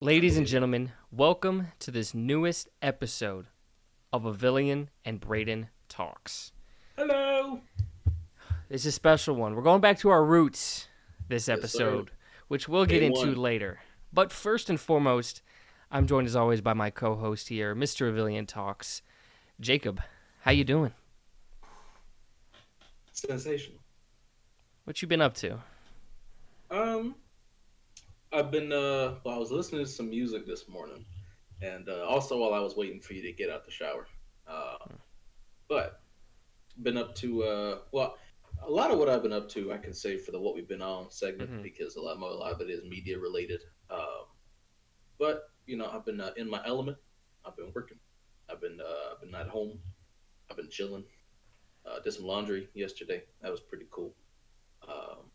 Ladies and gentlemen, welcome to this newest episode of Avillion and Brayden Talks. Hello. It's a special one. We're going back to our roots this Yes, sir. episode, which we'll get Day into one. later. But first and foremost, I'm joined as always by my co-host here, Mr. Avillion Talks, Jacob. How you doing? Sensational. What you been up to? Um, I've been I was listening to some music this morning, and also while I was waiting for you to get out the shower. Uh, but been up to a lot of what I've been up to I can say for the what we've been on segment Mm-hmm. because a lot of it is media related. But I've been in my element. I've been working. I've been at home. I've been chilling. Did some laundry yesterday. That was pretty cool. Um,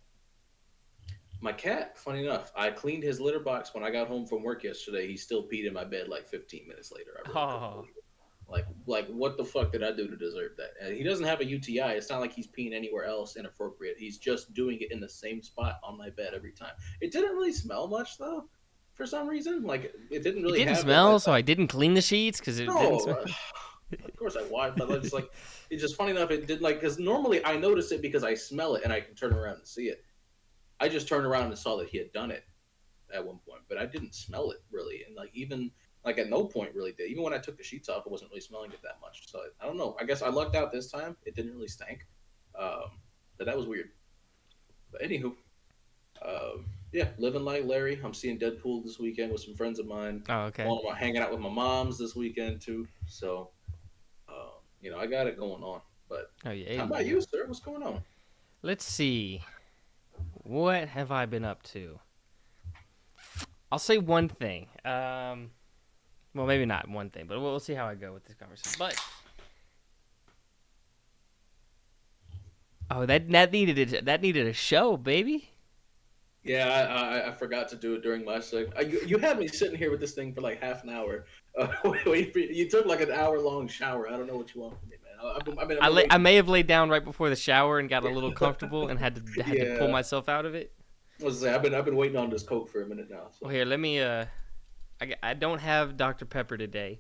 My cat, funny enough, I cleaned his litter box when I got home from work yesterday. He still peed in my bed like 15 minutes later. I really couldn't Oh, believe it. Like what the fuck did I do to deserve that? And he doesn't have a UTI. It's not like he's peeing anywhere else inappropriate. He's just doing it in the same spot on my bed every time. It didn't really smell much though, for some reason. Like it didn't it really didn't have the smell, like so I didn't clean the sheets because it didn't no. smell. Of course I wiped, but it's just funny enough. It did like because normally I notice it because I smell it and I can turn around and see it. I just turned around and saw that he had done it at one point, but I didn't smell it really, and like even like at no point really did. Even when I took the sheets off, I wasn't really smelling it that much. So I don't know. I guess I lucked out this time. It didn't really stink, but that was weird. But anywho, yeah, living like Larry. I'm seeing Deadpool this weekend with some friends of mine. Oh, okay. Hanging out with my moms this weekend too. So I got it going on. But Oh yeah. how about you, sir? What's going on? Let's see. What have I been up to? I'll say one thing. Well, maybe not one thing, but we'll see how I go with this conversation. But that needed a show, baby. Yeah, I forgot to do it during last segment. You had me sitting here with this thing for like half an hour. Wait for you. You took like an hour long shower. I don't know what you want from me, man. I've been I waiting. may have laid down right before the shower and got a little comfortable and had to pull Yeah, myself out of it. I was say I've been waiting on this Coke for a minute now. Well, So, here, let me. I don't have Dr. Pepper today.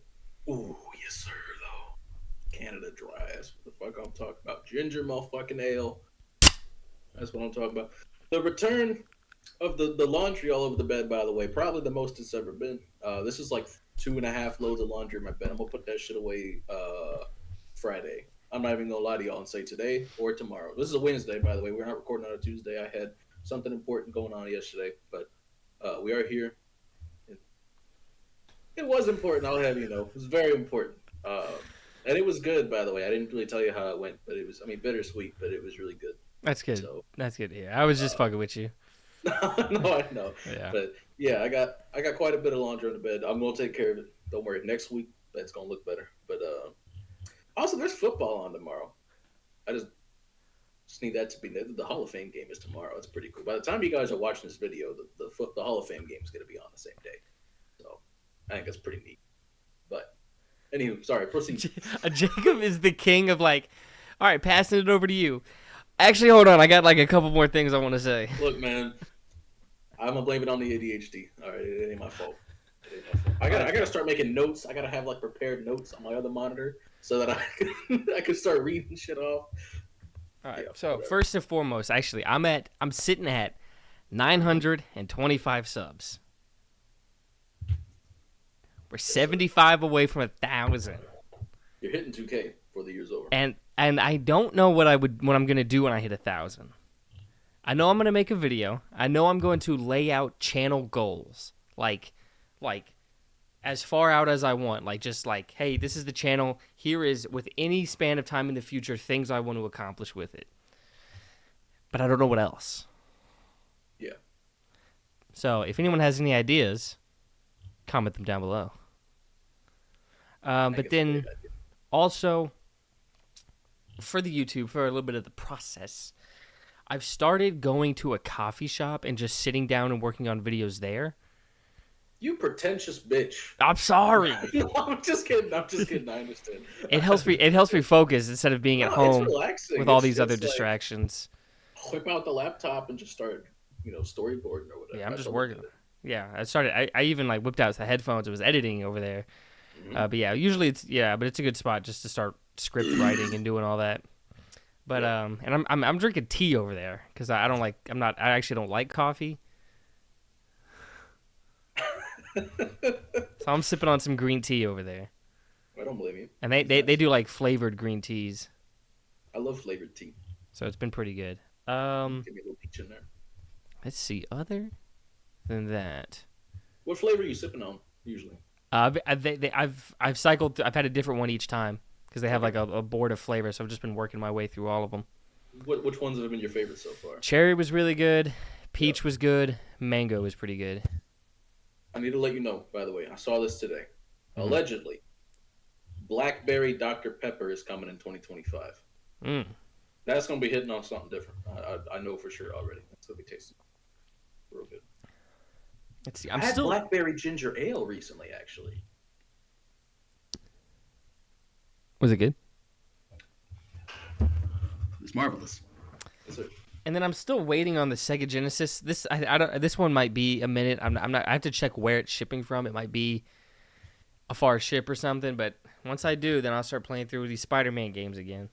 ooh, yes sir. Though Canada Dry. That's what the fuck I'm talking about. Ginger motherfucking ale. That's what I'm talking about. The return of the laundry all over the bed. By the way, probably the most it's ever been. This is like 2.5 loads of laundry in my bed. I'm gonna put that shit away Friday. I'm not even gonna lie to y'all and say today or tomorrow. This is a Wednesday, by the way. We're not recording on a Tuesday. I had something important going on yesterday, but we are here. It was important. I'll have you know. It was very important. And it was good, by the way. I didn't really tell you how it went, but it was, I mean, bittersweet, but it was really good. That's good. So, That's good to hear. I was just uh, fucking with you. no, I know. Yeah. But yeah, I got quite a bit of laundry on the bed. I'm gonna take care of it. Don't worry. Next week, bed's gonna look better. But also, there's football on tomorrow. I just need that to be the Hall of Fame game is tomorrow. It's pretty cool. By the time you guys are watching this video, the Hall of Fame game is gonna be on the same day. So I think that's pretty neat. But anywho, sorry. Proceed. Jacob is the king of like, all right, passing it over to you. Actually, hold on. I got like a couple more things I want to say. Look, man, I'm gonna blame it on the ADHD. All right, it ain't my fault. It ain't my fault. I gotta start making notes. I gotta have like prepared notes on my other monitor so that I can start reading shit off. All right. Yeah, So whatever. first and foremost, actually, I'm sitting at 925 subs. We're Yes, sir. 75 away from 1,000. You're hitting 2K before the year's over. And I don't know what I'm gonna do when I hit 1,000. I know I'm gonna make a video. I know I'm going to lay out channel goals, like as far out as I want. Like just like, hey, this is the channel. Here is with any span of time in the future things I want to accomplish with it. But I don't know what else. Yeah, So if anyone has any ideas, comment them down below. I think But it's a great then idea. also for the YouTube, for a little bit of the process, I've started going to a coffee shop and just sitting down and working on videos there. You pretentious bitch. I'm sorry. No, I'm just kidding. I'm just kidding. I understand. It helps me. It helps me focus instead of being at No, it's home relaxing. with all these other It's like distractions. whip out the laptop and just start, storyboarding or whatever. Yeah, I'm That's just all working. it is. Yeah, I started. I even like whipped out the headphones. I was editing over there. Mm-hmm. But yeah, usually but it's a good spot just to start script writing and doing all that. But Yeah. and I'm drinking tea over there because I don't like. I actually don't like coffee. So I'm sipping on some green tea over there. I don't blame you. And It's they nice. do like flavored green teas. I love flavored tea. So it's been pretty good. Give me a little peach in there. Let's see. Other than that, What flavor are you sipping on usually? I've cycled. I've had a different one each time because they have Okay. like a board of flavors. So I've just been working my way through all of them. Which ones have been your favorite so far? Cherry was really good. Yep. Peach was good. Mango was pretty good. I need to let you know, by the way, I saw this today. Mm. Allegedly, Blackberry Dr. Pepper is coming in 2025. Mm. That's going to be hitting on something different. I know for sure already. That's going to be tasting real good. Let's see. I had Blackberry Ginger Ale recently, actually. Was it good? It's marvelous. Yes, sir. And then I'm still waiting on the Sega Genesis. I don't. This one might be a minute. I'm not. I have to check where it's shipping from. It might be a far ship or something. But once I do, then I'll start playing through these Spider-Man games again.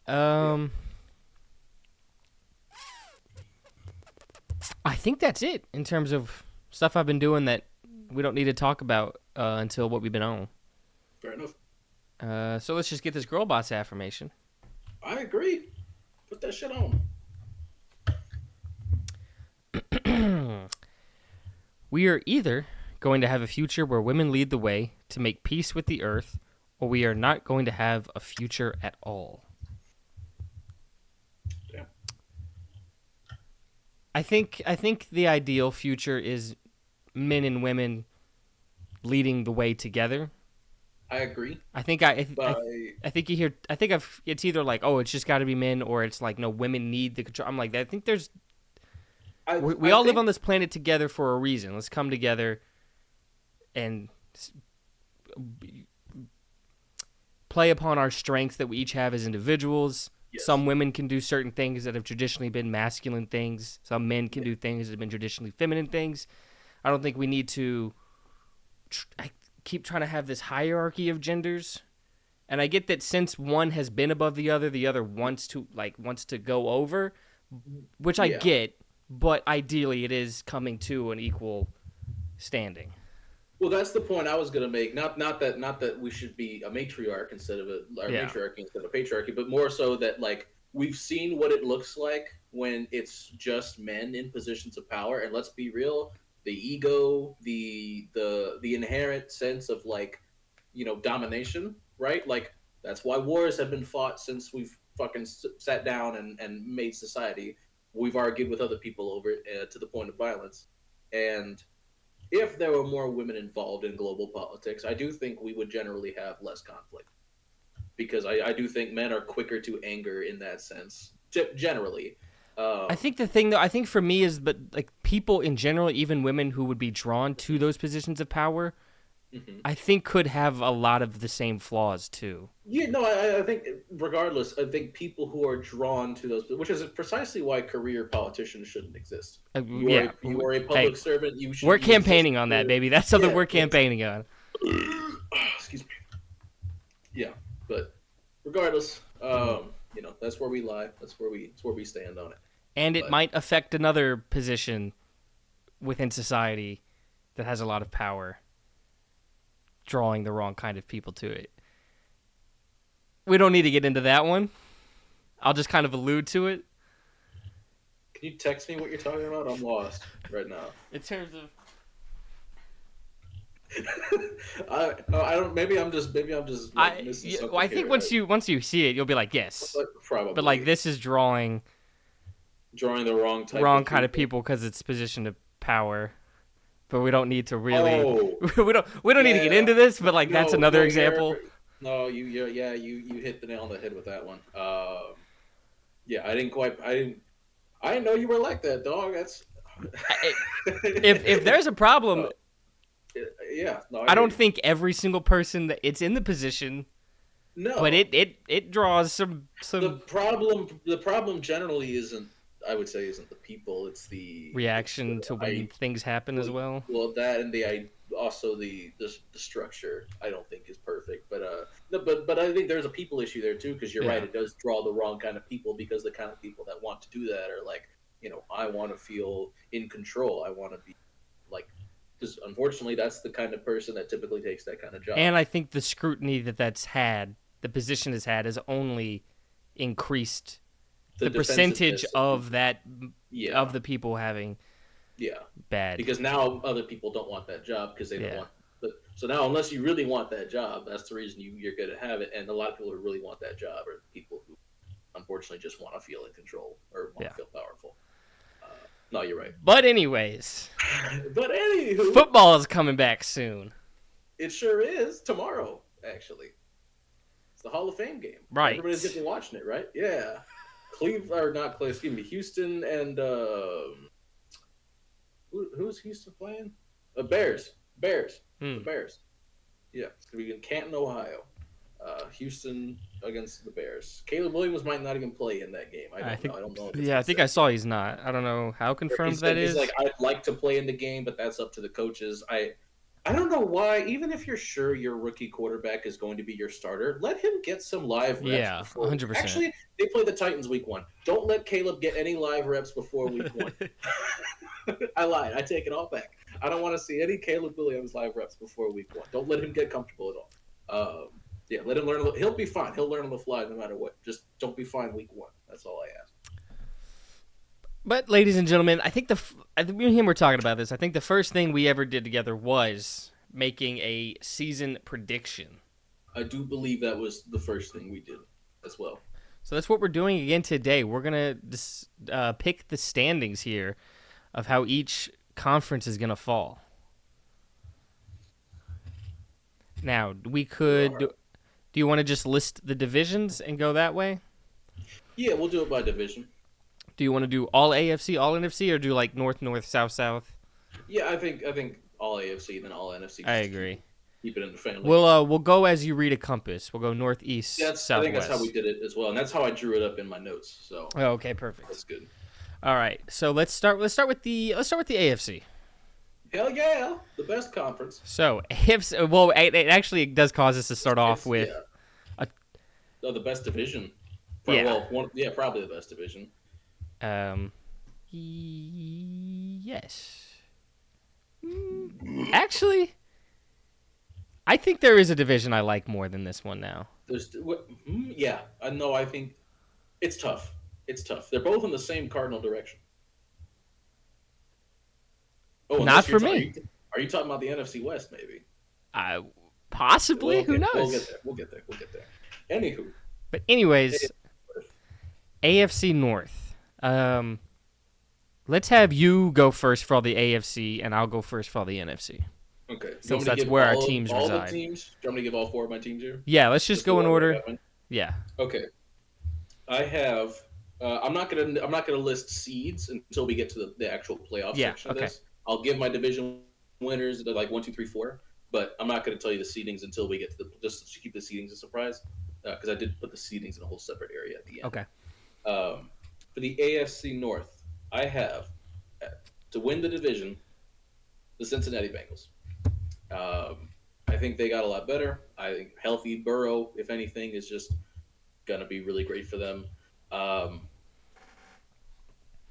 Yeah. I think that's it in terms of stuff I've been doing that we don't need to talk about until what we've been on. Fair enough. So let's just get this girl boss affirmation. I agree. Put that shit on. We are either going to have a future where women lead the way to make peace with the earth, or we are not going to have a future at all. Yeah. I think the ideal future is men and women leading the way together. I agree. I think you hear. It's either like, oh, it's just got to be men, or it's like, no, women need the control. I'm like, I think there's. We all live on this planet together for a reason. Let's come together and play upon our strengths that we each have as individuals. Yes. Some women can do certain things that have traditionally been masculine things. Some men can do things that have been traditionally feminine things. I don't think we need to keep trying to have this hierarchy of genders. And I get that since one has been above the other wants to go over, which I get. But ideally, it is coming to an equal standing. Well, that's the point I was going to make. Not that we should be a matriarch instead of matriarchy instead of patriarchy, but more so that like we've seen what it looks like when it's just men in positions of power. And let's be real, the ego, the inherent sense of like, domination, right? Like that's why wars have been fought since we've fucking sat down and made society. We've argued with other people over it to the point of violence. And if there were more women involved in global politics, I do think we would generally have less conflict. Because I do think men are quicker to anger in that sense, generally. I think the thing, though, I think for me is, but like people in general, even women who would be drawn to those positions of power, I think could have a lot of the same flaws too. Yeah, no, I think regardless, I think people who are drawn to those, which is precisely why career politicians shouldn't exist. You are a public servant. You should. We're campaigning on that, baby. That's something we're campaigning on. Excuse me. Yeah, but regardless, that's where we lie. That's where we stand on it. And it might affect another position within society that has a lot of power, drawing the wrong kind of people to it. We don't need to get into that one. I'll just kind of allude to it. Can you text me what you're talking about? I'm lost right now. In terms of, I don't. Maybe I'm just missing something. Well, I think once you see it, you'll be like, yes, probably. But like this is drawing the wrong kind of people because it's position of power. But we don't need to really. we don't need to get into this. But like that's another example. No, you hit the nail on the head with that one. Yeah, I didn't know you were like that, dog. That's if there's a problem. Yeah, no, I don't think every single person that it's in the position. No, but it draws some. The problem generally isn't. I would say isn't the people. It's Reaction to when I things happen as well. well that and also the structure I don't think is perfect. But no, but I think there's a people issue there too because you're right. Yeah. It does draw the wrong kind of people because the kind of people that want to do that are like I want to feel in control. I want to be like because unfortunately that's the kind of person that typically takes that kind of job. And I think the scrutiny the position has only increased The the percentage defensiveness of of people. that Yeah, of the people having yeah. bad. Because now other people don't want that job because they don't Yeah. want. So now, unless you really want that job, that's the reason you're going to have it. And a lot of people who really want that job are people who, unfortunately, just want to feel in control or want Yeah. to feel powerful. No, you're right. But anyways, But anywho, football is coming back soon. it sure is tomorrow. Actually, it's the Hall of Fame game. Right. Everybody's getting to watching it, right? Yeah. Cleveland or not Cleveland? Excuse me, Houston and who's Houston playing? Bears. The Bears. Yeah, it's gonna be in Canton, Ohio. Houston against the Bears. Caleb Williams might not even play in that game. I don't know. If it's Yeah, I think I saw he's not. I don't know how confirmed that is. He's like, I'd like to play in the game, but that's up to the coaches. I don't know why. Even if you're sure your rookie quarterback is going to be your starter, let him get some live reps. Yeah, 100%. Actually, they play the Titans week 1. Don't let Caleb get any live reps before week 1. I lied. I take it all back. I don't want to see any Caleb Williams live reps before week 1. Don't let him get comfortable at all. Yeah, let him learn. He'll be fine. He'll learn on the fly no matter what. Just don't be fine week 1. That's all I ask. But, ladies and gentlemen, I think me and him were talking about this. I think the first thing we ever did together was making a season prediction. I do believe that was the first thing we did as well. So that's what we're doing again today. We're going to pick the standings here of how each conference is going to fall. Now, we could... Do you want to just list the divisions and go that way? Yeah, we'll do it by division. Do you want to do all AFC, all NFC, or do like North, South, South? Yeah, I think all AFC then all NFC. I agree. Keep it in the family. We'll go as you read a compass. We'll go northeast, southwest. I think that's how we did it as well, and that's how I drew it up in my notes. So. Oh, okay, perfect. That's good. All right, so let's start with the AFC. Hell yeah, the best conference. So AFC, well, it actually does cause us to start off with the best division. Yeah. Well, probably the best division. Yes. Actually, I think there is a division I like more than this one now. Yeah, I know. I think it's tough. They're both in the same cardinal direction. Oh, not for me. Are you talking about the NFC West? Maybe. Possibly. Who knows? We'll get there. Anywho. But anyways, AFC North. Let's have you go first for all the AFC, and I'll go first for all the NFC. Okay. Since that's where our teams reside. All the teams? Do you want me to give all 4 of my teams here? Yeah, let's just go in order. Yeah. Okay. I have. I'm not gonna list seeds until we get to the actual playoff section of this. I'll give my division winners. They're like 1, 2, 3, 4. But I'm not going to tell you the seedings until we get to just to keep the seedings a surprise, because I did put the seedings in a whole separate area at the end. Okay. For the AFC North, I have to win the division, the Cincinnati Bengals. I think they got a lot better. I think healthy Burrow, if anything, is just going to be really great for them.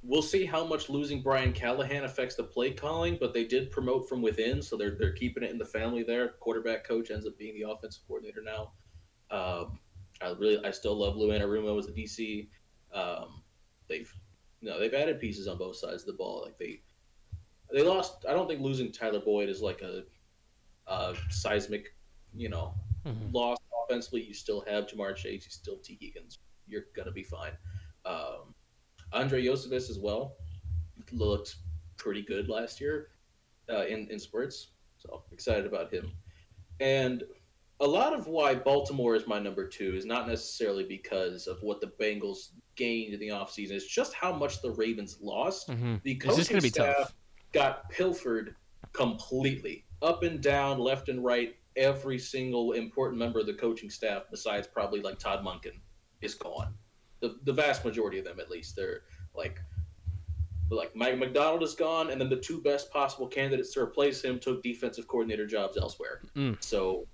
We'll see how much losing Brian Callahan affects the play calling, but they did promote from within, so they're keeping it in the family there. Quarterback coach ends up being the offensive coordinator now. I still love Lou Anarumo as the DC. They've added pieces on both sides of the ball. Like they lost. I don't think losing Tyler Boyd is like a seismic, loss offensively. You still have Jamar Chase. You still T. Higgins. You're gonna be fine. Andre Yosevich as well looked pretty good last year in spurts, so excited about him. And a lot of why Baltimore is my number 2 is not necessarily because of what the Bengals gained in the offseason. It's just how much the Ravens lost. Mm-hmm. The coaching staff got pilfered completely, up and down, left and right. Every single important member of the coaching staff, besides probably like Todd Monken, is gone. The vast majority of them, at least, they're like But like Mike McDonald is gone, and then the two best possible candidates to replace him took defensive coordinator jobs elsewhere. Mm. So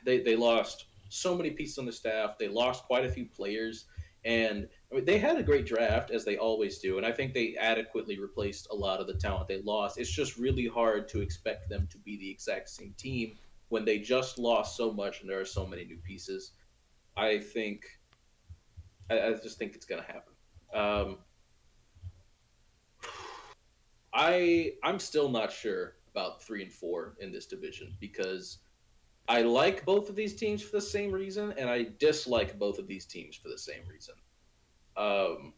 they lost so many pieces on the staff. They lost quite a few players, and I mean, they had a great draft as they always do, and I think they adequately replaced a lot of the talent they lost. It's just really hard to expect them to be the exact same team when they just lost so much and there are so many new pieces. I think I just think it's going to happen. Um, I'm still not sure about 3 and 4 in this division because I like both of these teams for the same reason, and I dislike both of these teams for the same reason. Um,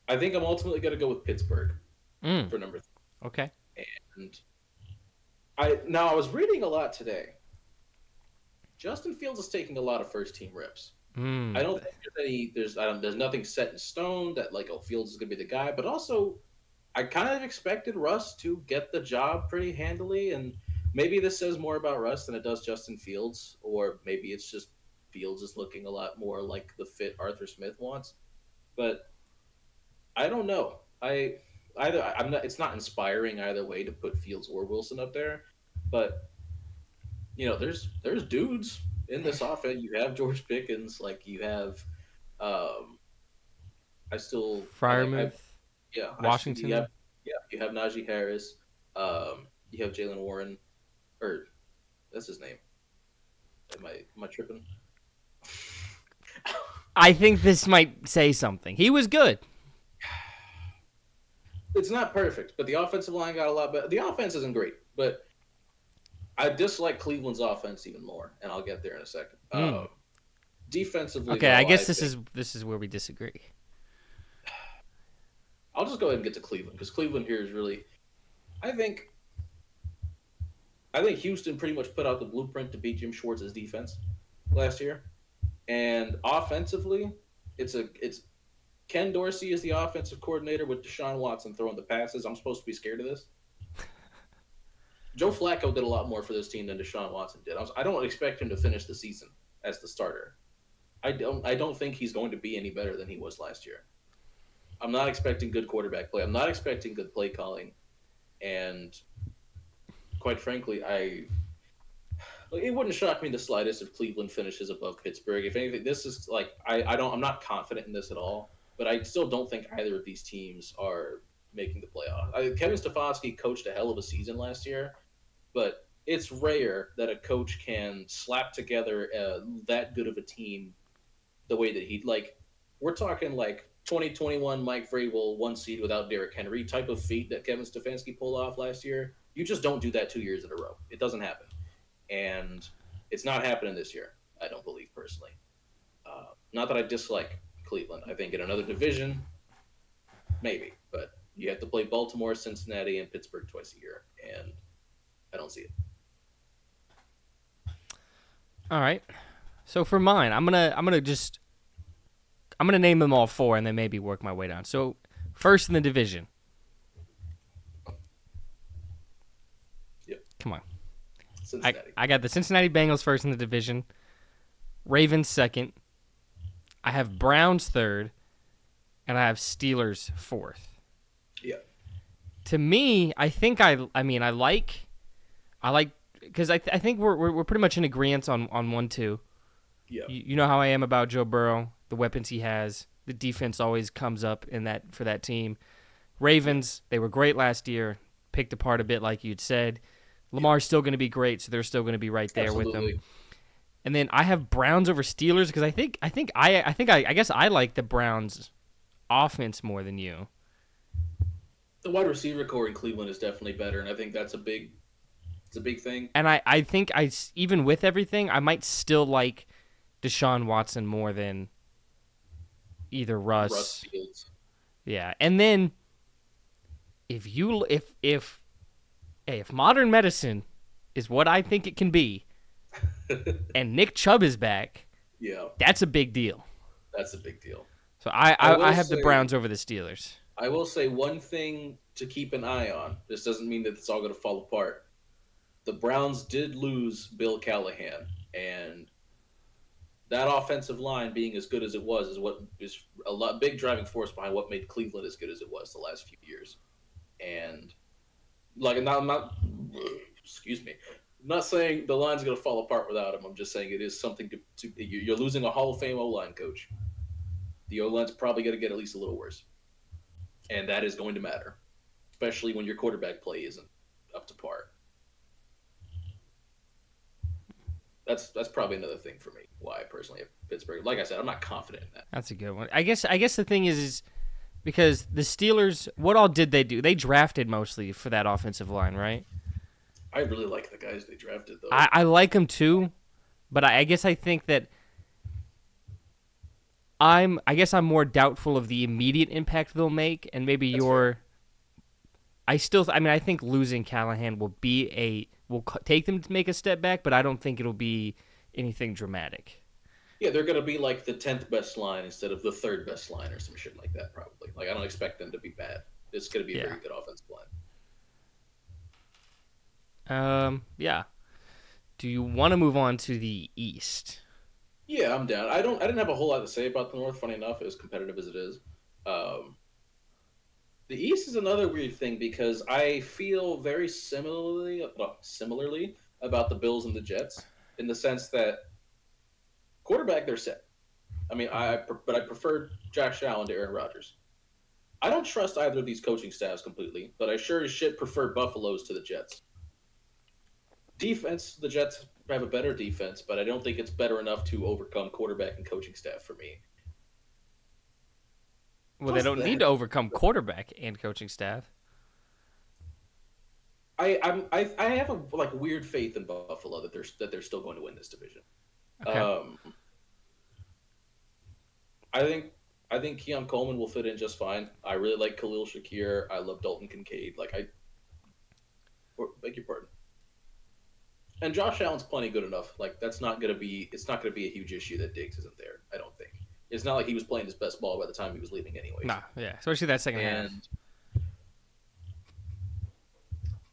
I think I'm ultimately going to go with Pittsburgh Mm. for number Okay. 3. And I was reading a lot today. Justin Fields is taking a lot of first team reps. I Mm. don't think there's nothing set in stone that like Fields is going to be the guy, but also I kind of expected Russ to get the job pretty handily, and maybe this says more about Russ than it does Justin Fields, or maybe it's just Fields is looking a lot more like the fit Arthur Smith wants. But I don't know. I'm not. It's not inspiring either way to put Fields or Wilson up there, but there's dudes in this offense. You have George Pickens, like you have. Um, I like I Fryermuth, yeah I still you have Washington. you have Najee Harris. You have Jalen Warren, or that's his name. Am I tripping? I think this might say something. He was good. It's not perfect, but the offensive line got a lot better. The offense isn't great, but I dislike Cleveland's offense even more, and I'll get there in a second. Mm. Defensively, Okay, I though, I guess this think is where we disagree. I'll just go ahead and get to Cleveland because Cleveland here is really. I think I think Houston pretty much put out the blueprint to beat Jim Schwartz's defense last year, and offensively, it's Ken Dorsey is the offensive coordinator with Deshaun Watson throwing the passes. I'm supposed to be scared of this. Joe Flacco did a lot more for this team than Deshaun Watson did. I don't expect him to finish the season as the starter. I don't think he's going to be any better than he was last year. I'm not expecting good quarterback play. I'm not expecting good play calling, and quite frankly, it wouldn't shock me the slightest if Cleveland finishes above Pittsburgh. If anything, this is like I'm not confident in this at all, but I still don't think either of these teams are making the playoffs. Kevin Stefanski coached a hell of a season last year, but it's rare that a coach can slap together that good of a team the way that he like. We're talking like 2021 Mike Vrabel 1 seed without Derrick Henry type of feat that Kevin Stefanski pulled off last year. You just don't do that 2 years in a row. It doesn't happen, and it's not happening this year. I don't believe personally. Not that I dislike Cleveland. I think in another division, maybe, but you have to play Baltimore, Cincinnati, and Pittsburgh twice a year, and I don't see it. All right. So for mine, I'm gonna name them all four and then maybe work my way down. So first in the division. Yep, Come on. Cincinnati. I got the Cincinnati Bengals first in the division. Ravens second. I have Browns third, and I have Steelers fourth. Yeah, To me, I think I like because I think we're pretty much in agreement on 1-2. yeah, You know how I am about Joe Burrow, the weapons he has, the defense always comes up in that for that team. Ravens, they were great last year, picked apart a bit like you'd said. Lamar's still going to be great, so they're still going to be right there with them. absolutely. And then I have Browns over Steelers because I guess I like the Browns offense more than you. The wide receiver core in Cleveland is definitely better, and I think it's a big thing. And I think even with everything, I might still like Deshaun Watson more than either Russ Russ. Fields. Yeah. And then if modern medicine is what I think it can be and Nick Chubb is back, Yeah, that's a big deal. that's a big deal. So I will I have the say Browns over the Steelers. I will say one thing to keep an eye on. This doesn't mean that it's all going to fall apart. The Browns did lose Bill Callahan, and that offensive line being as good as it was is what is big driving force behind what made Cleveland as good as it was the last few years. And like, I'm not excuse me, I'm not saying the line's going to fall apart without him. I'm just saying it is something you're losing a Hall of Fame O-line coach. The O-line's probably going to get at least a little worse, and that is going to matter, especially when your quarterback play isn't up to par. That's probably another thing for me why I personally have Pittsburgh. Like I said, I'm not confident in that. That's a good one. I guess the thing is because the Steelers, what all did they do? They drafted mostly for that offensive line, right? I really like the guys they drafted, though. I like them too, but I guess I think that I'm more doubtful of the immediate impact they'll make, and maybe Fair. I think losing Callahan will take them to make a step back, but I don't think it'll be anything dramatic. Yeah, they're going to be like the 10th best line instead of the 3rd best line or some shit like that, probably. Like, I don't expect them to be bad. It's going to be a very good offensive line. Yeah. Do you want to move on to the East? Yeah, I'm down. I didn't have a whole lot to say about the North, funny enough, as competitive as it is. The East is another weird thing because I feel very similarly about the Bills and the Jets in the sense that quarterback, they're set. I mean, but I prefer Josh Allen to Aaron Rodgers. I don't trust either of these coaching staffs completely, but I sure as shit prefer Buffalo's to the Jets. Defense, the Jets have a better defense, but I don't think it's better enough to overcome quarterback and coaching staff for me. Well, they don't need to overcome quarterback and coaching staff. I have a weird faith in Buffalo that they're still going to win this division. Okay. I think Keon Coleman will fit in just fine. I really like Khalil Shakir. I love Dalton Kincaid. Beg your pardon. And Josh Allen's plenty good enough. Like, it's not gonna be a huge issue that Diggs isn't there. I don't think. It's not like he was playing his best ball by the time he was leaving anyway. Nah, yeah, especially that second half.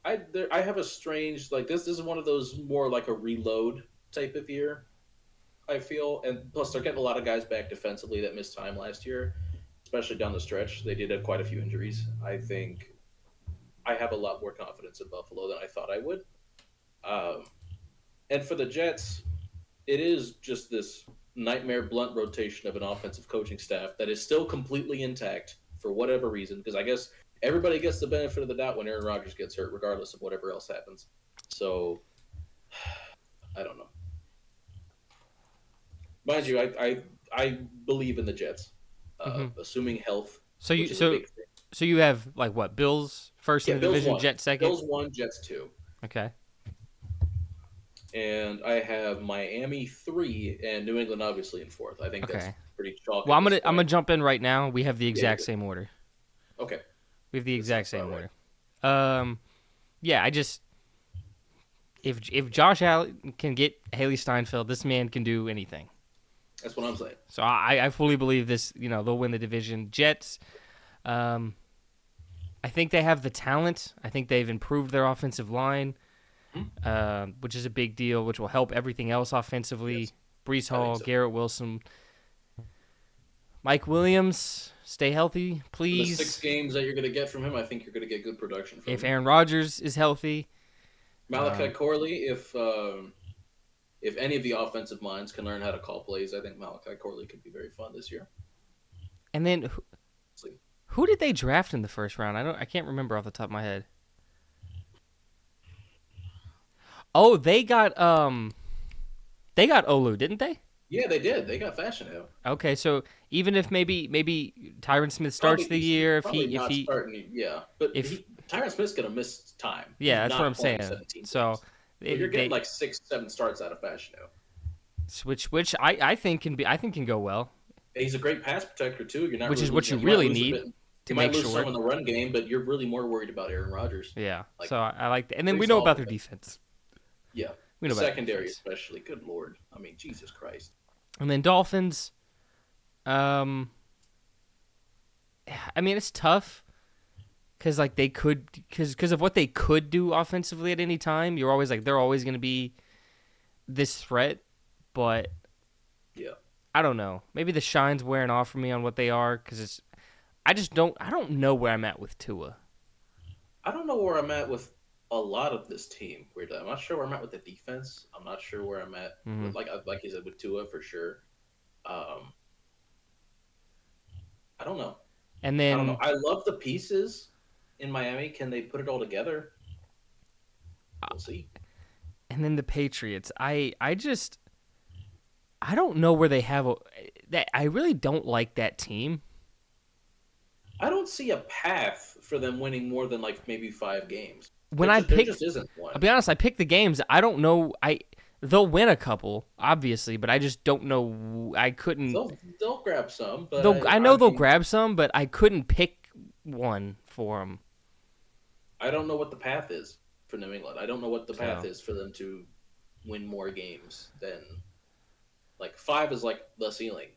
I have a strange this is one of those more like a reload type of year, I feel, and plus they're getting a lot of guys back defensively that missed time last year, especially down the stretch. They did have quite a few injuries. I think I have a lot more confidence in Buffalo than I thought I would. And for the Jets, it is just this nightmare blunt rotation of an offensive coaching staff that is still completely intact for whatever reason, because I guess everybody gets the benefit of the doubt when Aaron Rodgers gets hurt, regardless of whatever else happens. So, I don't know. Mind you, I believe in the Jets, assuming health. So you have what? Bills first in the division, Jets second. Bills 1, Jets 2. Okay. And I have Miami 3 and New England obviously in 4th. I think that's pretty chalky. Well, I'm gonna jump in right now. We have the exact same order. Okay. We have the exact same order. Yeah, if Josh Allen can get Haley Steinfeld, this man can do anything. That's what I'm saying. So I fully believe this. They'll win the division. Jets. I think they have the talent. I think they've improved their offensive line. Which is a big deal, which will help everything else offensively. Yes. Breece Hall, Garrett Wilson, Mike Williams, stay healthy, please. For the 6 games that you're going to get from him, I think you're going to get good production from him. If Aaron Rodgers is healthy. Malachi Corley, if any of the offensive minds can learn how to call plays, I think Malachi Corley could be very fun this year. And then who did they draft in the first round? I can't remember off the top of my head. Oh, they got Olu, didn't they? Yeah, they did. They got Fashionable. Okay, so even if maybe Tyron Smith starts the year, but Tyron Smith's gonna miss time. Yeah, that's what I'm saying. So you're getting 6-7 starts out of Fashionable. Which I think can go well. He's a great pass protector too. You're not which is what you really need. You might lose some in the run game, but you're really more worried about Aaron Rodgers. Yeah, so I like that. And then we know about their defense. Yeah, we know secondary especially. Good Lord. I mean, Jesus Christ. And then Dolphins. I mean, it's tough because because of what they could do offensively at any time. You're always they're always going to be this threat, but Yeah. I don't know. Maybe the shine's wearing off for me on what they are because it's. I don't know where I'm at with Tua. I don't know where I'm at with a lot of this team. Weirdly, I'm not sure where I'm at with the defense. I'm not sure where I'm at Hmm. with like you said with Tua for sure. Um, I don't know. And I don't know. then I love the pieces in Miami. Can they put it all together? We'll see. and then the Patriots. I don't know where they have that. I really don't like that team. I don't see a path for them winning more than like maybe 5 games. When I There pick, just isn't I'll one. be honest. I pick the games. I don't know. They'll win a couple, obviously, but I just don't know. I couldn't. They'll grab some, but I I know they'll mean grab some, but I couldn't pick one for them. I don't know what the path is for New England. I don't know what the path So is for them to win more games than like 5 is like the ceiling.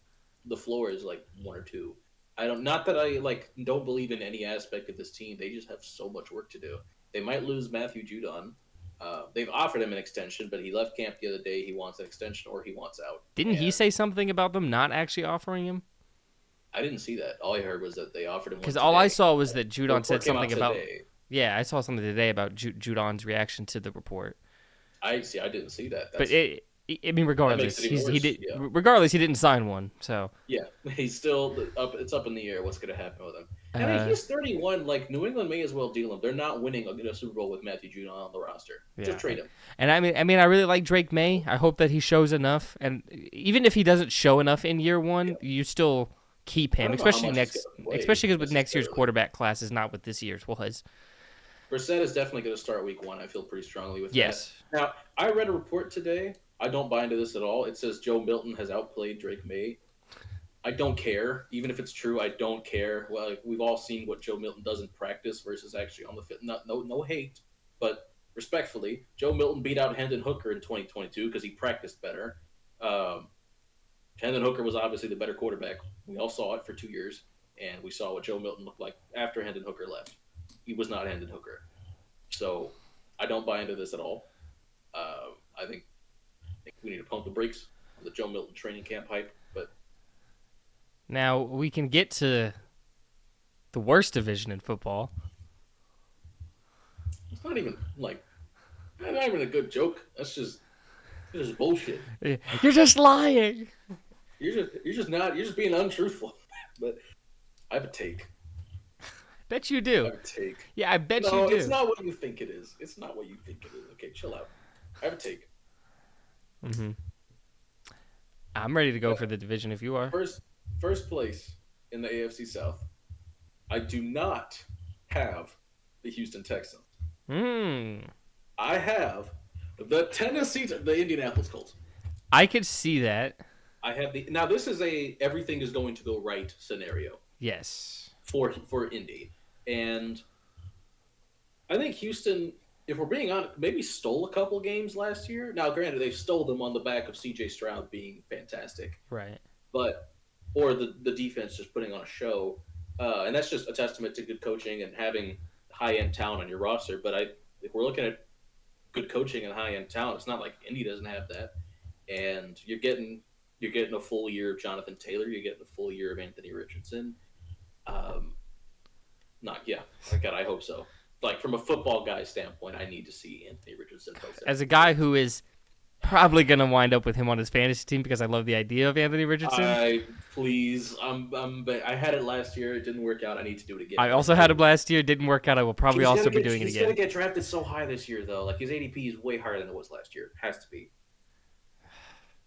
The floor is like 1 or 2. I don't not that I like don't believe in any aspect of this team. They just have so much work to do. They might lose Matthew Judon. They've offered him an extension, but he left camp the other day. He wants an extension or he wants out. didn't he And say something about them not actually offering him? I didn't see that. All I heard was that they offered him one Because all I today. saw was that The Judon said report came out something about. today. Yeah, I saw something today about Judon's reaction to the report. I see. I didn't see that. But I mean, That makes regardless, it even he worse. did. Yeah. Regardless, he didn't sign one. So, Yeah, he's still up. It's up in the air. What's going to happen with him? I mean, uh, he's 31. Like New England may as well deal him. They're not winning a Super Bowl with Matthew Judon on the roster. Just yeah. trade him. And I really like Drake May. I hope that he shows enough. And even if he doesn't show enough in year one, Yeah. you still keep I him, don't know how much he's going to play especially because with next year's necessarily. quarterback class is not what this year's was. Brissett is definitely going to start Week 1. I feel pretty strongly with Yes. that. Now, I read a report today. I don't buy into this at all. It says Joe Milton has outplayed Drake May. I don't care. Even if it's true, I don't care. Well, like, we've all seen what Joe Milton does in practice versus actually on the field. No hate, but respectfully, Joe Milton beat out Hendon Hooker in 2022 because he practiced better. Um, Hendon Hooker was obviously the better quarterback. We all saw it for 2 years, and we saw what Joe Milton looked like after Hendon Hooker left. He was not Hendon Hooker. So I don't buy into this at all. I think we need to pump the brakes on the Joe Milton training camp hype, but Now we can get to the worst division in football. it's not even like not even a good joke. It's just bullshit. You're just lying. You're just being untruthful. But I have a take. Bet you I do. have a take. Yeah, I bet No, you do. it's not what you think it is. It's not what you think it is. Okay, chill out. I have a take. Mm-hmm. I'm ready to go for the division if you are. First place in the AFC South. I do not have the Houston Texans. Hmm. I have the Indianapolis Colts. I could see that. I have the now. This is a everything is going to go right scenario Yes. for Indy, and I think Houston, if we're being honest, maybe stole a couple games last year. Now, granted, they stole them on the back of C.J. Stroud being fantastic, Right. but or the defense just putting on a show, and that's just a testament to good coaching and having high end talent on your roster. But if we're looking at good coaching and high end talent, it's not like Indy doesn't have that, and you're getting a full year of Jonathan Taylor, you're getting a full year of Anthony Richardson. Not yeah, God, I hope so. Like from a football guy standpoint, I need to see Anthony Richardson play. As a guy who is probably going to wind up with him on his fantasy team because I love the idea of Anthony Richardson. I had it last year. It didn't work out. I need to do it again. I also had him last year. Didn't work out. I will probably also be doing it He's again. gonna get drafted so high this year, though. Like his ADP is way higher than it was last year. Has to be.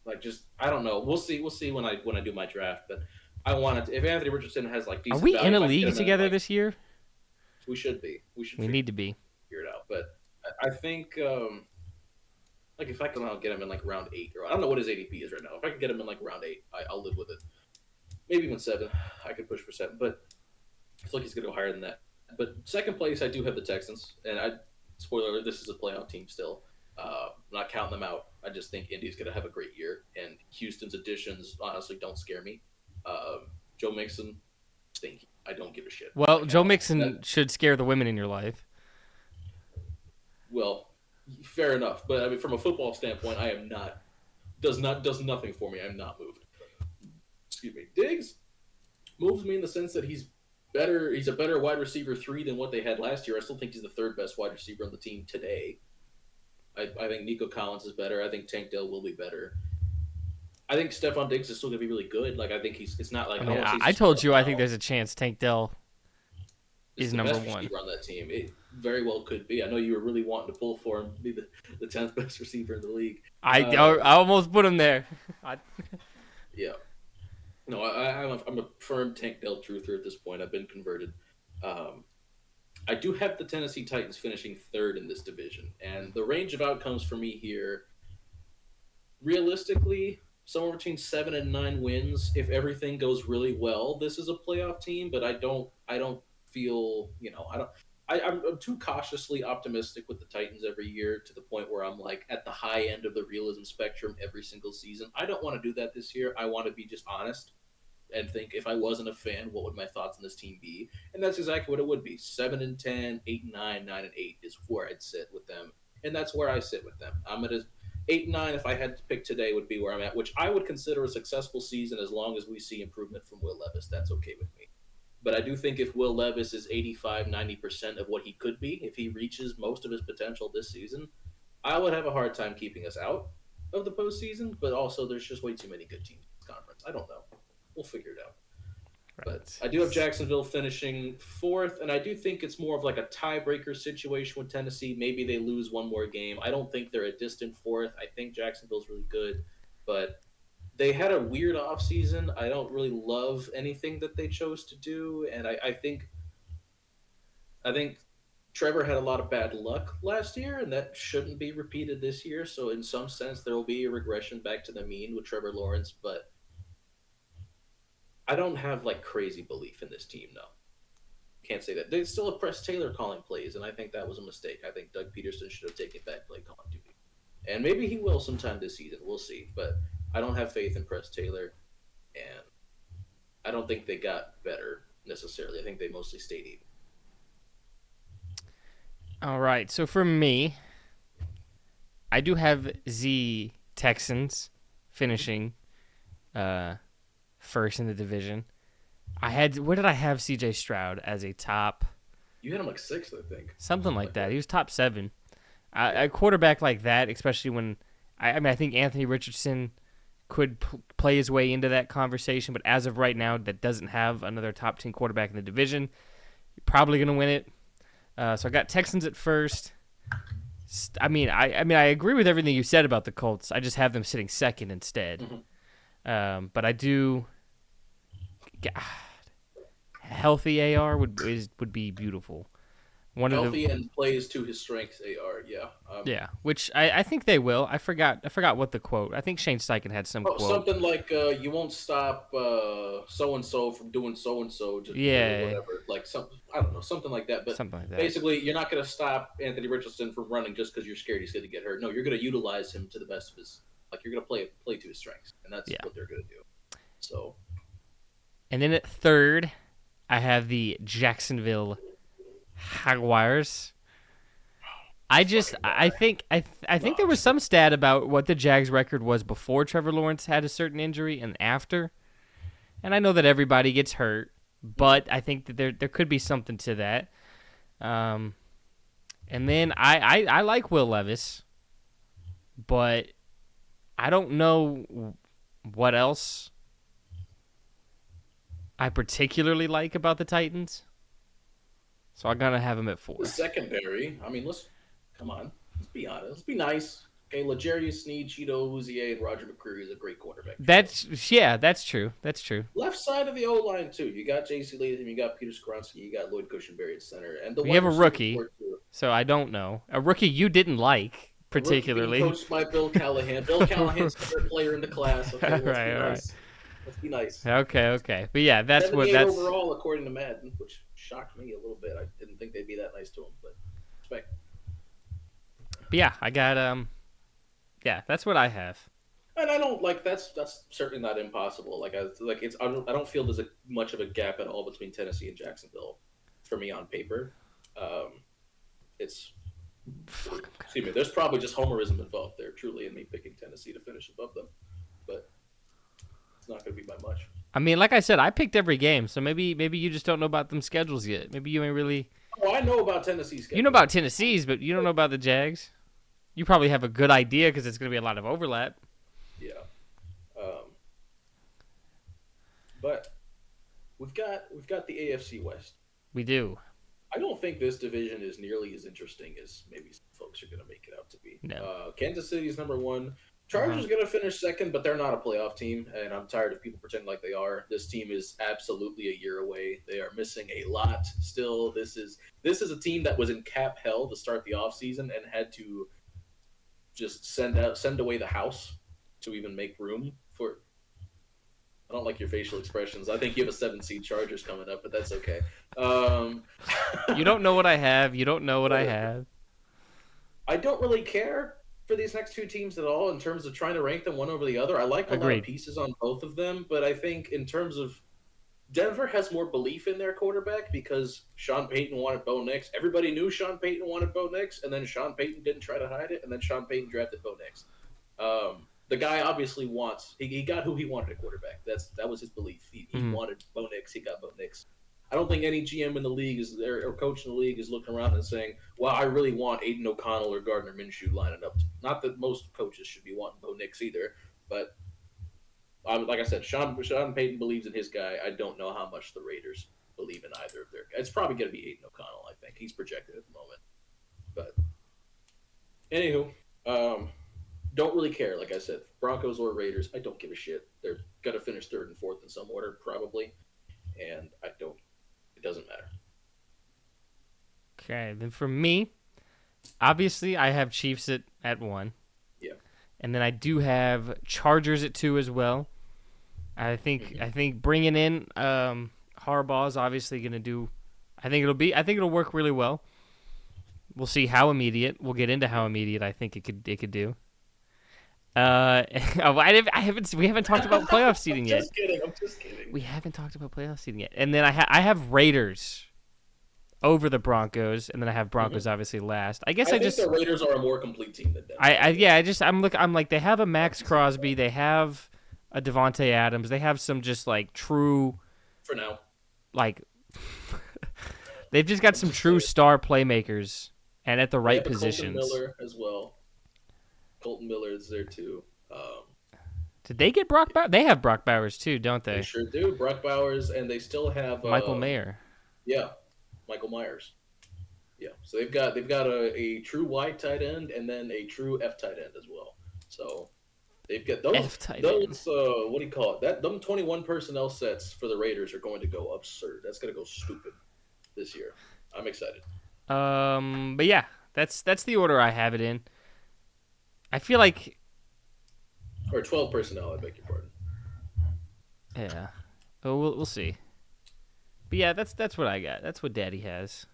Like just I don't know. We'll see. We'll see when I do my draft. But I want to. If Anthony Richardson has like Are decent we value, in a if I can get league him in, together like, this year? we should be. We need to be. Figure it out. But I think like if I can get him in like round 8, or I don't know what his ADP is right now. If I can get him in like round 8, I'll live with it. Maybe even 7. I could push for 7, but I feel like he's gonna go higher than that. But second place, I do have the Texans, and spoiler alert, this is a playoff team still. I'm not counting them out. I just think Indy's gonna have a great year, and Houston's additions honestly don't scare me. Joe Mixon, stinky. I don't give a shit. Well, Like, Joe Mixon should scare the women in your life. Well, fair enough, but I mean, from a football standpoint, I am not. does nothing for me. I'm not moved. Excuse me. Diggs moves me in the sense that he's better. He's a better wide receiver 3 than what they had last year. I still think he's the third best wide receiver on the team today. I think Nico Collins is better. I think Tank Dell will be better. I think Stephon Diggs is still going to be really good. Like I think he's. It's not like I I mean, don't want to say I he's told you I think now. there's a chance Tank Dell It's is the number best one. receiver on that team. It very well could be. I know you were really wanting to pull for him to be the 10th best receiver in the league. I almost put him there. Yeah. No, I'm a firm Tank Dell truther at this point. I've been converted. Um, I do have the Tennessee Titans finishing third in this division, and the range of outcomes for me here, realistically, somewhere between 7 and 9 wins. If everything goes really well, this is a playoff team. But I don't feel, I'm too cautiously optimistic with the Titans every year to the point where I'm like at the high end of the realism spectrum every single season. I don't want to do that this year. I want to be just honest and think if I wasn't a fan, what would my thoughts on this team be? And that's exactly what it would be. 7 and 10, 8 and 9, 9 and 8 is where I'd sit with them, and that's where I sit with them. I'm at 8 and 9. If I had to pick today, would be where I'm at, which I would consider a successful season as long as we see improvement from Will Levis. That's okay with me. But I do think if Will Levis is 85, 90% of what he could be, if he reaches most of his potential this season, I would have a hard time keeping us out of the postseason. But also, there's just way too many good teams in this conference. I don't know. We'll figure it out. But Right. I do have Jacksonville finishing fourth, and I do think it's more of like a tiebreaker situation with Tennessee. Maybe they lose one more game. I don't think they're a distant fourth. I think Jacksonville's really good, but they had a weird offseason. I don't really love anything that they chose to do, and I think Trevor had a lot of bad luck last year, and that shouldn't be repeated this year. So in some sense, there will be a regression back to the mean with Trevor Lawrence, but I don't have like crazy belief in this team. No, can't say that. They still have Press Taylor calling plays, and I think that was a mistake. I think Doug Peterson should have taken back play calling duty, and maybe he will sometime this season. We'll see, but I don't have faith in Press Taylor, and I don't think they got better necessarily. I think they mostly stayed even. All right. So for me, I do have the Texans finishing first in the division. Where did I have CJ Stroud as a top? You had him like sixth, I think. Something like that. He was top 7. A quarterback like that, especially when I think Anthony Richardson could play his way into that conversation, but as of right now, that doesn't have another top 10 quarterback in the division. You're probably going to win it. So I got Texans at first. I agree with everything you said about the Colts. I just have them sitting second instead. Mm-hmm. But I do. God, healthy AR would be beautiful. Healthy and plays to his strengths. AR, yeah. Yeah, which I think they will. I forgot what the quote. I think Shane Steichen had some quote. Something like you won't stop so and so from doing so and so, just whatever. Like I don't know, something like that. But something like that. Basically, you're not going to stop Anthony Richardson from running just because you're scared he's going to get hurt. No, you're going to utilize him to the best of his. Like you're going to play to his strengths, and that's what they're going to do. So. And then at third, I have the Jacksonville Jaguars. I think there was some stat about what the Jags record was before Trevor Lawrence had a certain injury and after. And I know that everybody gets hurt, but I think that there could be something to that. And then I like Will Levis, but I don't know what else I particularly like about the Titans. So I'm going to have him at 4. The secondary, let's be honest. Let's be nice. Okay, L'Jarius Sneed, Cheeto Houzier, and Roger McCreary is a great quarterback. That's true. That's true. Left side of the O-line, too. You got J.C. Latham, you got Peter Skoronski, you got Lloyd Cushenberry at center. And we have a rookie, so I don't know. A rookie you didn't like, particularly. Coached by Bill Callahan. Bill Callahan's favorite player in the class. Okay, let's be nice. Let's be nice. Okay. But yeah, that's what that's overall, according to Madden, which shocked me a little bit. I didn't think they'd be that nice to him, but respect. But yeah, I got that's what I have. And I don't that's certainly not impossible. I don't feel there's much of a gap at all between Tennessee and Jacksonville for me on paper. It's Fuck. Excuse me. There's probably just homerism involved there, truly, in me picking Tennessee to finish above them, but it's not going to be by much. I mean, like I said, I picked every game, so maybe you just don't know about them schedules yet. Maybe you ain't really. Oh, I know about Tennessee's schedule. You know about Tennessee's, but you don't know about the Jags. You probably have a good idea because it's going to be a lot of overlap. Yeah. But we've got the AFC West. We do. I don't think this division is nearly as interesting as maybe some folks are going to make it out to be. No. Kansas City's number one. Chargers going to finish second, but they're not a playoff team, and I'm tired of people pretending like they are. This team is absolutely a year away. They are missing a lot still. This is a team that was in cap hell to start the offseason and had to just send away the house to even make room for. I don't like your facial expressions. I think you have a 7-seed Chargers coming up, but that's okay. You don't know what I have. You don't know what I have. I don't really care for these next two teams at all in terms of trying to rank them one over the other. I like a lot of pieces on both of them, but I think in terms of Denver has more belief in their quarterback because Sean Payton wanted Bo Nix. Everybody knew Sean Payton wanted Bo Nix, and then Sean Payton didn't try to hide it, and then Sean Payton drafted Bo Nix. The guy obviously he got who he wanted at quarterback. That was his belief. He wanted Bo Nix. He got Bo Nix. I don't think any GM in the league or coach in the league is looking around and saying, "Well, I really want Aiden O'Connell or Gardner Minshew lining up." Not that most coaches should be wanting Bo Nix either, but like I said, Sean Payton believes in his guy. I don't know how much the Raiders believe in either of their guys. It's probably going to be Aiden O'Connell. I think he's projected at the moment. But anywho, don't really care. Like I said, Broncos or Raiders, I don't give a shit. They're gonna finish third and fourth in some order, probably, and it doesn't matter. Okay, then for me, obviously I have Chiefs at 1. Yeah. And then I do have Chargers at 2 as well. I think bringing in Harbaugh is obviously gonna do. I think it'll work really well. We'll see how immediate. We'll get into how immediate I think it could do. We haven't talked about playoff seeding yet. I'm just kidding. We haven't talked about playoff seeding yet. And then I have Raiders over the Broncos, and then I have Broncos obviously last. I think the Raiders are a more complete team than Denver. I'm like they have a Max Crosby, they have a Devontae Adams, they have some just like true for now. Like they've just got some true star playmakers and at the right positions. Colton Miller as well. Colton Miller is there too. Did they get Brock Bowers? They have Brock Bowers too, don't they? They sure do. Brock Bowers, and they still have Michael Mayer. Yeah, Michael Myers. Yeah, so they've got a true wide tight end and then a true F tight end as well. So they've got those. What do you call it? Them 21 personnel sets for the Raiders are going to go absurd. That's going to go stupid this year. I'm excited. But yeah, that's the order I have it in. I feel like... Or 12 personnel, I beg your pardon. Yeah. Oh, we'll see. But yeah, that's what I got. That's what Daddy has.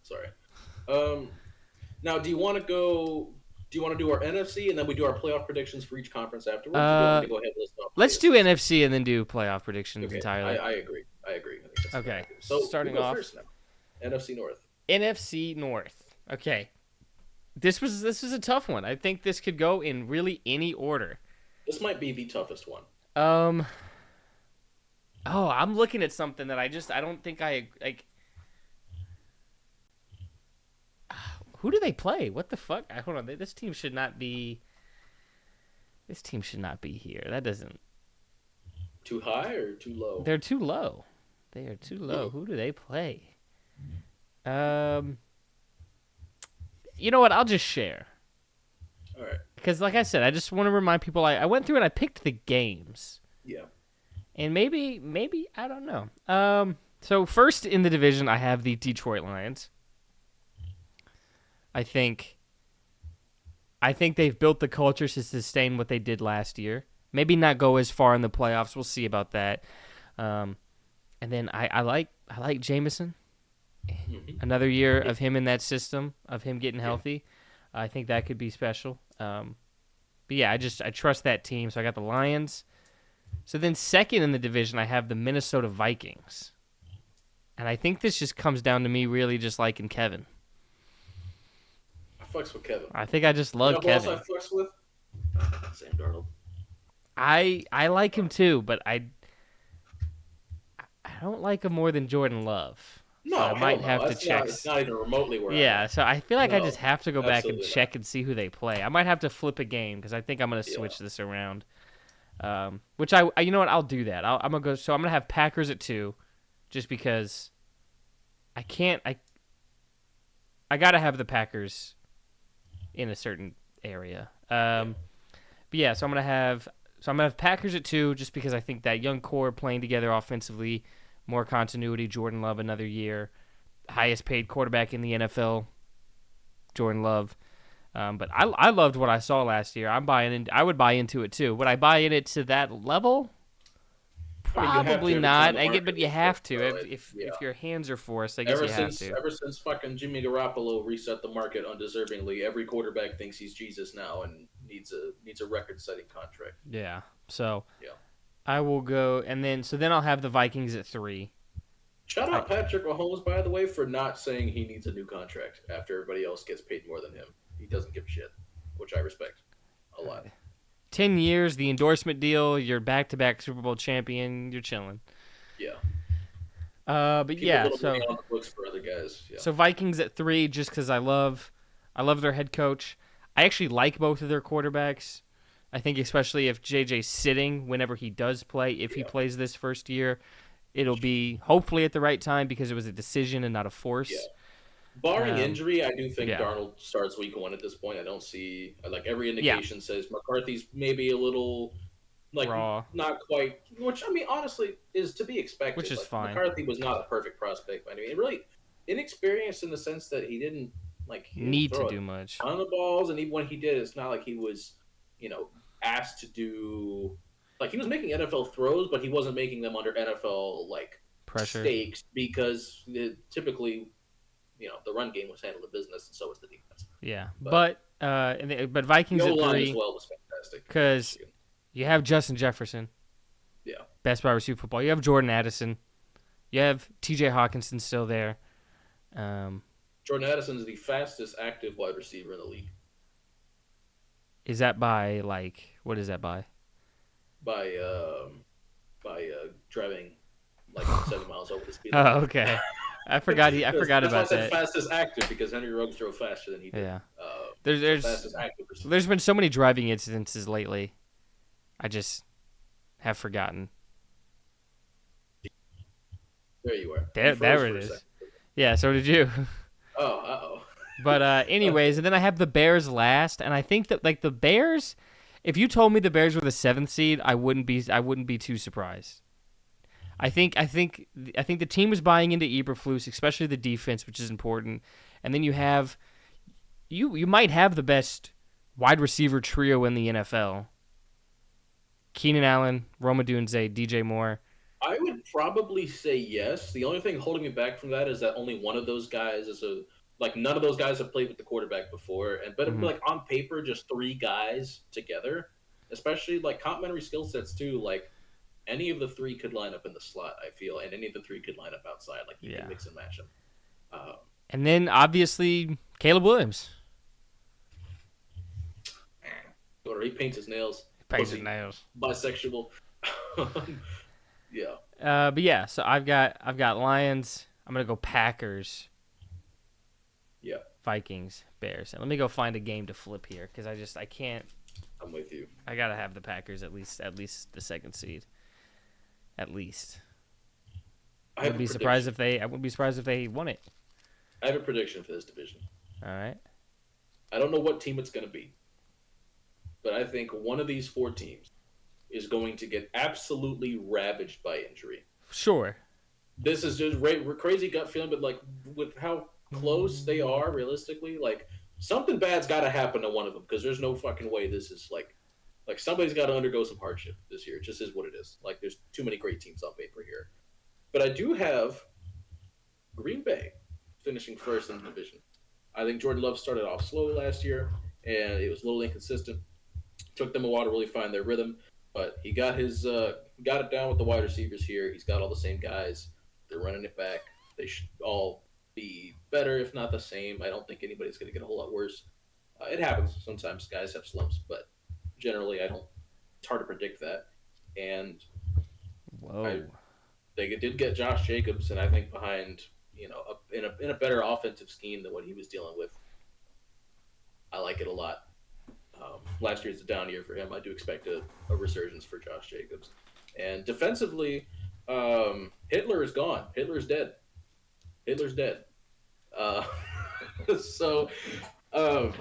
Sorry. Now, do you want to do our NFC and then we do our playoff predictions for each conference afterwards? Or do you want me to go ahead and list off let's do NFC and then do playoff predictions entirely. I agree. I think okay. So starting off first now. NFC North. NFC North. Okay. This was a tough one. I think this could go in really any order. This might be the toughest one. Oh, I'm looking at something that I don't think I like. Who do they play? What the fuck? Hold on. This team should not be. This team should not be here. That doesn't. Too high or too low? They're too low. They are too low. Who do they play? You know what? I'll just share. All right. Because, like I said, I just want to remind people I went through and I picked the games. Yeah. And maybe I don't know. So first in the division, I have the Detroit Lions. I think they've built the culture to sustain what they did last year. Maybe not go as far in the playoffs. We'll see about that. And then I like Jameson. Another year of him in that system, of him getting healthy. I think that could be special. But yeah, I trust that team. So I got the Lions. So then second in the division, I have the Minnesota Vikings. And I think this just comes down to me really just liking Kevin. fucks with Kevin. I think I just You love know who else I Kevin. fucks with? Sam Darnold. I like him too, but I don't like him more than Jordan Love. So I No, hell might no. have to That's check. not. It's not even remotely where I'm Yeah, at. so I feel like I just No, have to go back and absolutely not. check and see who they play. I might have to flip a game because I think I'm gonna Yeah. switch this around. Which you know what, I'll do that. I'm gonna go. So I'm gonna have Packers at 2, just because I can't. I gotta have the Packers in a certain area. But yeah, I'm gonna have Packers at 2, just because I think that young core playing together offensively, more continuity. Jordan Love another year, highest paid quarterback in the NFL. Jordan Love. But I loved what I saw last year. I'm buying in. I would buy into it too. Would I buy in it to that level? I mean, you have to Probably every time not. the I get, market but you moves have quick, to. bro. If your hands are forced, I guess Ever you have since to. ever since fucking Jimmy Garoppolo reset the market undeservingly, every quarterback thinks he's Jesus now and needs a record setting contract. Yeah. So Yeah. I will go, and then I'll have the Vikings at 3. Shout I, out Patrick Mahomes, by the way, for not saying he needs a new contract after everybody else gets paid more than him. He doesn't give a shit, which I respect a lot. 10 years, the endorsement deal. You're back-to-back Super Bowl champion. You're chilling. Yeah. But Keep a yeah. little money So on the books for other guys. Yeah. so Vikings at 3, just because I love their head coach. I actually like both of their quarterbacks. I think especially if JJ's sitting whenever he does play, if he Yeah. plays this first year, it'll be hopefully at the right time because it was a decision and not a Yeah. force. Barring injury, I do think yeah. Darnold starts week 1 at this point. I don't see like every Yeah. indication says McCarthy's maybe a little like Raw. not quite, which I mean honestly is to be expected. Which is Like fine. McCarthy was not a perfect prospect by any means. Really inexperienced in the sense that he didn't Need to throw a do much. ton of balls, and even when he did, it's not like he was asked to do like he was making NFL throws, but he wasn't making them under NFL like Pressure. stakes because typically the run game was handled the business, and so was the defense. Yeah, but Vikings at 3 as well was fantastic because you have Justin Jefferson, yeah, best wide receiver football. You have Jordan Addison, you have T.J. Hawkinson still there. Jordan Addison is the fastest active wide receiver in the league. Is that by what is that by? By driving like 7 miles over the speed Oh, limit. okay. I forgot about That's why I said that. fastest active because Henry Ruggs drove faster than he did. Yeah. There's fastest active receiver. There's been so many driving incidences lately. I just have forgotten. There you are. There it is. Yeah, so did you. Oh, uh-oh. But anyways, and then I have the Bears last, and I think that the Bears, if you told me the Bears were the 7th seed, I wouldn't be too surprised. I think the team was buying into Eberflus, especially the defense, which is important. And then you might have the best wide receiver trio in the NFL. Keenan Allen, Rome Odunze, DJ Moore. I would probably say yes. The only thing holding me back from that is that only one of those guys is none of those guys have played with the quarterback before, but on paper, just 3 guys together, especially complementary skill sets too. Like any of the 3 could line up in the slot, I feel, and any of the 3 could line up outside. Like you can mix and match them. And then obviously Caleb Williams. He paints his nails. Bisexual. Yeah. But yeah, so I've got Lions. I'm gonna go Packers. Yeah. Vikings, Bears. And let me go find a game to flip here because I can't. I'm with you. I gotta have the Packers at least the 2nd seed. At least. I wouldn't be surprised if they won it. I have a prediction for this division. All right. I don't know what team it's going to be, but I think one of these 4 teams is going to get absolutely ravaged by injury. Sure. This is just crazy gut feeling, but with how close they are realistically, something bad's got to happen to one of them because there's no fucking way this is like somebody's got to undergo some hardship this year. It just is what it is. There's too many great teams on paper here. But I do have Green Bay finishing first in the division. I think Jordan Love started off slow last year, and it was a little inconsistent. Took them a while to really find their rhythm, but he got it down with the wide receivers here. He's got all the same guys. They're running it back. They should all be better, if not the same. I don't think anybody's going to get a whole lot worse. It happens sometimes. Guys have slumps, but generally, I don't. It's hard to predict that. And I Whoa. they did get Josh Jacobs, and I think behind in a better offensive scheme than what he was dealing with. I like it a lot. Last year's a down year for him. I do expect a resurgence for Josh Jacobs. And defensively, Hitler is gone. Hitler's dead. Hitler's dead. Uh, so, um,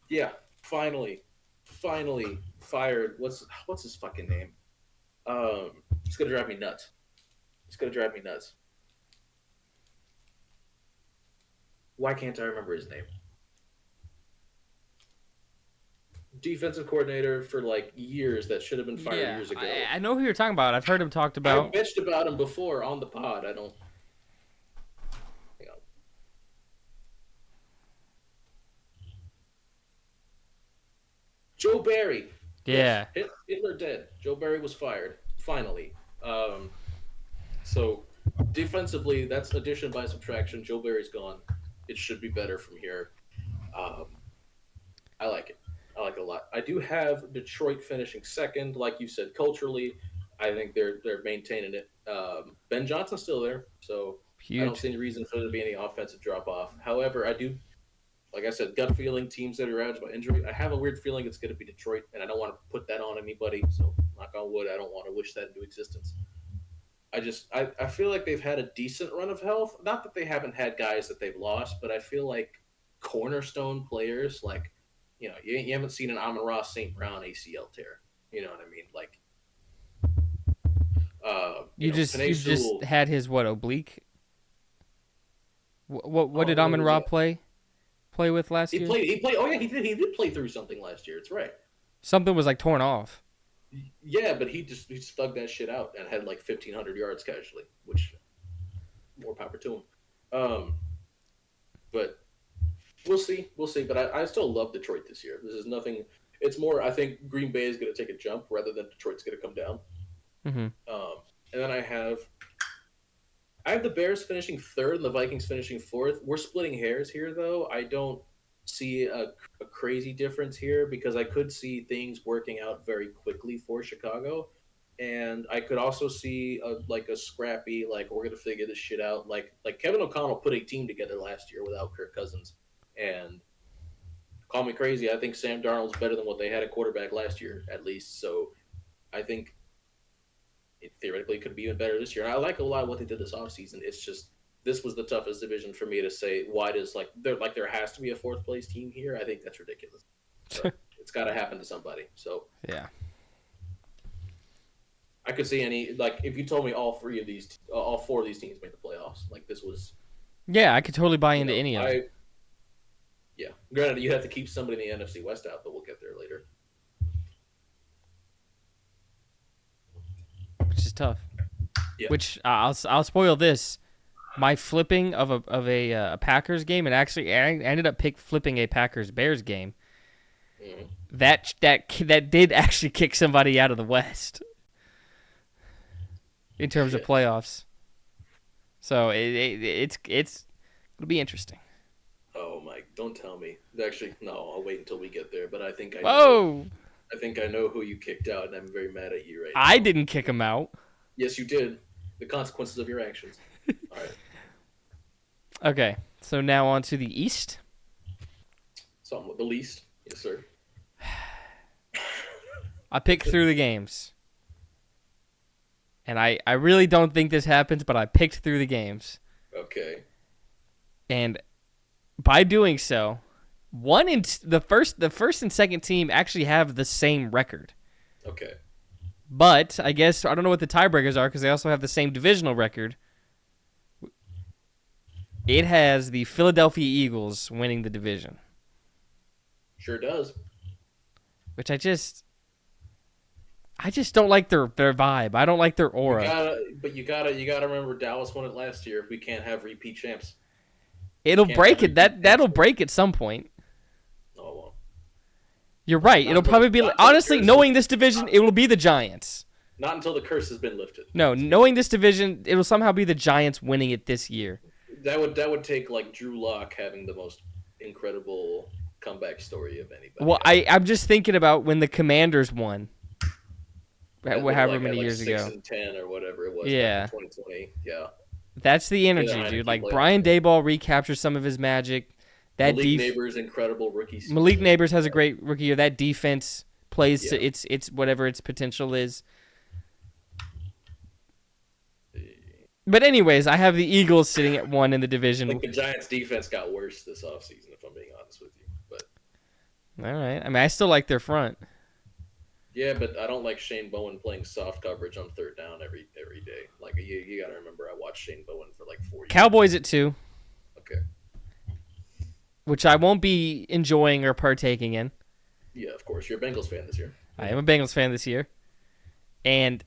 yeah, finally fired. What's his fucking name? It's gonna drive me nuts. It's gonna drive me nuts. Why can't I remember his name? Defensive coordinator for like years that should have been fired Yeah, years ago. I know who you're talking about. I've heard him talked I about. bitched about him before on the pod. I don't. Hang on. Joe Barry. Yeah. Yes, Hitler dead. Joe Barry was fired finally. So defensively, that's addition by subtraction. Joe Barry's gone. It should be better from here. Um, I like it. I like it a lot. I do have Detroit finishing second, like you said. Culturally, I think they're maintaining it. Ben Johnson's still there, so I don't Huge. see any reason for there to be any offensive drop off. However, I do, like I said, gut feeling teams that are ravaged by injury. I have a weird feeling it's going to be Detroit, and I don't want to put that on anybody. So knock on wood, I don't want to wish that into existence. I feel like they've had a decent run of health. Not that they haven't had guys that they've lost, but I feel like cornerstone players like you haven't seen an Amon-Ra St. Brown ACL tear. You know what I mean? Like You Penei just Sewell, had his what, oblique? What did what Amon was Ra that? play with last year? He played. Oh yeah, he did play through something last year. It's right. Something was like torn off. Yeah, but he just thugged that shit out and had like 1,500 yards casually, which more power to him. But we'll see. But I still love Detroit this year. This is nothing. It's more. I think Green Bay is going to take a jump rather than Detroit's going to come down. Hmm. And then I have the Bears finishing third and the Vikings finishing fourth. We're splitting hairs here, though. I don't see a crazy difference here because I could see things working out very quickly for Chicago. And I could also see a scrappy, like we're gonna figure this shit out. Like Kevin O'Connell put a team together last year without Kirk Cousins, and call me crazy. I think Sam Darnold's better than what they had at quarterback last year, at least. So I think it theoretically could be even better this year. And I like a lot of what they did this offseason. It's just this was the toughest division for me to say why does there has to be a fourth place team here. I think that's ridiculous. But it's got to happen to somebody. So Yeah. I could see any if you told me all four of these teams made the playoffs, like this was Yeah, I could totally buy into any of them, yeah. Granted, you have to keep somebody in the NFC West out, but we'll get there later. which is tough. Yeah. Which I'll spoil this. My flipping of a Packers game, and actually I ended up flipping a Packers Bears game. Mm-hmm. That did actually kick somebody out of the West in terms of Shit. playoffs. So it's it'll be interesting. Oh my! Don't tell me. Actually, no. I'll wait until we get there. But I think I know. Whoa! I think I know who you kicked out, and I'm very mad at you right now. I didn't kick him out. Yes, you did. The consequences of your actions. All right. Okay, so now on to the East. Something with the least. Yes, sir. I picked through the games. And I really don't think this happens, but I picked through the games. Okay. And by doing so, the first and second team actually have the same record. Okay. But I guess I don't know what the tiebreakers are because they also have the same divisional record. It has the Philadelphia Eagles winning the division, Sure does. which I just don't like their vibe. I don't like their aura. You gotta remember Dallas won it last year. We can't have repeat champs. It'll can't break have it. repeat That'll champs. break at some point. No, it won't. You're right. Not It'll until- probably be not until honestly the curse knowing is- this division, it will be the Giants. Not until the curse has been lifted. No, knowing this division, it will somehow be the Giants winning it this year. That would take like Drew Lock having the most incredible comeback story of anybody. Well, I'm just thinking about when the Commanders won. However many years 6 ago. and 10 or whatever it was back Yeah. in 2020. Yeah. That's the Taylor energy, dude. Heineke Like, played on Brian the team. Daboll recaptures some of his magic. Malik Neighbors' incredible rookie season. Malik Neighbors has a great rookie year. That defense plays to Yeah. its whatever its potential is. But anyways, I have the Eagles sitting at 1 in the division. Like the Giants' defense got worse this offseason, if I'm being honest with you. But all right. I mean, I still like their front. yeah, but I don't like Shane Bowen playing soft coverage on third down every day. Like you got to remember, I watched Shane Bowen for like 4 years. Cowboys at 2. Okay. Which I won't be enjoying or partaking in. Yeah, of course. You're a Bengals fan this year. I am a Bengals fan this year. And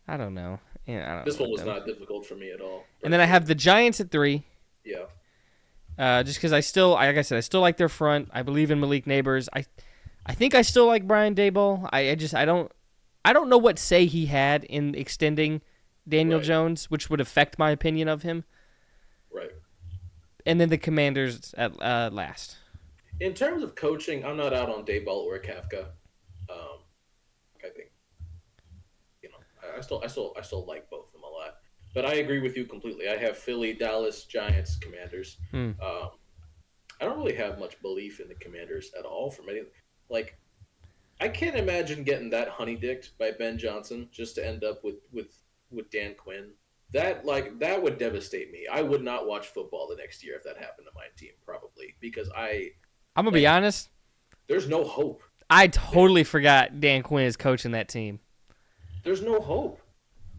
I don't know. Yeah, I don't this know one was not difficult for me at all. And then I have the Giants at 3. Yeah. Just because I still, like I said, I still like their front. I believe in Malik Neighbors. I think I still like Brian Daboll. I don't know what say he had in extending Daniel Jones, which would affect my opinion of him. Right. And then the Commanders at last. In terms of coaching, I'm not out on Daboll or Kafka. I think, I still like both of them a lot. But I agree with you completely. I have Philly, Dallas, Giants, Commanders. I don't really have much belief in the Commanders at all. From any, like, I can't imagine getting that honeydicked by Ben Johnson just to end up with Dan Quinn. That would devastate me. I would not watch football the next year if that happened to my team, probably, because I'm gonna be honest. There's no hope. I totally forgot Dan Quinn is coaching that team. There's no hope.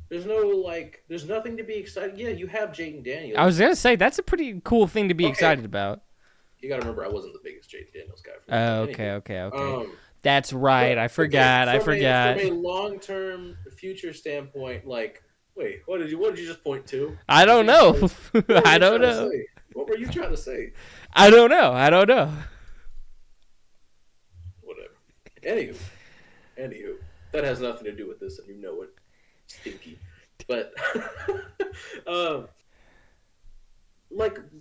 There's no, there's nothing to be excited. Yeah, you have Jaden Daniels. I was going to say, that's a pretty cool thing to be excited about. You got to remember, I wasn't the biggest Jaden Daniels guy. Okay. That's right. I forgot. From a long-term future standpoint, wait, what did you just point to? I don't know. I don't know. What were you trying to say? I don't know. Whatever. Anywho, that has nothing to do with this, and you know it. Stinky. But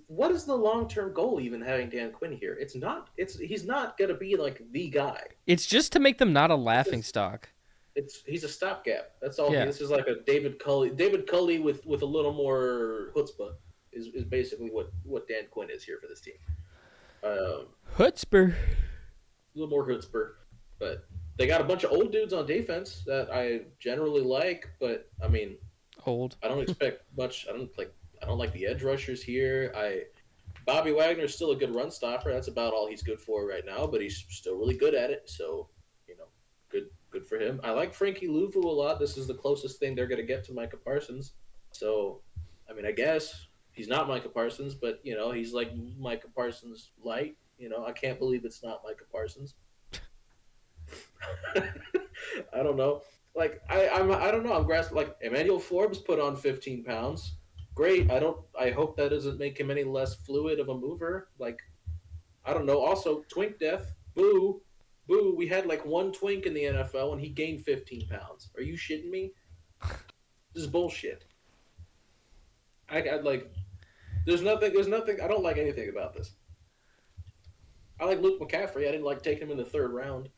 what is the long-term goal even having Dan Quinn here? He's not gonna be the guy. It's just to make them not a laughing stock. He's a stopgap. That's all. Yeah. This is like a David Culley with a little more chutzpah is basically what Dan Quinn is here for this team. Chutzpah. A little more chutzpah, but they got a bunch of old dudes on defense that I generally like, but I mean, old. I don't expect much. I don't like the edge rushers here. Bobby Wagner's still a good run stopper. That's about all he's good for right now, but he's still really good at it. So, good for him. I like Frankie Louvu a lot. This is the closest thing they're going to get to Micah Parsons. So, I mean, I guess he's not Micah Parsons, but he's like Micah Parsons light. I can't believe it's not Micah Parsons. I don't know. I don't know. I'm grasping. Emmanuel Forbes put on 15 pounds. Great. I hope that doesn't make him any less fluid of a mover. I don't know. Also, twink death. Boo. We had one twink in the NFL and he gained 15 pounds. Are you shitting me? This is bullshit. There's nothing. I don't like anything about this. I like Luke McCaffrey. I didn't like taking him in the third round.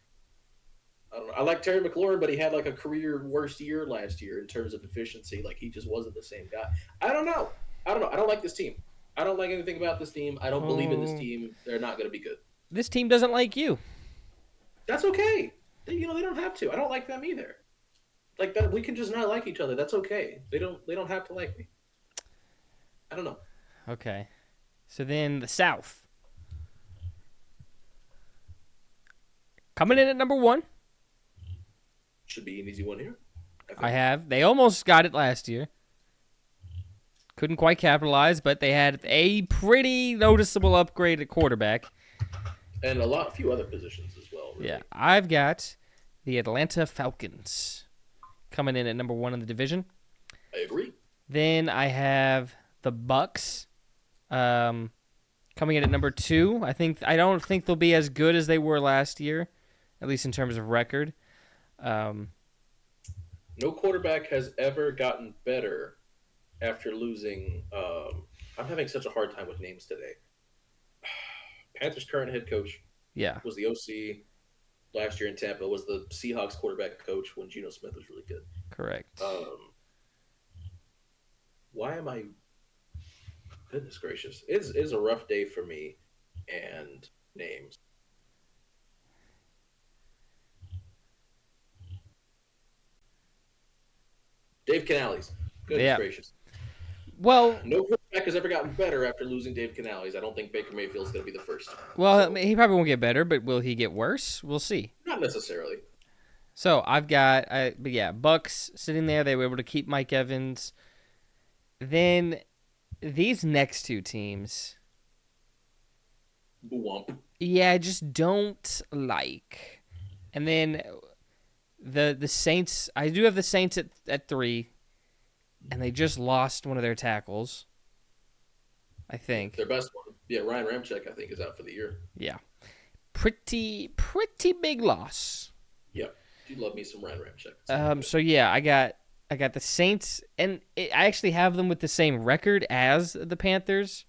I don't know. I like Terry McLaurin, but he had a career worst year last year in terms of efficiency. He just wasn't the same guy. I don't know. I don't like this team. I don't like anything about this team. I don't believe in this team. They're not going to be good. This team doesn't like you. That's okay. They don't have to. I don't like them either. That, we can just not like each other. That's okay. They don't have to like me. I don't know. Okay. So then the South. Coming in at number 1. Should be an easy one here. I have. They almost got it last year. Couldn't quite capitalize, but they had a pretty noticeable upgrade at quarterback. And a few other positions as well. Really. Yeah. I've got the Atlanta Falcons coming in at number 1 in the division. I agree. Then I have the Bucks coming in at number 2. I don't think they'll be as good as they were last year, at least in terms of record. No quarterback has ever gotten better after losing I'm having such a hard time with names today. Panthers' current head coach Yeah, was the OC last year in Tampa. Was the Seahawks quarterback coach when Geno Smith was really good. correct. Why am I? Goodness gracious, it's a rough day for me. And names. Dave Canales. Goodness Yeah. gracious. Well, No quarterback has ever gotten better after losing Dave Canales. I don't think Baker Mayfield's going to be the first. well, So, he probably won't get better, but will he get worse? We'll see. not necessarily. So I've got, but yeah, Bucks sitting there. They were able to keep Mike Evans. Then these next two teams, Wump. yeah, I just don't like. And then the Saints, I do have the Saints at 3, and they just lost one of their tackles, I think. Their best one. Yeah, Ryan Ramczyk, I think, is out for the year. Yeah. Pretty big loss. Yep. Do love me some Ryan Ramczyk. So yeah, I got the Saints, and I actually have them with the same record as the Panthers,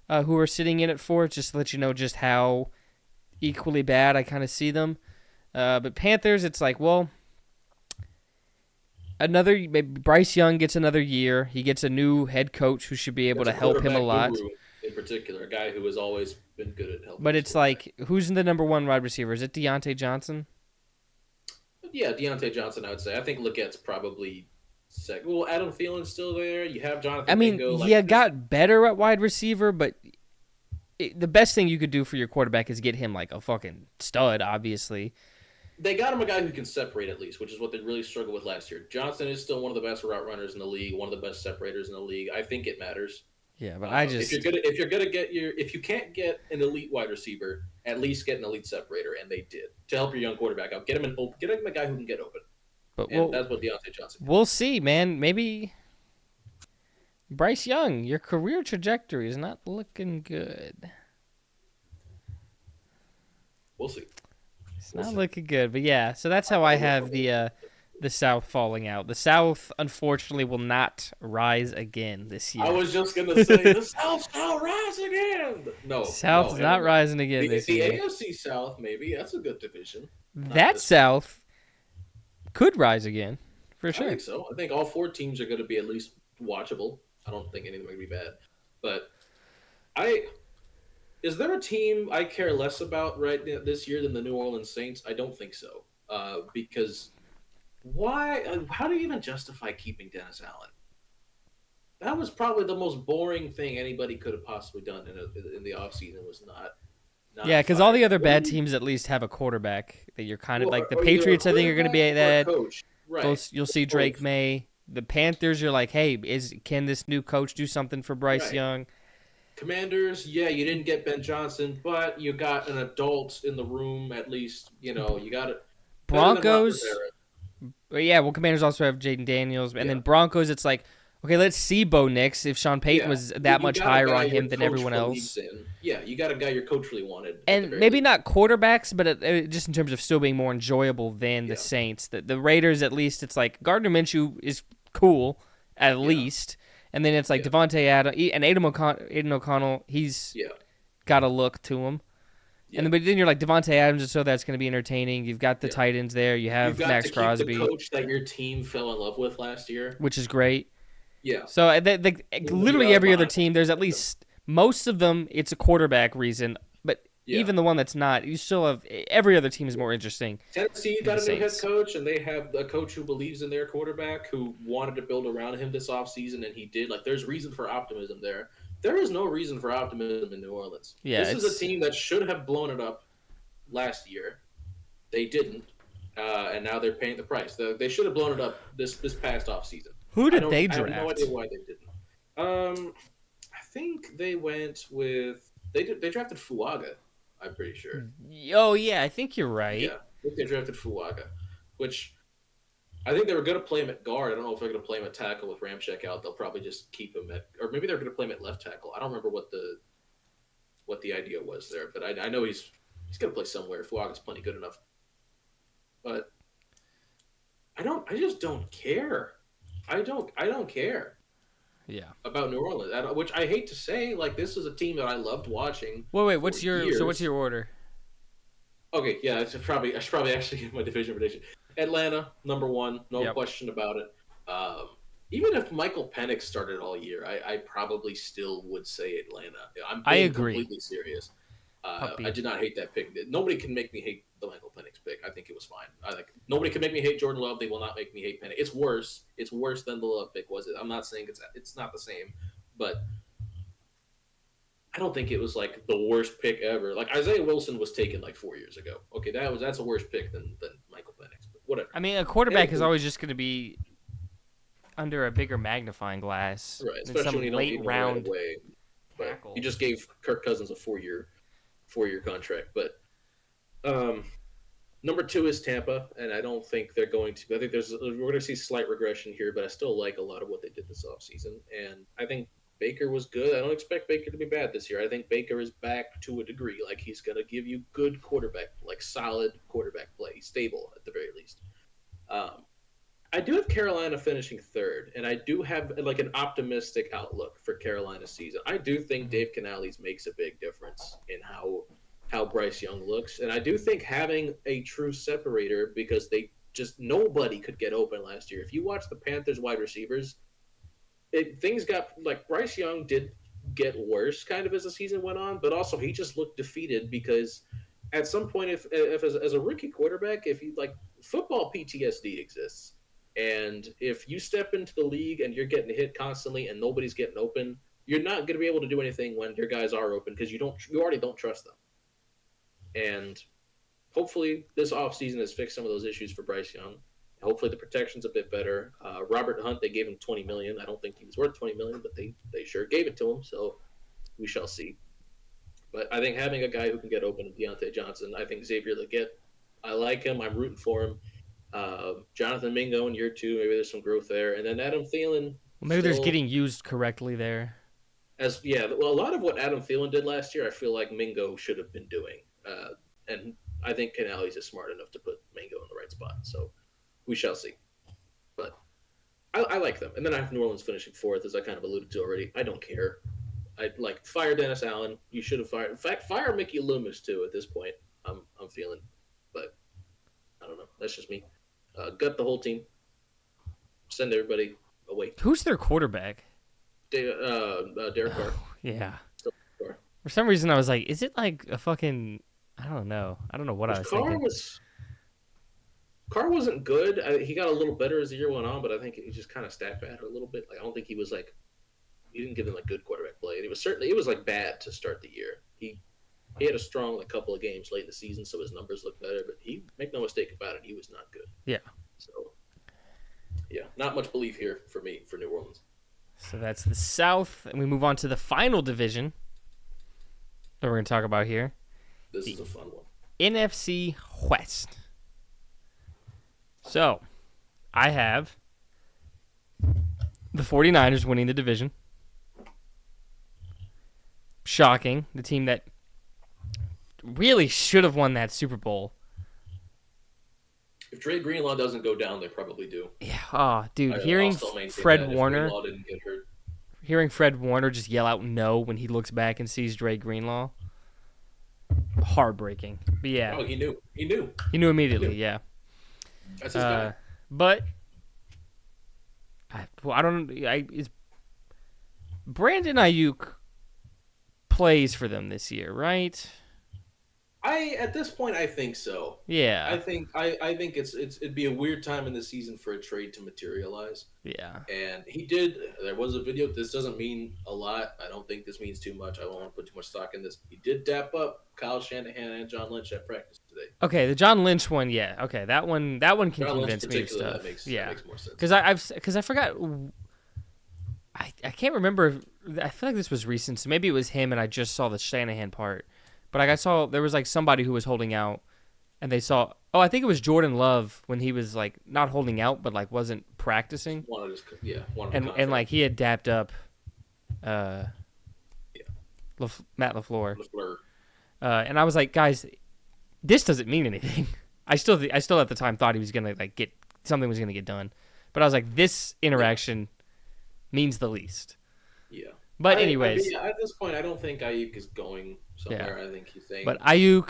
who are sitting in at 4, just to let you know just how equally bad I kind of see them. But Panthers, it's like, well, maybe Bryce Young gets another year. He gets a new head coach who should be able to help him a lot. In particular, a guy who has always been good at helping. But it's like, who's the number 1 wide receiver? Is it Deontay Johnson? Yeah, Deontay Johnson, I would say. I think Legette's probably second. Well, Adam Thielen's still there. You have Jonathan. I mean, Mingo, he got better at wide receiver, but the best thing you could do for your quarterback is get him like a fucking stud, obviously. They got him a guy who can separate at least, which is what they really struggled with last year. Johnson is still one of the best route runners in the league, one of the best separators in the league. I think it matters. Yeah, but if you can't get an elite wide receiver, at least get an elite separator, and they did to help your young quarterback out. Get him a guy who can get open. But that's what Deontay Johnson did. We'll see, man. Maybe Bryce Young, your career trajectory is not looking good. We'll see. It's not looking good, but yeah. So that's how I have the South falling out. The South, unfortunately, will not rise again this year. I was just gonna say the South shall rise again. No, South is not rising again this year. The AFC South, maybe that's a good division. That South could rise again, for sure. I think so. I think all 4 teams are going to be at least watchable. I don't think any of them are going to be bad. But is there a team I care less about this year than the New Orleans Saints? I don't think so. Because why? How do you even justify keeping Dennis Allen? That was probably the most boring thing anybody could have possibly done in the offseason. Was not. Yeah, because all the other bad teams at least have a quarterback that you're kind of like. The Patriots, I think, are going to be that. Right. You'll see Drake May. The Panthers, you're like, hey, can this new coach do something for Bryce Young? Commanders, yeah, you didn't get Ben Johnson, but you got an adult in the room at least. You know, you got it. Broncos, yeah. Well, Commanders also have Jaden Daniels, and then Broncos, it's like, okay, let's see Bo Nix if Sean Payton was that much higher on him than everyone else. Yeah, you got a guy your coach really wanted. And maybe not quarterbacks, but just in terms of still being more enjoyable than the Saints. The Raiders, at least, it's like Gardner Minshew is cool, at least. And then it's like Devontae Adams and Aiden O'Connell, he's got a look to him. Yeah. And then you're like Devontae Adams, so that's going to be entertaining. You've got the tight ends there. You have Max Crosby, the coach that your team fell in love with last year, which is great. Yeah. So literally every other team, there's at least most of them. It's a quarterback reason, but even the one that's not, you still have every other team is more interesting. Tennessee got a new head coach, and they have a coach who believes in their quarterback, who wanted to build around him this offseason, and he did. Like, there's reason for optimism there. There is no reason for optimism in New Orleans. Yeah, this is a team that should have blown it up last year. They didn't, and now they're paying the price. They should have blown it up this past offseason. Who did they draft? I have no idea why they didn't. I think they went with they drafted Fuaga. I'm pretty sure. Oh yeah, I think you're right. Yeah, I think they drafted Fuaga, which I think they were going to play him at guard. I don't know if they're going to play him at tackle with Ramczyk out. They'll probably just keep him at, or maybe they're going to play him at left tackle. I don't remember what the idea was there, but I know he's going to play somewhere. Fuaga's plenty good enough, but I just don't care. I don't care. Yeah. about New Orleans, which I hate to say. Like, this is a team that I loved watching Wait. for What's years. your order? Okay, yeah, I should probably actually give my division prediction. Atlanta, number one, no Yep. question about it. Even if Michael Penix started all year, I probably still would say Atlanta. I'm I being agree. completely serious. I Puppy. did not hate that pick. Nobody can make me hate the Michael Penix pick. I think it was fine. Nobody can make me hate Jordan Love. They will not make me hate Penix. It's worse. It's worse than the Love pick was. I'm not saying it's not the same, but I don't think it was like the worst pick ever. Like Isaiah Wilson was taken like 4 years ago. Okay, that's a worse pick than Michael Penix. But whatever. I mean, a quarterback is Anywho, always just going to be under a bigger magnifying glass right, than especially when some you don't late need one right round away. But he tackle. just gave Kirk Cousins a 4-year contract. But um, number two is Tampa, and I don't think they're going to. I think we're going to see slight regression here, but I still like a lot of what they did this offseason. And I think Baker was good. I don't expect Baker to be bad this year. I think Baker is back to a degree. Like, he's going to give you good quarterback, like solid quarterback play, stable at the very least. Um, I do have Carolina finishing third, and I do have like an optimistic outlook for Carolina's season. I do think Mhm. Dave Canales makes a big difference in how Bryce Young looks, and I do think having a true separator, because they just nobody could get open last year. If you watch the Panthers wide receivers, things got like Bryce Young did get worse kind of as the season went on, but also he just looked defeated because at some point, if as a rookie quarterback, if you like football PTSD exists, and if you step into the league and you're getting hit constantly and nobody's getting open, you're not going to be able to do anything when your guys are open because you already don't trust them. And hopefully this offseason has fixed some of those issues for Bryce Young. Hopefully the protection's a bit better. Robert Hunt, they gave him $20 million. I don't think he was worth $20 million, but they sure gave it to him. So we shall see. But I think having a guy who can get open, Deontay Johnson, I think Xavier Legette, I like him. I'm rooting for him. Jonathan Mingo in year two, maybe there's some growth there, and then Adam Thielen Well, maybe there's still getting used correctly there. well, a lot of what Adam Thielen did last year, I feel like Mingo should have been doing, and I think Canales is smart enough to put Mingo in the right spot. So we shall see. But I like them, and then I have New Orleans finishing fourth, as I kind of alluded to already. I don't care. I like fire Dennis Allen. You should have fired. In fact, fire Mickey Loomis too. At this point, I'm feeling, but I don't know. That's just me. Gut the whole team. Send everybody away. Who's their quarterback? Derek Carr. Yeah. Still Carr. For some reason, I was like, is it like a fucking? I don't know. I don't know what I was thinking. Carr wasn't good. He got a little better as the year went on, but I think he just kind of stat battered a little bit. Like, I don't think he was like, he didn't give them like good quarterback play. And it was like bad to start the year. He had a strong like couple of games late in the season, so his numbers looked better. But make no mistake about it, he was not good. Yeah. So yeah, not much belief here for me for New Orleans. So that's the South, and we move on to the final division that we're going to talk about here. This is a fun one. NFC West. So, I have the 49ers winning the division. Shocking. The team that really should have won that Super Bowl. If Dre Greenlaw doesn't go down, they probably do. Yeah. Oh, dude, Hearing Fred Warner just yell out no when he looks back and sees Dre Greenlaw. Heartbreaking. But yeah. Oh, he knew. He knew Immediately, yeah. That's his guy. But is Brandon Ayuk plays for them this year, right? At this point, I think so. Yeah. I think it'd be a weird time in the season for a trade to materialize. Yeah. And he did. There was a video. This doesn't mean a lot. I don't think this means too much. I don't want to put too much stock in this. He did dap up Kyle Shanahan and John Lynch at practice today. Okay, the John Lynch one, yeah. Okay, that one can John convince me of stuff. That makes more sense. Because I forgot. I can't remember. I feel like this was recent, so maybe it was him, and I just saw the Shanahan part. But I saw there was like somebody who was holding out, and they saw. Oh, I think it was Jordan Love when he was like not holding out, but like wasn't practicing. And like he had dapped up, Matt LaFleur. And I was like, guys, this doesn't mean anything. I still at the time thought he was gonna like get something was gonna get done, but I was like, this interaction means the least. Yeah. But anyways, At this point, I don't think Ayuk is going yeah. somewhere. I think he's But saying, Ayuk,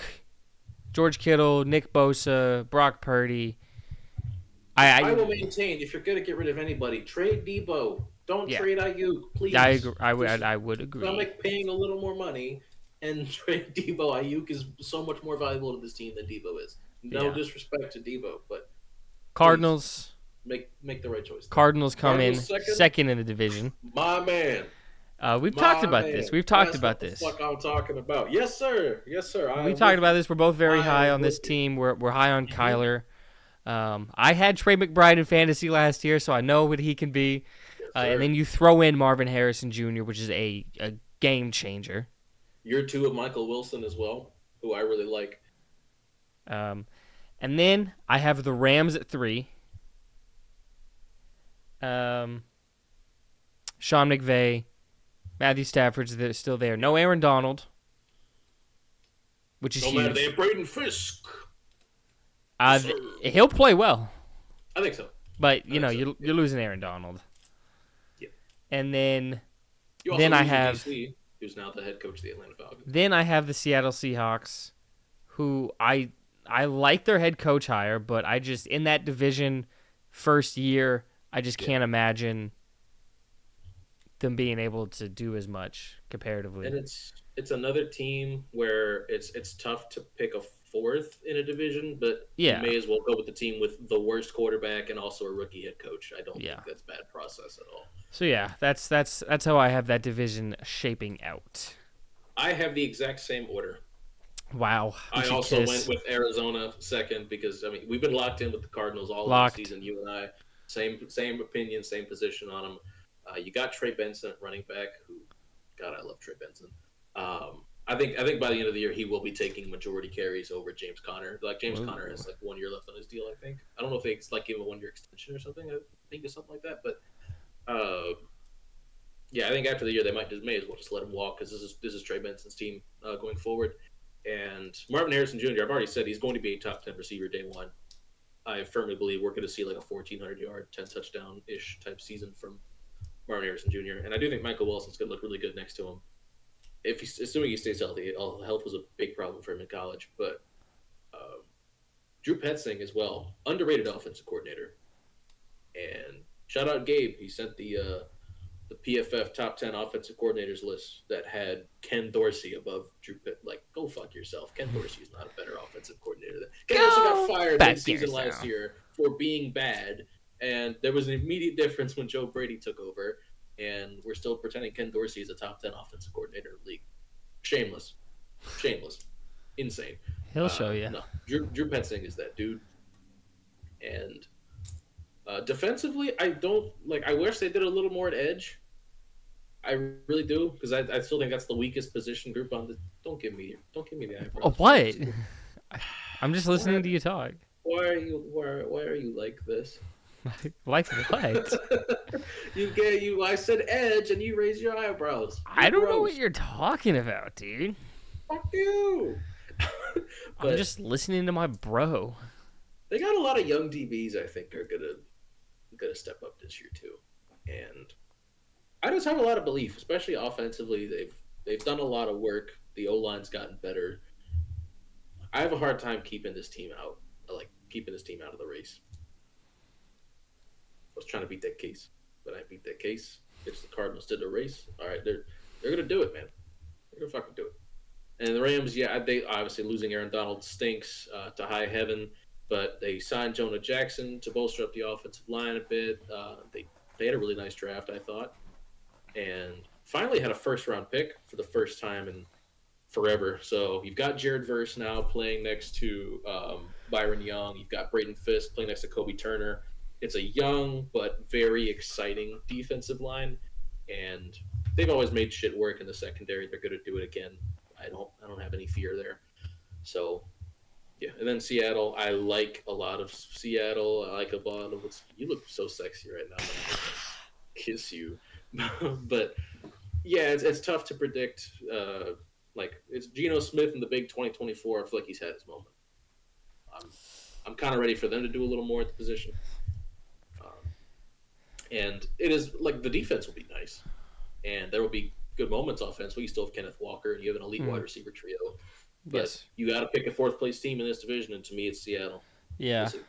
George Kittle, Nick Bosa, Brock Purdy. I will maintain if you're going to get rid of anybody, trade Debo. Don't Yeah, trade Ayuk, I please. agree. I would. Just I would agree. stomach paying a little more money and trade Debo. Ayuk is so much more valuable to this team than Debo is. No Yeah. disrespect to Debo, but please Cardinals. make the right choice there. Cardinals come in Cardinals second, second in the division. my man. We've talked My about this. man. We've talked That's about what the this. fuck I'm talking about. Yes, sir. Yes, sir. I We am talked with about you. this. We're both very I high am on this with you. team. We're high on Mhm. Kyler. I had Trey McBride in fantasy last year, so I know what he can be. Yes, And sir. then you throw in Marvin Harrison Jr., which is a game changer. Year two of Michael Wilson as well, who I really like. And then I have the Rams at 3. Sean McVay, Matthew Stafford's still there. No Aaron Donald, which is No matter they huge. have Braden Fisk. Yes, sir. He'll play well, I think so. but I think so. you're losing Aaron Donald. Yeah. And then You also Then I lose have- DC, who's now the head coach of the Atlanta Falcons. Then I have the Seattle Seahawks, who I like their head coach hire, but I just in that division first year, I just can't imagine them being able to do as much comparatively. And it's another team where it's tough to pick a fourth in a division, but Yeah. you may as well go with the team with the worst quarterback and also a rookie head coach. I don't Yeah. think that's bad process at all. So yeah, that's how I have that division shaping out. I have the exact same order. Wow. We I should also kiss. went with Arizona second because I mean we've been locked in with the Cardinals all Locked. season. You and I, same opinion, same position on them. You got Trey Benson at running back. Who, God, I love Trey Benson. I think by the end of the year he will be taking majority carries over James Conner. Like James Ooh. Conner has like 1 year left on his deal. I think I don't know if they like give him a 1 year extension or something. I think it's something like that. But yeah, I think after the year they may as well just let him walk because this is Trey Benson's team going forward. And Marvin Harrison Jr., I've already said he's going to be a top 10 receiver day one. I firmly believe we're going to see like a 1,400-yard, 10 touchdown-ish type season from Marvin Harrison Jr. And I do think Michael Wilson's going to look really good next to him. Assuming he stays healthy. Health was a big problem for him in college. But Drew Petzing as well, underrated offensive coordinator. And shout out Gabe. He sent the PFF top 10 offensive coordinators list that had Ken Dorsey above Drew Pitt. Like, go fuck yourself. Ken Dorsey is not a better offensive coordinator. Ken Dorsey got fired mid-season last year for being bad, and there was an immediate difference when Joe Brady took over, and we're still pretending Ken Dorsey is a top 10 offensive coordinator in the league. Shameless. Insane. He'll show you. No, Drew Petzing is that dude. And defensively, I wish they did a little more at edge. I really do because I still think that's the weakest position group on the. Don't give me the eyebrows. Oh, what? I'm just listening to you talk. Why are you like this? Like what? I said edge and you raise your eyebrows. I don't know what you're talking about, dude. Fuck you. I'm just listening to my bro. They got a lot of young DBs. I think are gonna step up this year too, and I just have a lot of belief, especially offensively. They've done a lot of work. The O-line's gotten better. I have a hard time keeping this team out. Keeping this team out of the race. I was trying to beat that case, but I beat that case. It's the Cardinals did the race. All right, they're gonna do it, man. They're gonna fucking do it. And the Rams, yeah, they obviously losing Aaron Donald stinks to high heaven, but they signed Jonah Jackson to bolster up the offensive line a bit. They had a really nice draft, I thought, and finally had a first-round pick for the first time in forever. So you've got Jared Verse now playing next to Byron Young. You've got Braden Fisk playing next to Kobe Turner. It's a young but very exciting defensive line, and they've always made shit work in the secondary. They're going to do it again. I don't have any fear there. So, yeah. And then Seattle, I like a lot of Seattle. I like a lot of you look so sexy right now. Man. Kiss you. But yeah, it's tough to predict. It's Geno Smith in the big 2024. I feel like he's had his moment. I'm kind of ready for them to do a little more at the position. And it is like the defense will be nice, and there will be good moments offensively. You still have Kenneth Walker, and you have an elite wide receiver trio. But Yes. you got to pick a fourth place team in this division, and to me, it's Seattle. We'll Yeah. see.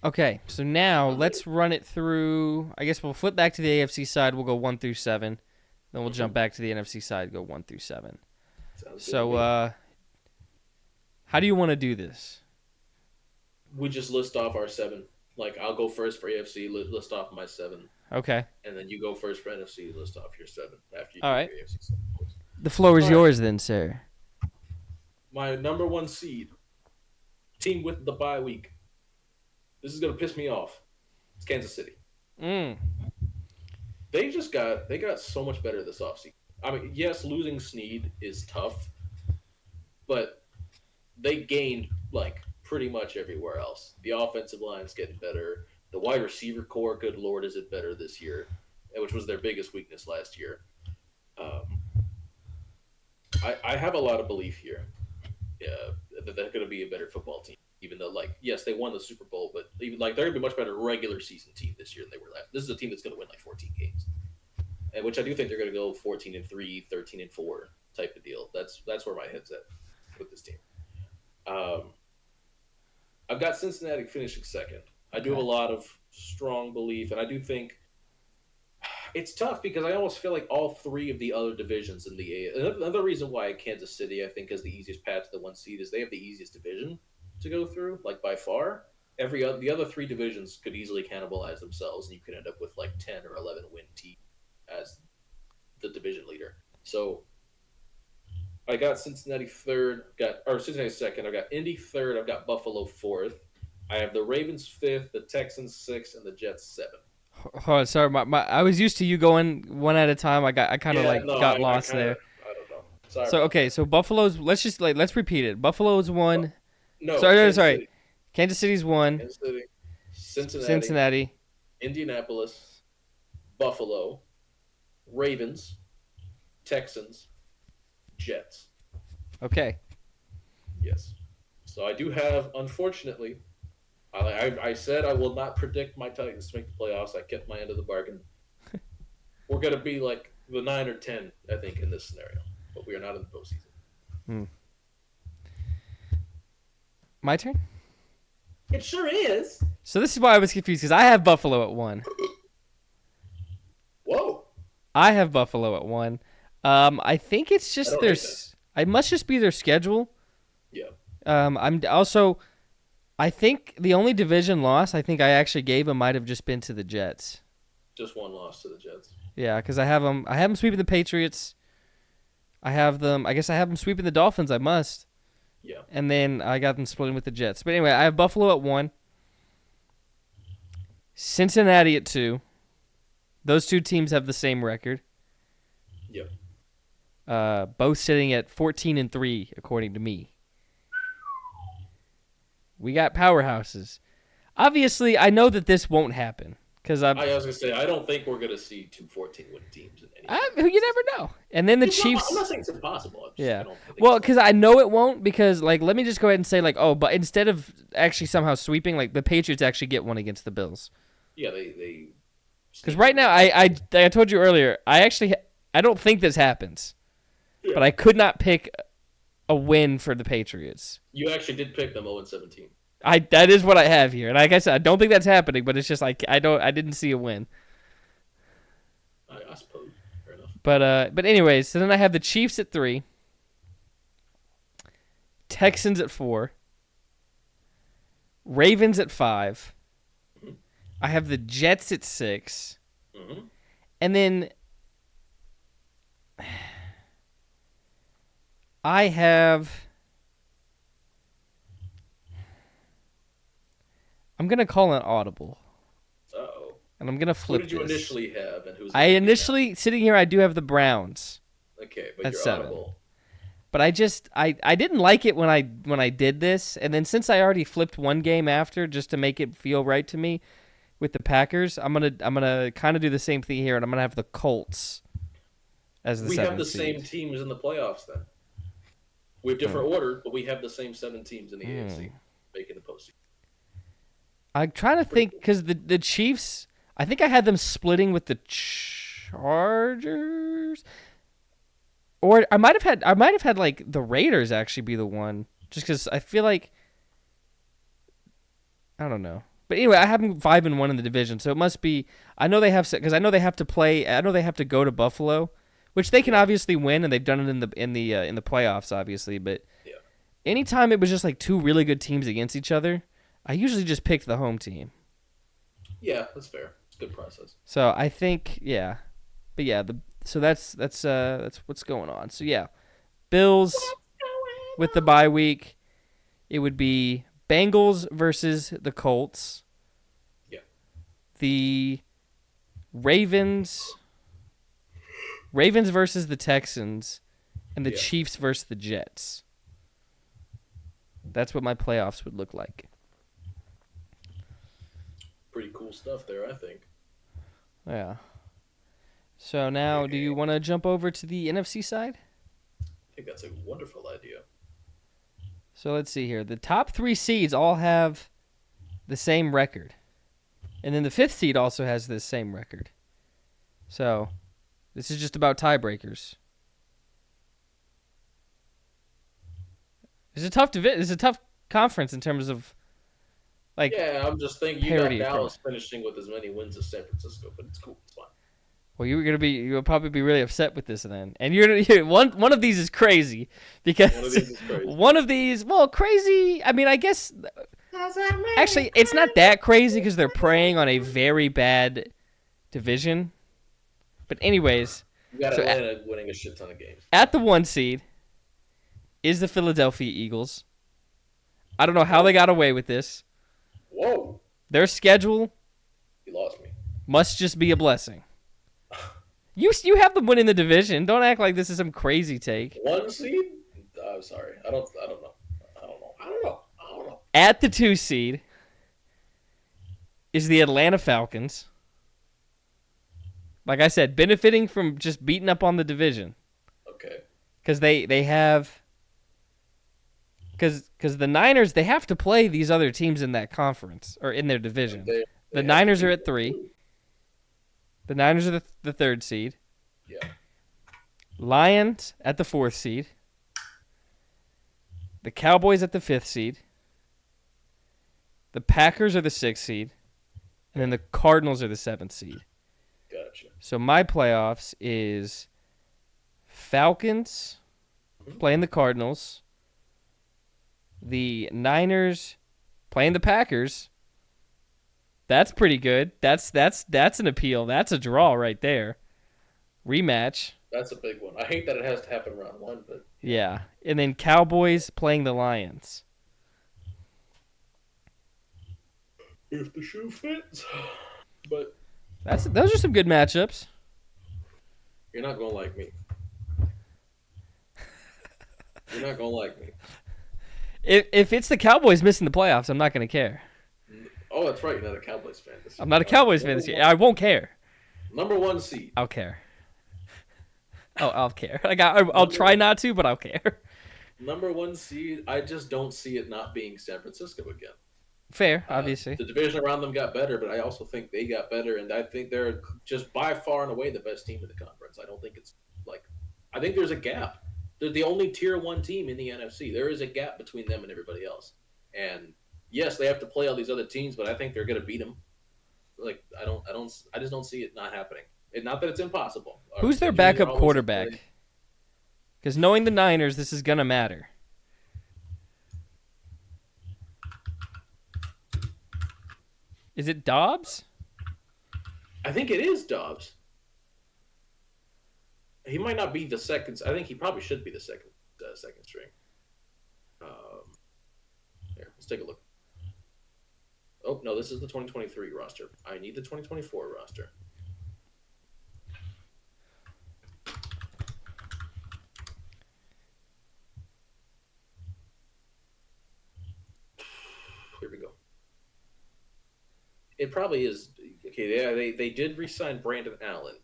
Okay, so now let's run it through. I guess we'll flip back to the AFC side. We'll go 1 through 7. Then we'll jump back to the NFC side, go 1 through 7. Sounds So, good. how do you want to do this? We just list off our 7. Like I'll go first for AFC, list off my 7, Okay. and then you go first for NFC, list off your 7 after you All do right. your AFC 7. The floor is All right. yours then, sir. My number 1 seed, team with the bye week. This is gonna piss me off. It's Kansas City. They got so much better this offseason. I mean, yes, losing Snead is tough, but they gained like pretty much everywhere else. The offensive line's getting better. The wide receiver core, good lord, is it better this year, which was their biggest weakness last year. I have a lot of belief here that they're going to be a better football team. Even though, like, yes, they won the Super Bowl, but even like they're going to be a much better regular season team this year than they were last. This is a team that's going to win like 14 games, and which I do think they're going to go 14-3, 13-4 type of deal. That's where my head's at with this team. I've got Cincinnati finishing second. I do have a lot of strong belief, and I do think it's tough because I almost feel like all 3 of the other divisions in the A. Another reason why Kansas City, I think, is the easiest path to the 1 seed is they have the easiest division to go through, like by far. The other 3 divisions could easily cannibalize themselves, and you could end up with like 10 or 11 win team as the division leader. So I got Cincinnati third, Cincinnati second. I've got Indy third. I've got Buffalo fourth. I have the Ravens fifth, the Texans sixth, and the Jets seventh. Oh, sorry, I was used to you going one at a time. I kind of got lost there. I don't know. Sorry. So okay, so Buffalo's. Let's repeat it. Buffalo's 1. No. Sorry. City. Kansas City's 1. Kansas City. Cincinnati. Indianapolis. Buffalo. Ravens. Texans. Jets. Okay. Yes. So I do have, unfortunately, I said I will not predict my Titans to make the playoffs. I kept my end of the bargain. We're going to be like the 9 or 10, I think, in this scenario. But we are not in the postseason. My turn? It sure is. So this is why I was confused, because I have Buffalo at 1. Whoa. I have Buffalo at 1. I think it's just it must just be their schedule. Yeah. I think the only division loss I think I actually gave them might have just been to the Jets. Just one loss to the Jets. Yeah, because I have them sweeping the Patriots. I have them sweeping the Dolphins. I must. Yeah. And then I got them splitting with the Jets. But anyway, I have Buffalo at 1. Cincinnati at 2. Those 2 teams have the same record. Yep. Both sitting at 14-3, according to me. We got powerhouses. Obviously, I know that this won't happen because I was gonna say I don't think we're gonna see 2 14-win teams in any. You never know. And then the Chiefs. I'm not saying it's impossible. Yeah. Well, because I know it won't. Because let me just go ahead and say but instead of actually somehow sweeping, the Patriots actually get one against the Bills. Yeah, they. Because right now, I told you earlier, I don't think this happens, but I could not pick a win for the Patriots. You actually did pick them 0-17. That is what I have here, and like I said, I don't think that's happening. But it's just I didn't see a win. I suppose fair enough. But anyways, so then I have the Chiefs at 3, Texans at 4, Ravens at 5. Mm-hmm. I have the Jets at 6, and then I have. I'm going to call an audible. Uh-oh. And I'm going to flip this. Who did you initially have? And who's sitting here, I do have the Browns. Okay, but you're 7. audible. But I didn't like it when I did this. And then since I already flipped one game after just to make it feel right to me with the Packers, I'm gonna kind of do the same thing here. And I'm going to have the Colts as the 7th seed. We have the same teams in the playoffs then. We have different order, but we have the same 7 teams in the AFC making the postseason. I'm trying to think because the Chiefs. I think I had them splitting with the Chargers, or I might have had like the Raiders actually be the one, just because I feel like I don't know. But anyway, I have them 5-1 in the division, so it must be. I know they have because I know they have to play. I know they have to go to Buffalo, which they can obviously win, and they've done it in the playoffs, obviously. But Yeah. anytime it was just like two really good teams against each other, I usually just picked the home team. Yeah, that's fair. It's a good process. So I think but yeah, so that's what's going on. So yeah, Bills with the bye week, it would be Bengals versus the Colts. Yeah. The Ravens versus the Texans, and the Chiefs versus the Jets. That's what my playoffs would look like. Pretty cool stuff there, I think. Yeah. So now, do you want to jump over to the NFC side? I think that's a wonderful idea. So let's see here. The top 3 seeds all have the same record. And then the 5th seed also has the same record. So this is just about tiebreakers. It's a tough conference in terms of like. Yeah, I'm just thinking you got parity Dallas finishing with as many wins as San Francisco, but it's cool. It's fine. Well, you'll probably be really upset with this then, and one of these is crazy because One of these is crazy. One of these, well, crazy. I mean, I guess actually it's not that crazy because they're preying on a very bad division. But anyways, You got Atlanta winning a shit ton of games. At the 1 seed is the Philadelphia Eagles. I don't know how they got away with this. Whoa! Their schedule, You lost me. must just be a blessing. You have them winning the division. Don't act like this is some crazy take. 1 seed? I'm sorry. I don't know. At the 2 seed is the Atlanta Falcons. Like I said, benefiting from just beating up on the division. Okay. Because they have... Because the Niners, they have to play these other teams in that conference, or in their division. The Niners are at 3. The Niners are the 3rd seed. Yeah. Lions at the 4th seed. The Cowboys at the 5th seed. The Packers are the 6th seed. And then the Cardinals are the 7th seed. Gotcha. So my playoffs is Falcons playing the Cardinals. The Niners playing the Packers. That's pretty good. That's an appeal. That's a draw right there. Rematch. That's a big one. I hate that it has to happen round 1, but Yeah. And then Cowboys playing the Lions. if the shoe fits. But Those are some good matchups. you're not gonna like me. You're not gonna like me. If it's the Cowboys missing the playoffs, I'm not going to care. Oh, that's right. You're not a Cowboys fan. I'm not a Cowboys fan this year. I won't care. Number 1 seed. I'll care. I'll care. Like I'll try not to, but I'll care. Number 1 seed. I just don't see it not being San Francisco again. Fair, obviously. The division around them got better, but I also think they got better, and I think they're just by far and away the best team in the conference. I don't think it's like. I think there's a gap. They're the only tier 1 team in the NFC. There is a gap between them and everybody else. And yes, they have to play all these other teams, but I think they're going to beat them. Like I just don't see it not happening. Not that it's impossible. Who's their backup quarterback? Because knowing the Niners, this is going to matter. Is it Dobbs? I think it is Dobbs. He might not be the second. I think he probably should be the second string. Here, let's take a look. Oh no, this is the 2023 roster. I need the 2024 roster. Here we go. It probably is. Okay, yeah, they did re-sign Brandon Allen.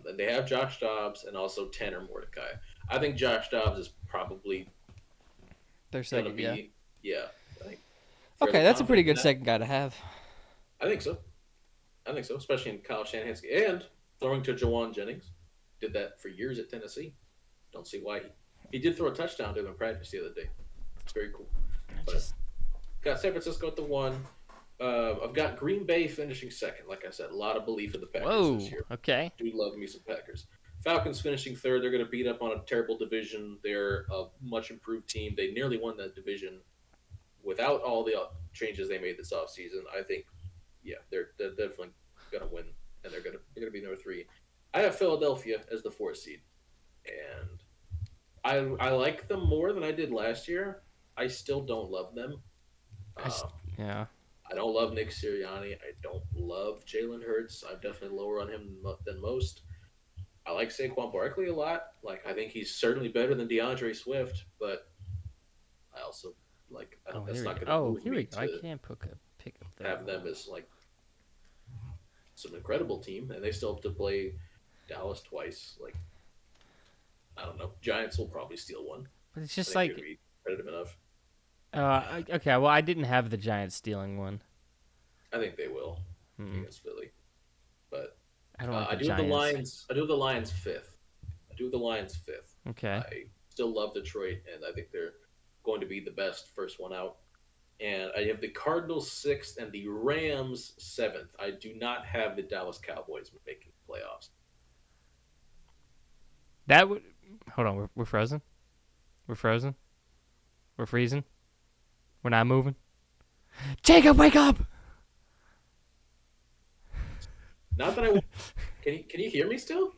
And they have Josh Dobbs and also Tanner Mordecai. I think Josh Dobbs is probably their second. Yeah. I think fairly Okay, that's a pretty confident in good that. second guy to have. I think so. I think so, especially in Kyle Shanahan's and throwing to Jawan Jennings. Did that for years at Tennessee. Don't see why he did throw a touchdown to him in practice the other day. It's very cool. I But just got San Francisco at the 1. I've got Green Bay finishing second. Like I said, a lot of belief in the Packers this whoa. year. Okay. Do love me some Packers. Falcons finishing third. They're going to beat up on a terrible division. They're a much improved team. They nearly won that division without all the changes they made this offseason. I think, yeah, they're definitely going to win, and they're going to be number 3. I have Philadelphia as the 4th seed, and I like them more than I did last year. I still don't love them. Um, Yeah. I don't love Nick Sirianni. I don't love Jalen Hurts. I'm definitely lower on him than most. I like Saquon Barkley a lot. Like I think he's certainly better than DeAndre Swift, but I also Oh, that's here we not go. going to Oh, move here we me go. I to can't pick up that have them one. as like some incredible team, and they still have to play Dallas twice. Like I don't know, Giants will probably steal one. But it's I just think they're like, going to be competitive enough. okay. Well, I didn't have the Giants stealing one. I think they will Hmm. against Philly, but I don't like I the do have the Giants. Lions. I do have the Lions 5th. I do have the Lions 5th. Okay. I still love Detroit, and I think they're going to be the best first one out. And I have the Cardinals 6th and the Rams 7th. I do not have the Dallas Cowboys making the playoffs. That would. Hold on. We're frozen. We're frozen. We're freezing. We're not moving. Jacob, wake up! Not that I can you hear me still?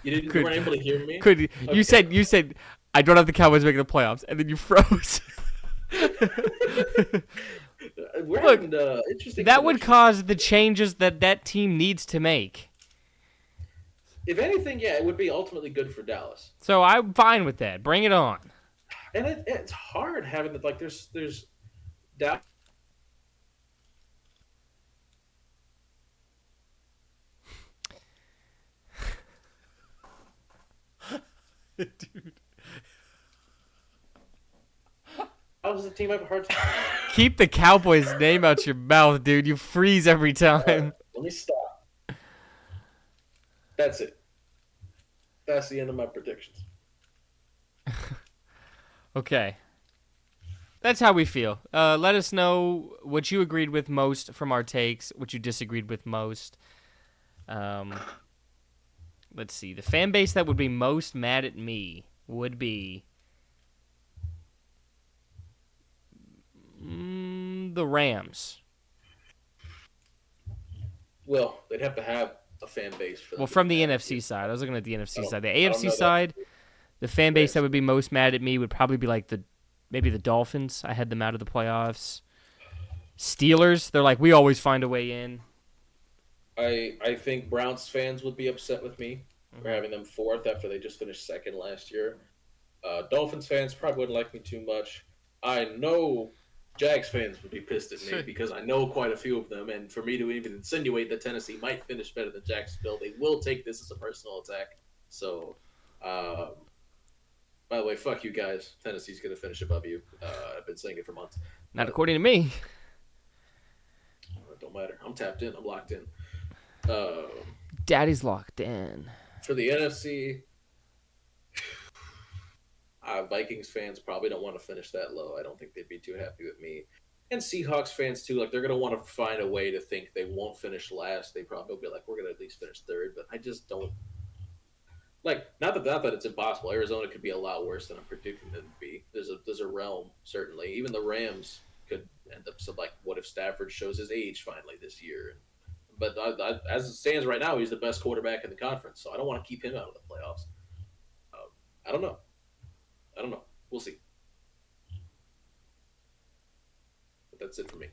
You weren't able to hear me? Could Okay. you said I don't have the Cowboys making the playoffs, and then you froze. We're Look, having interesting that would connection. cause the changes that team needs to make. If anything, yeah, it would be ultimately good for Dallas. So I'm fine with that. Bring it on. And it's hard having the there's Dallas. Dude. Dallas is a team I have a hard time. Keep the Cowboys' name out your mouth, dude. You freeze every time. Let me stop. That's it. That's the end of my predictions. Okay. That's how we feel. Let us know what you agreed with most from our takes, what you disagreed with most. Let's see. The fan base that would be most mad at me would be the Rams. Well, they'd have to have a fan base for them Well, to from be the mad at NFC you. side. I was looking at the NFC side. The I don't AFC know that. side, the fan base that Rams. would be most mad at me would probably be like maybe the Dolphins. I had them out of the playoffs. Steelers, they're like, we always find a way in. I think Browns fans would be upset with me for having them 4th after they just finished 2nd last year. Dolphins fans probably wouldn't like me too much. I know Jags fans would be pissed at me because I know quite a few of them, and for me to even insinuate that Tennessee might finish better than Jacksonville, they will take this as a personal attack. So, by the way, fuck you guys. Tennessee's going to finish above you. I've been saying it for months. Not But according to me. it don't matter. I'm tapped in. I'm locked in. Daddy's locked in. For the NFC, Vikings fans probably don't want to finish that low. I don't think they'd be too happy with me. And Seahawks fans too, like they're gonna want to find a way to think they won't finish last. They probably will be like, we're gonna at least finish 3rd, but I just don't like. Not that it's impossible. Arizona could be a lot worse than I'm predicting them to be. There's a realm certainly. Even the Rams could end up like, what if Stafford shows his age finally this year? But as it stands right now, he's the best quarterback in the conference, so I don't want to keep him out of the playoffs. I don't know. We'll see. But that's it for me.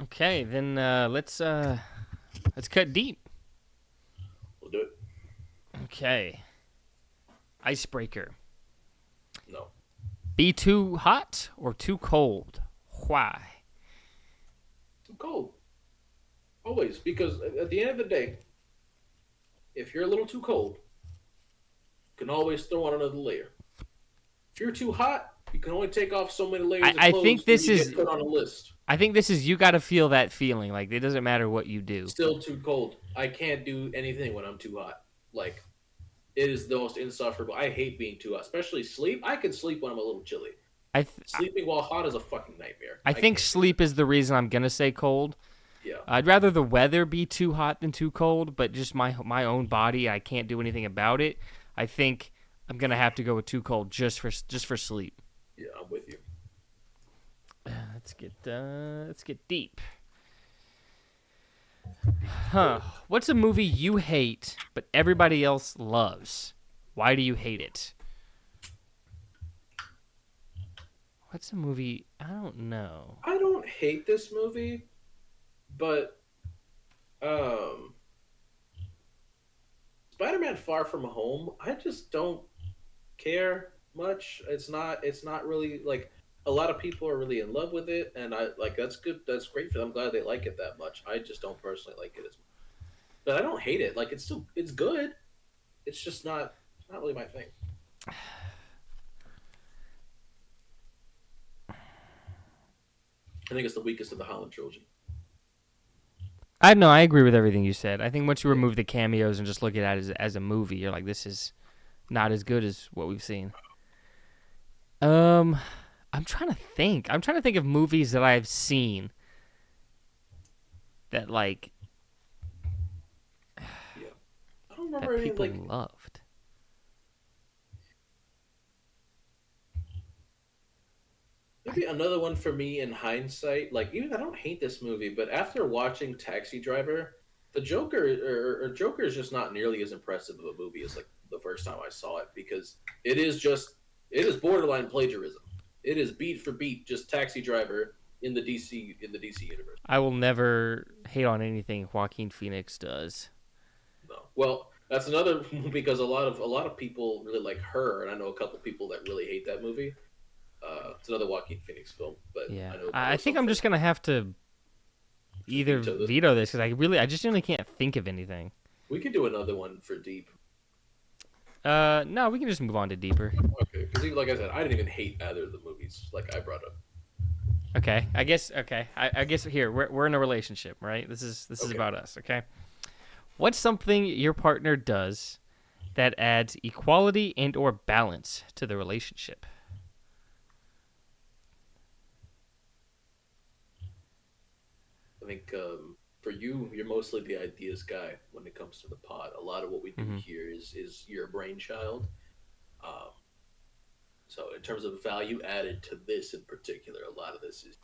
Okay, then let's cut deep. We'll do it. Okay. Icebreaker. No. Be too hot or too cold? Why? Too cold. Always. Because at the end of the day, if you're a little too cold, you can always throw on another layer. If you're too hot, You can only take off so many I, layers of I think clothes when this you is get put on a list. I think this is you got to feel that feeling. Like it doesn't matter what you do. Still too cold. I can't do anything when I'm too hot. Like it is the most insufferable. I hate being too hot, especially sleep. I can sleep when I'm a little chilly. I th- Sleeping while hot is a fucking nightmare. I I think can't do it. sleep is the reason I'm gonna say cold. Yeah. I'd rather the weather be too hot than too cold, but just my own body, I can't do anything about it. I think I'm gonna have to go with too cold just for sleep. Yeah, I'm with you. Let's get deep. Huh? What's a movie you hate but everybody else loves? Why do you hate it? What's a movie? I don't know. I don't hate this movie, but um Spider-Man Far From Home, I just don't care much. It's not really like a lot of people are really in love with it, and I like that's good. That's great for them. I'm glad they like it that much. I just don't personally like it as much. But I don't hate it. Like it's good. It's just not really my thing. I think it's the weakest of the Holland trilogy. I know. I agree with everything you said. I think once you Yeah. remove the cameos and just look at it as a movie, you're like, this is not as good as what we've seen. Um, I'm trying to think. I'm trying to think of movies that I've seen that Yeah. I don't that remember any people like loved. maybe another one for me in hindsight. Like even I don't hate this movie, but after watching Taxi Driver, the Joker or Joker is just not nearly as impressive of a movie as like the first time I saw it because it is borderline plagiarism. It is beat for beat just Taxi Driver in the DC universe. I will never hate on anything Joaquin Phoenix does. No. Well, that's another because a lot of people really like her, and I know a couple people that really hate that movie. It's another Joaquin Phoenix film, but Yeah, I know I think some I'm folks just gonna have to just either veto this. veto this because I just really can't think of anything. We could do another one for Deep. No, we can just move on to deeper. Okay, because like I said, I didn't even hate either of the movies like I brought up. Okay, I guess. Okay, I guess here we're in a relationship, right? This is Okay. about us. Okay, what's something your partner does that adds equality and or balance to the relationship? I think for you, you're mostly the ideas guy when it comes to the pod. A lot of what we do Mm-hmm. here is your brainchild. Um, so in terms of value added to this in particular, a lot of this is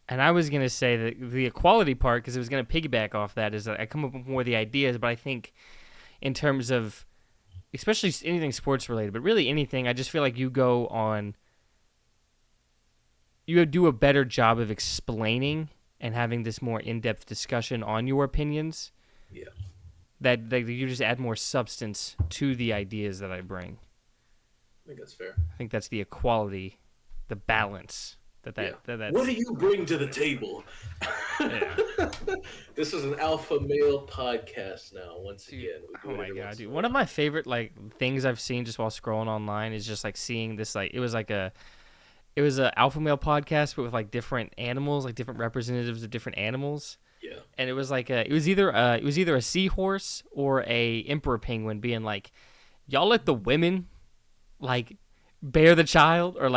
And I was gonna say that the equality part, because it was gonna piggyback off that, is that I come up with more of the ideas, but I think in terms of especially anything sports related, but really anything, I just feel like you do a better job of explaining and having this more in-depth discussion on your opinions. yeah. That you just add more substance to the ideas that I bring. I think that's fair. I think that's the equality, the balance Yeah. that's. What do you bring to the table? Yeah. This is an alpha male podcast now. Once Dude, again, we do oh it my every god, once in dude! a One of while. my favorite things I've seen just while scrolling online is just seeing this it was a alpha male podcast but with different animals, different representatives of different animals, Yeah, and it was either a seahorse or a emperor penguin being like, y'all let the women bear the child or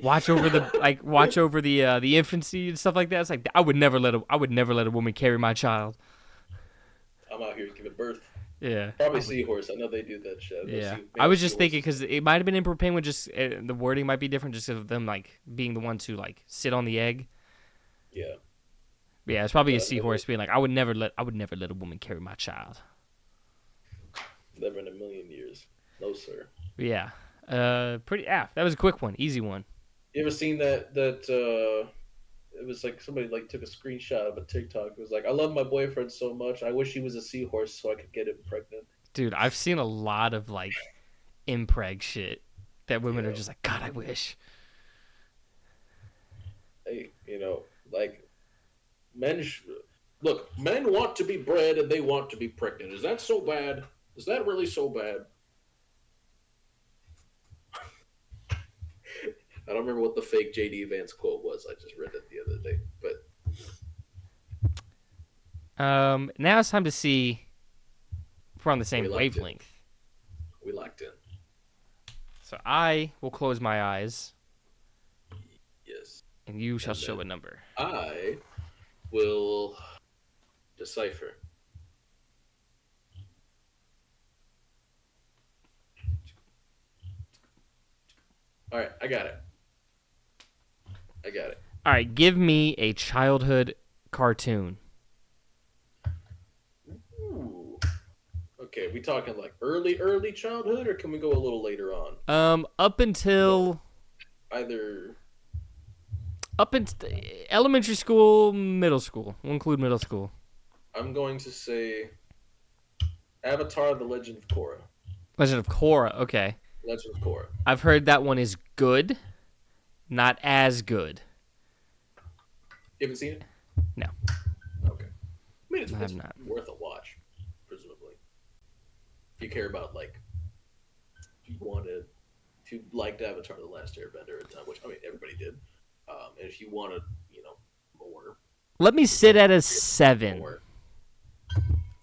watch over the infancy and stuff like that. It's like I would never let a woman carry my child. I'm out here giving birth. Yeah, Probably seahorse. I know they do that shit. yeah. I Male was just thinking seahorses. because it might have been emperor penguin. Just the wording might be different, just of them being the ones who sit on the egg. Yeah, But yeah, it's probably a but seahorse being like, I would never let a woman carry my child. never in a million years. No, sir. But yeah, pretty. Yeah, that was a quick one, easy one. You ever seen that? It was like somebody took a screenshot of a TikTok. It was like, I love my boyfriend so much. I wish he was a seahorse so I could get him pregnant. Dude, I've seen a lot of impreg shit that women are Yeah. just like, God, I wish. Hey, men. Look, men want to be bred and they want to be pregnant. Is that so bad? Is that really so bad? I don't remember what the fake JD Vance quote was. I just read it the other day. But Now it's time to see if we're on the we same locked in. wavelength. We locked in. So I will close my eyes, Yes. and you shall And show then a number. I will decipher. All right, I got it. All right, give me a childhood cartoon. Ooh. Okay, we talking like early childhood, or can we go a little later on? Up until Either. up in elementary school, middle school. We'll include middle school. I'm going to say Avatar: The Legend of Korra. Legend of Korra. Okay, Legend of Korra. I've heard that one is good, not as good. You haven't seen it? No. Okay. I mean, it's not. worth a watch, presumably. If you care about, like, if you liked Avatar: The Last Airbender at the time, which, I mean, everybody did. And if you wanted, more. Let me sit at a 7. More.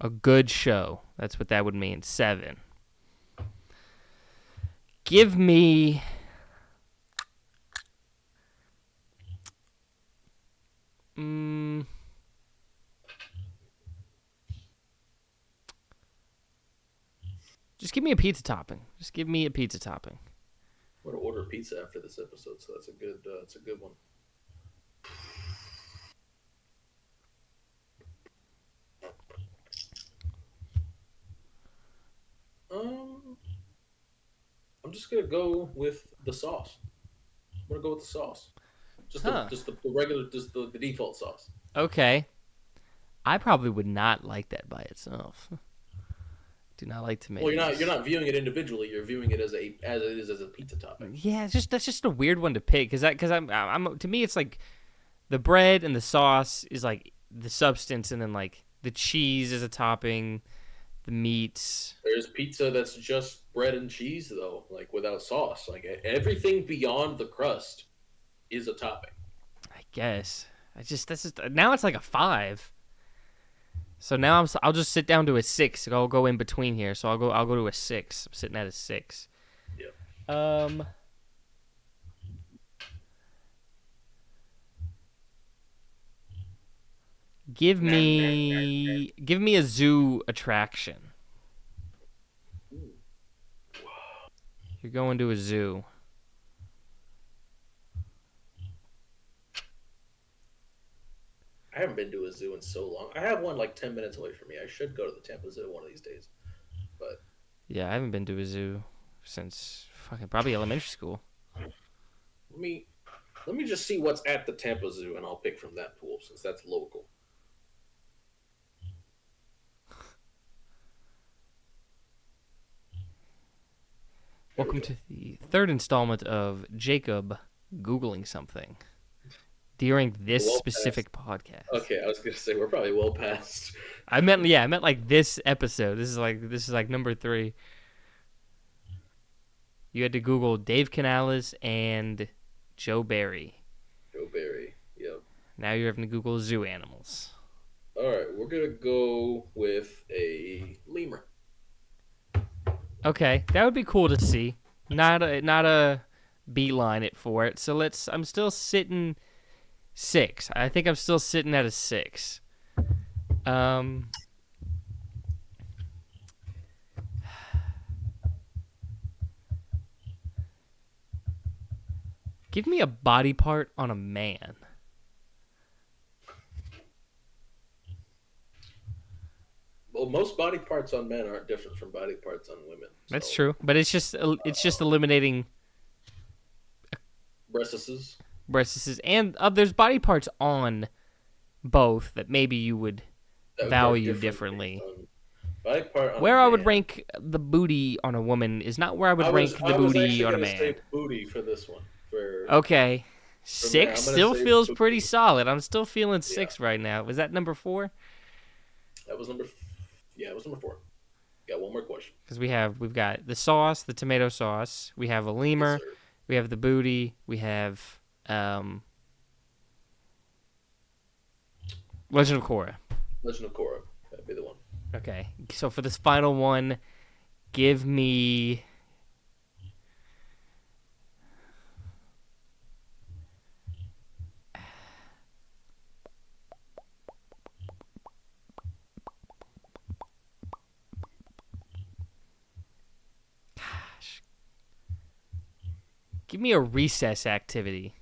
A good show. That's what that would mean. 7. Give me. Just give me a pizza topping. Just give me a pizza topping. I'm gonna order pizza after this episode, so that's a good one. I'm just gonna go with the sauce. I'm gonna go with the sauce. Just the regular, just the default sauce. Okay. I probably would not like that by itself. Do not like tomatoes. Well, you're not viewing it individually. You're viewing it as it is as a pizza topping. Yeah, that's just a weird one to pick because I'm to me it's like the bread and the sauce is like the substance, and then like the cheese is a topping, the meats. There's pizza that's just bread and cheese though, like without sauce. Like everything beyond the crust is a topping. I guess now it's like a 5. So now I'll just sit down to a 6. I'll go in between here. So I'll go to a 6. I'm sitting at a 6. Yeah. Give me a zoo attraction. You're going to a zoo. I haven't been to a zoo in so long. I have one like 10 minutes away from me. I should go to the Tampa Zoo one of these days. But yeah, I haven't been to a zoo since fucking probably elementary school. Let me just see what's at the Tampa Zoo, and I'll pick from that pool since that's local. Welcome to the 3rd installment of Jacob Googling something during this specific podcast. Okay, I was gonna say we're probably well past. I meant like this episode. This is like number 3. You had to Google Dave Canales and Joe Barry. Joe Barry, yep. Now you're having to Google zoo animals. All right, we're gonna go with a lemur. Okay, that would be cool to see. Not a beeline it for it. So I'm still sitting 6. I think I'm still sitting at a 6. Give me a body part on a man. Well, most body parts on men aren't different from body parts on women. So. That's true, but it's just eliminating breasts, and there's body parts on both that maybe you would value differently. Body part on where I would rank the booty on a woman is not where I would rank the booty on a man. Say booty for this one. Okay, 6 still feels pretty solid. I'm still feeling 6 right now. Was that number 4? That was number. Yeah, it was number 4. Got one more question. Because we've got the sauce, the tomato sauce. We have a lemur. Yes, We have the booty. We have Legend of Korra. Legend of Korra. That'd be the one. Okay. So for this final one, give me. Gosh. Give me a recess activity.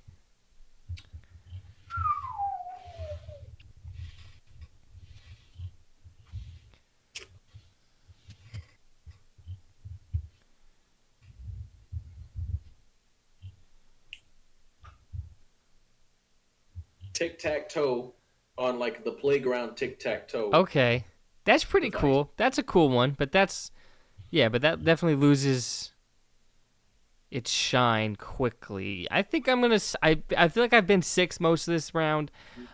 Tic-tac-toe on like the playground tic-tac-toe. Okay. That's pretty device. cool. That's a cool one, but that's but that definitely loses its shine quickly. I think I'm going to I feel like I've been 6 most of this round.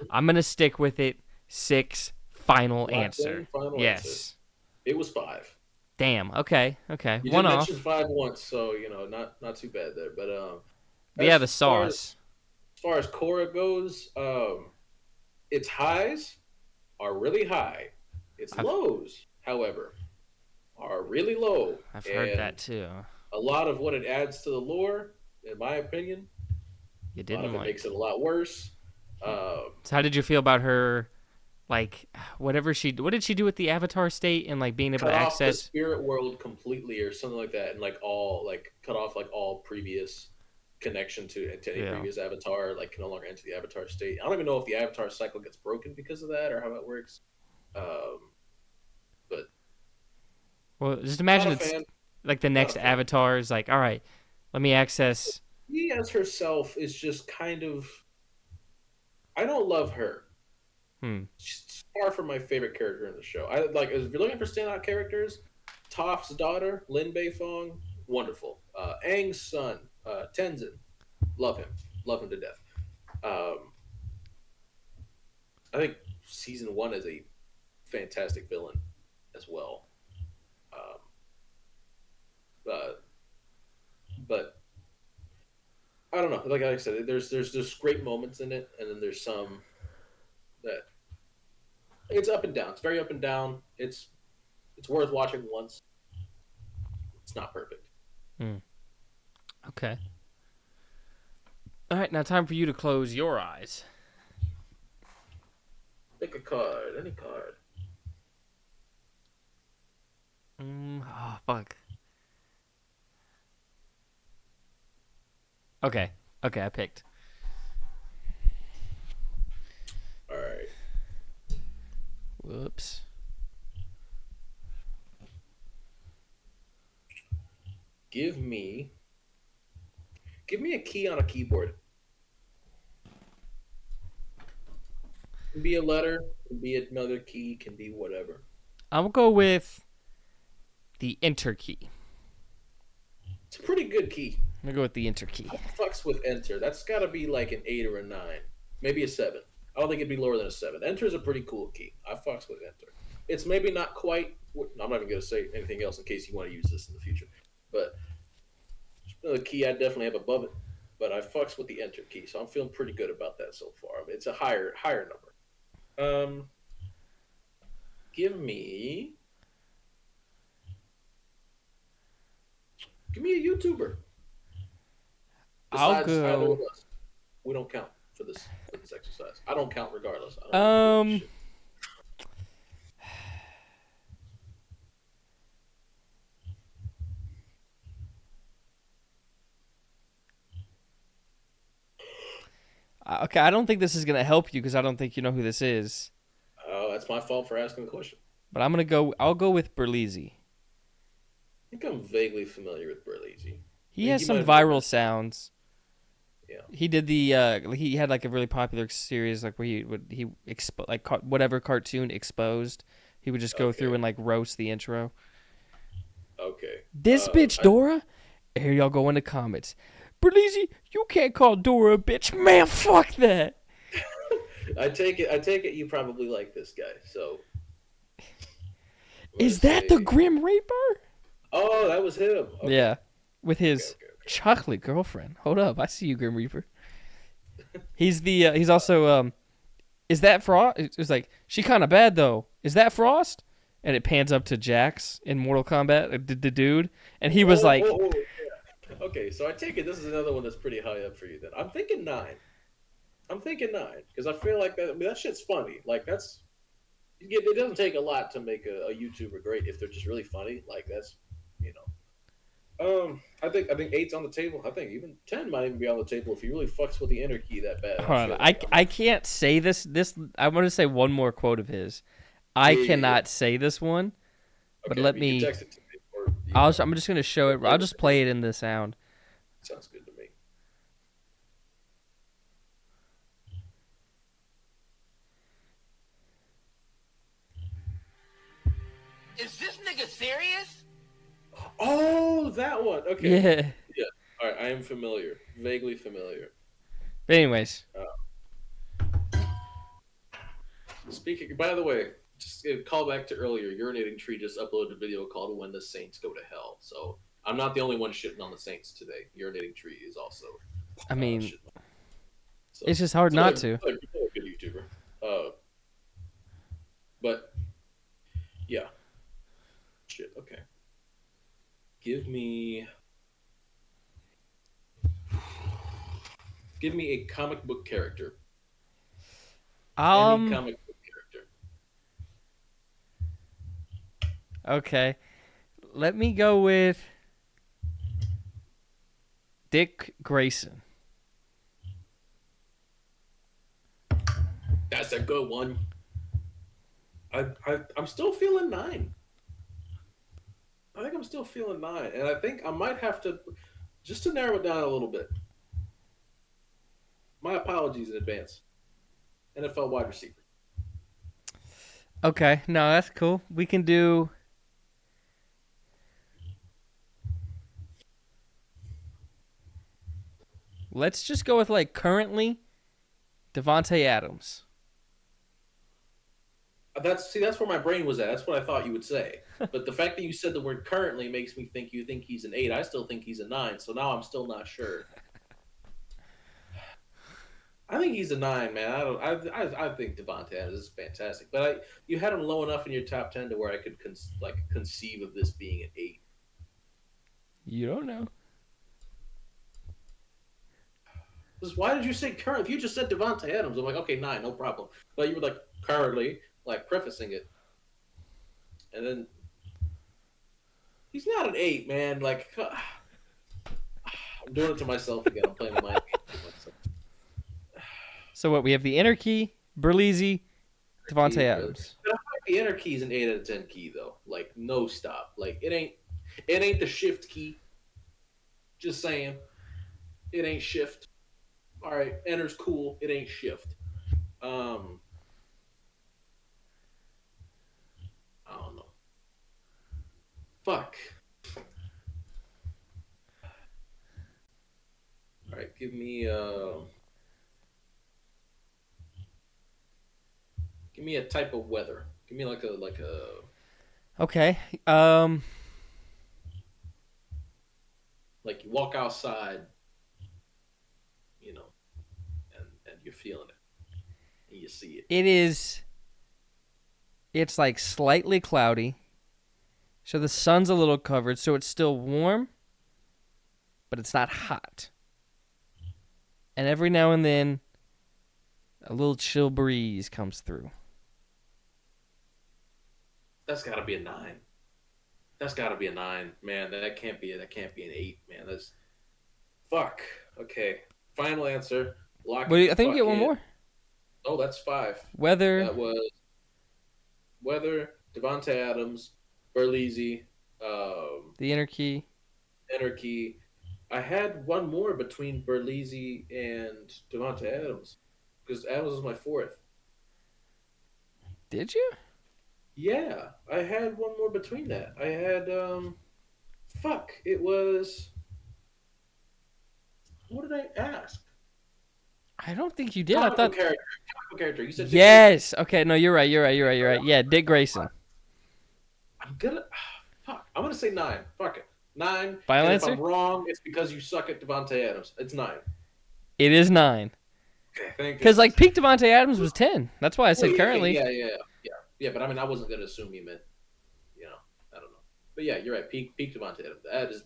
I'm going to stick with it. 6 final Locked answer. in, final answer. Yes. It was 5. Damn. Okay. You One did off. mention 5 once, so not too bad there. But Yeah, the sauce. As far as Korra goes, its highs are really high. Its lows, however, are really low. I've heard that too. A lot of what it adds to the lore, in my opinion, You a lot didn't of it like. makes it a lot worse. So how did you feel about her? Like what did she do with the Avatar state and like being able to Cut off the access? spirit world completely, or something like that, and cut off like all previous connection to any previous avatar. Like can no longer enter the avatar state. I don't even know if the avatar cycle gets broken because of that or how that works. But Well, just imagine it's like the next avatar is like, all right, let me access. She as herself is just kind of. I don't love her. She's far from my favorite character in the show. I like if you're looking for standout characters, Toph's daughter, Lin Beifong, wonderful. Aang's son, Tenzin, love him to death. I think season 1 is a fantastic villain as well. But I don't know. Like I said, there's great moments in it, and then there's some that it's up and down. It's very up and down. It's worth watching once. It's not perfect. Okay. All right, now time for you to close your eyes. Pick a card, any card. Oh fuck. Okay, I picked. All right. Whoops. Give me a key on a keyboard. Can be a letter, can be another key, can be whatever. I'll go with the enter key. It's a pretty good key. I'm gonna go with the enter key. What fucks with enter? That's got to be like an 8 or a 9, maybe a 7. I don't think it'd be lower than a 7. Enter is a pretty cool key. I fucks with enter. It's maybe not quite. I'm not even gonna say anything else in case you want to use this in the future, but the key I definitely have above it. But I fucks with the enter key, so I'm feeling pretty good about that so far. I mean, it's a higher number. Give me a YouTuber. Besides either of us. We don't count for this exercise. I don't count regardless. I don't Okay, I don't think this is gonna help you because I don't think you know who this is. Oh, that's my fault for asking the question. But I'll go with Berlizzi. I think I'm vaguely familiar with Berlizzi. He has some viral sounds. Yeah. He did he had like a really popular series like where he whatever cartoon Exposed. He would just go through and like roast the intro. Okay. This bitch Dora? Here y'all go in the comments. Berlizzi, you can't call Dora a bitch. Man, fuck that. I take it you probably like this guy. So is that the Grim Reaper? Oh, that was him. Okay. Yeah. With his Chocolate girlfriend. Hold up, I see you, Grim Reaper. He's also is that Frost? It's like, she kind of bad though. Is that Frost? And it pans up to Jax in Mortal Kombat, the dude, and he was like, Yeah. Okay, so I take it this is another one that's pretty high up for you. Then I'm thinking 9. I'm thinking 9 because I feel like that. I mean, that shit's funny. Like that's it doesn't take a lot to make a YouTuber great if they're just really funny. Like that's you know. I think eight's on the table. I think even 10 might even be on the table if he really fucks with the inner key that bad. hold on, I can't say this. I want to say one more quote of his. I cannot say this one, but okay, let you can me. text it to me or, I'm just gonna show it. I'll just play it in the sound. sounds good to me. Is this nigga serious? Oh, that one. Okay. Yeah. Yeah. All right. I am familiar. Vaguely familiar. But anyways, Speaking. By the way, just a call back to earlier. Urinating Tree just uploaded a video called "When the Saints Go to Hell." So I'm not the only one shitting on the Saints today. Urinating Tree is also. I mean, so, it's just hard not to. Good YouTuber. But yeah. Shit. Okay. Give me a comic book character. Any comic book character. Okay. Let me go with Dick Grayson. That's a good one. I'm still feeling 9. I think I'm still feeling 9, and I think I might have to just to narrow it down a little bit. My apologies in advance. NFL wide receiver. Okay, no, that's cool. We can do. Let's just go with like currently Devontae Adams. That's where my brain was at. That's what I thought you would say. But the fact that you said the word currently makes me think you think he's an 8. I still think he's a 9. So now I'm still not sure. I think he's a 9, man. I think Devontae Adams is fantastic. But you had him low enough in your top 10 to where I could conceive of this being an 8. You don't know. Why did you say current? If you just said Devontae Adams, I'm like, okay, 9, no problem. But you were like currently, like prefacing it, and then he's not an 8, man. Like, I'm doing it to myself again. I'm playing the mind game to myself. So what? We have the inner key, Berlizzi, Devontae Adams. But I feel like the inner key is an 8 out of 10 key though. Like no stop. Like it ain't the shift key. Just saying, it ain't shift. All right, enter's cool. It ain't shift. I don't know. Fuck. All right, give me a type of weather. Give me like a Okay. like you walk outside, and you're feeling it, and you see it. It's like slightly cloudy. So the sun's a little covered, so it's still warm, but it's not hot. And every now and then, a little chill breeze comes through. That's got to be a 9. That's got to be a 9, man. That can't be an 8, man. That's fuck. Okay, final answer. Lock. Wait, I think you get one more. Oh, that's 5. Weather. That was Weather, Devontae Adams, Berlizzi, The inner key. Anarchy. I had one more between Berlizzi and Devontae Adams because Adams was my 4th. Did you? Yeah, I had one more between that. I had it was. What did I ask? I don't think you did. Comic I thought. book character. You said Dick Yes. Okay. No, you're right. You're right. Yeah, Dick Grayson. I'm gonna. Fuck. I'm gonna say 9. Fuck it. 9. Final And answer? if I'm wrong, it's because you suck at Devontae Adams. It's 9. It is 9. Okay, thank Because, goodness. like, peak Devontae Adams was 10. That's why I said Well, currently. Yeah, but I mean, I wasn't going to assume you meant, I don't know. But yeah, you're right. Peak Devontae Adams. That is,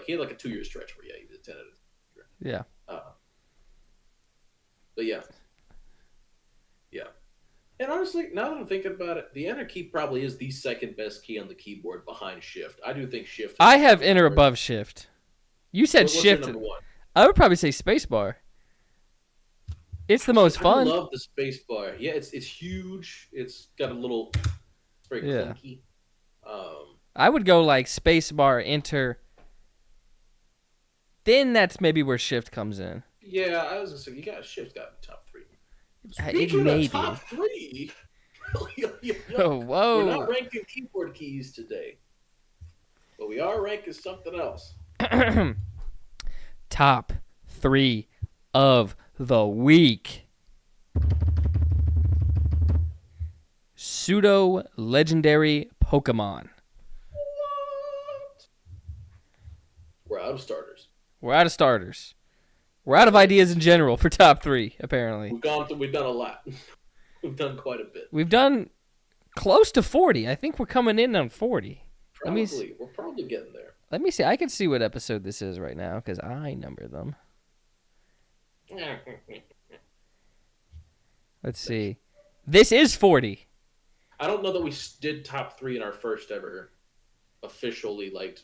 he had like a 2-year stretch where, he was a 10 out of 10. Yeah. But yeah. Yeah. And honestly, now that I'm thinking about it, the enter key probably is the second best key on the keyboard behind shift. I do think shift. I have enter above shift. You said What's shift. your number 1? I would probably say spacebar. It's the most fun. I love the space bar. Yeah, it's huge. It's got a little. It's very clunky. I would go like spacebar, enter. Then that's maybe where shift comes in. Yeah, I was gonna say shift got top 3. It may be top 3. Oh, whoa! We're not ranking keyboard keys today, but we are ranking something else. Top 3 of the week. Pseudo Legendary Pokemon. What? We're out of starters. We're out of starters. We're out of ideas in general for top 3, apparently. We've done a lot. We've done quite a bit. We've done close to 40. I think we're coming in on 40. We're probably getting there. Let me see. I can see what episode this is right now because I number them. Let's see. This is 40. I don't know that we did top 3 in our first ever officially like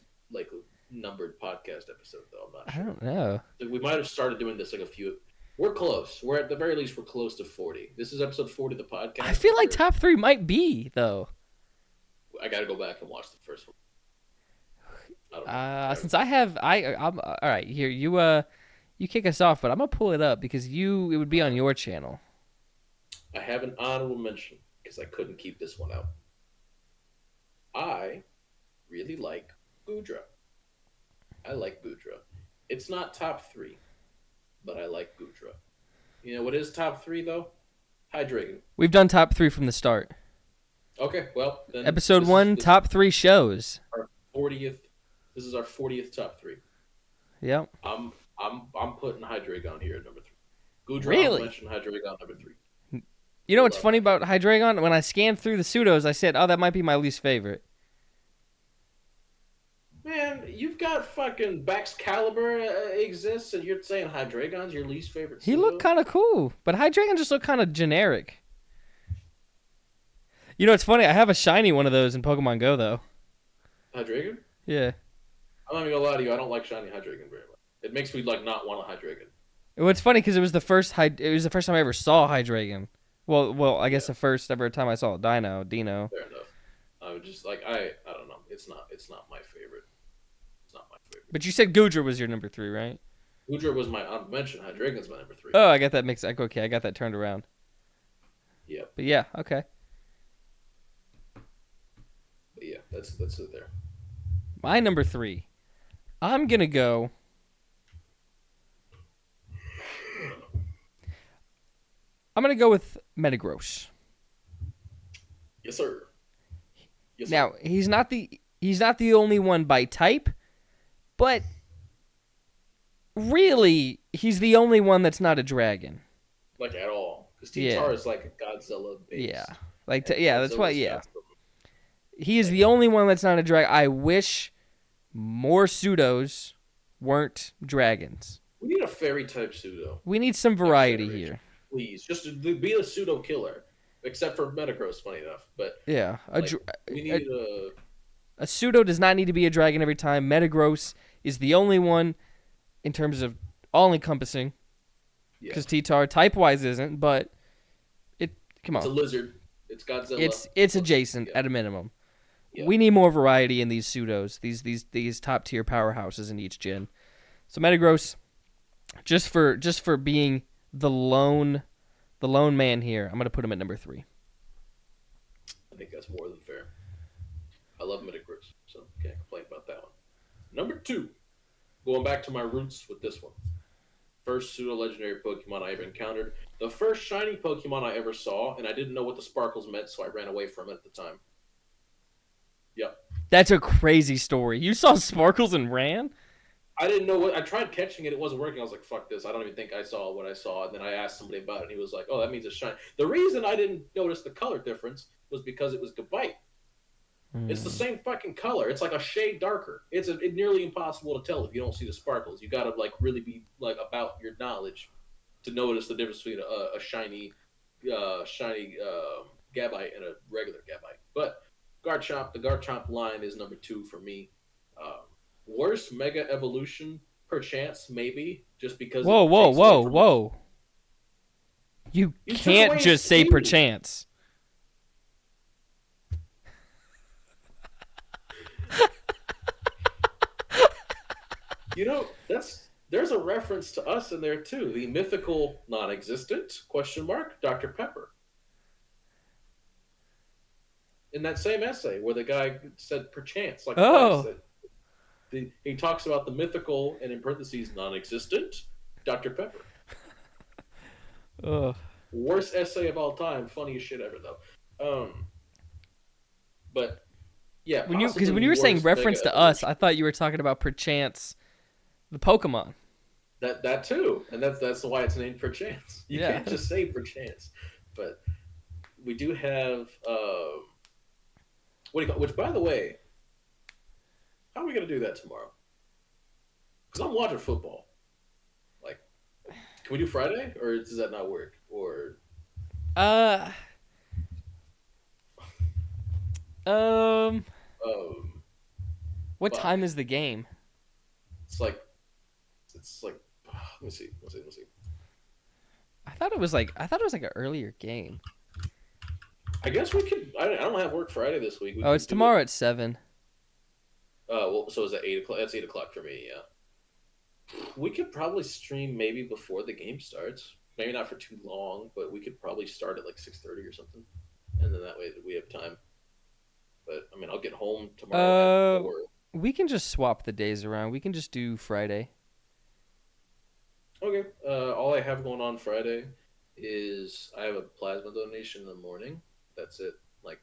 numbered podcast episode, though. I'm not sure. I don't know. We might have started doing this like a few. We're close. We're at the very least we're close to 40. This is episode 40 of the podcast. I feel like top 3 might be though. I got to go back and watch the first one. Since I'm all right. Here you kick us off, but I'm gonna pull it up because it would be on your channel. I have an honorable mention because I couldn't keep this one out. I really like Boudra. I like Boudra. It's not top 3, but I like Boudra. You know what is top 3 though? Hydreigon. We've done top 3 from the start. Okay, well then. Episode 1, top 3 shows. Our 40th. This is our 40th top 3. Yep. I'm putting Hydreigon here at number 3. Goudra, Really? I'll mention Hydreigon number 3. You know what's funny about Hydreigon? When I scanned through the pseudos, I said, "Oh, that might be my least favorite." Man, you've got fucking Baxcalibur exists, and you're saying Hydreigon's your least favorite He pseudo? looked kind of cool, but Hydreigon just looked kind of generic. You know, it's funny. I have a shiny one of those in Pokemon Go, though. Hydreigon? Yeah. I'm not even gonna lie to you. I don't like shiny Hydreigon very much. It makes me like not want a Hydreigon. Well, it's funny because it was the first time I ever saw Hydreigon. Well, I guess the first ever time I saw a Dino. Fair enough. I was just like I don't know. It's not my favorite. It's not my favorite. But you said Goudra was your number 3, right? Goudra was my honorable mention. Hydreigon's my number 3. Oh, I got that mixed. Okay, I got that turned around. Yep. But yeah, okay. But yeah, that's it there. My number 3. I'm gonna go. I'm gonna go with Metagross. Yes, sir. Yes, sir. Now he's not the only one by type, but really he's the only one that's not a dragon. Like at all, because T-Tar is like a Godzilla base. Yeah, that's why. Yeah, he is the only one that's not a dragon. I wish more pseudos weren't dragons. We need a fairy type pseudo. We need some variety here. Please, just to be a pseudo killer. Except for Metagross, funny enough. But yeah, we need a pseudo does not need to be a dragon every time. Metagross is the only one in terms of all encompassing. Because T-Tar type wise isn't, but come on. It's a lizard. It's Godzilla. It's adjacent at a minimum. Yeah. We need more variety in these pseudos. These top tier powerhouses in each gen. So Metagross, just for being the lone man here, I'm gonna put him at number 3. I think that's more than fair. I love Metagross, so can't complain about that one. Number 2, going back to my roots with this one. First pseudo legendary Pokemon I ever encountered. The first shiny Pokemon I ever saw, and I didn't know what the sparkles meant, so I ran away from it at the time. Yep. That's a crazy story. You saw Sparkles and ran? I didn't know what. I tried catching it. It wasn't working. I was like, "Fuck this! I don't even think I saw what I saw." And then I asked somebody about it, and he was like, "Oh, that means it's shiny." The reason I didn't notice the color difference was because it was Gabite. It's the same fucking color. It's like a shade darker. It's nearly impossible to tell if you don't see the sparkles. You got to like really be like about your knowledge to notice the difference between a shiny, Gabite and a regular Gabite. But Garchomp, the Garchomp line is number 2 for me. Um, Worst Mega Evolution, perchance, maybe, just because Whoa, it whoa, takes away whoa, from whoa. You You took can't away just his say speed. perchance. You know, there's a reference to us in there too. The mythical non-existent question mark Dr. Pepper. In that same essay where the guy said perchance like twice, Oh. that he talks about the mythical and in parentheses non-existent Dr. Pepper. Oh. Worst essay of all time, funniest shit ever though. But yeah, Because possibly when you were saying worst reference Mega to us, Evolution. I thought you were talking about perchance the Pokemon. That too, and that's why it's named perchance. You Yeah. can't just say perchance, but we do have what do you call? Which, by the way, how are we gonna do that tomorrow? Because I'm watching football. Like, can we do Friday, or does that not work? Or Uh um um, what fuck, time is the game? it's like let me see, let me see. I thought it was like an earlier game. I guess we could. I don't have work Friday this week. We Oh, could it's do it. tomorrow at 7. Well, so is that 8 o'clock? That's 8 o'clock for me. Yeah. We could probably stream maybe before the game starts. Maybe not for too long, but we could probably start at like 6:30 or something, and then that way we have time. But I mean, I'll get home tomorrow at 4. We can just swap the days around. We can just do Friday. Okay. All I have going on Friday is I have a plasma donation in the morning. That's it. Like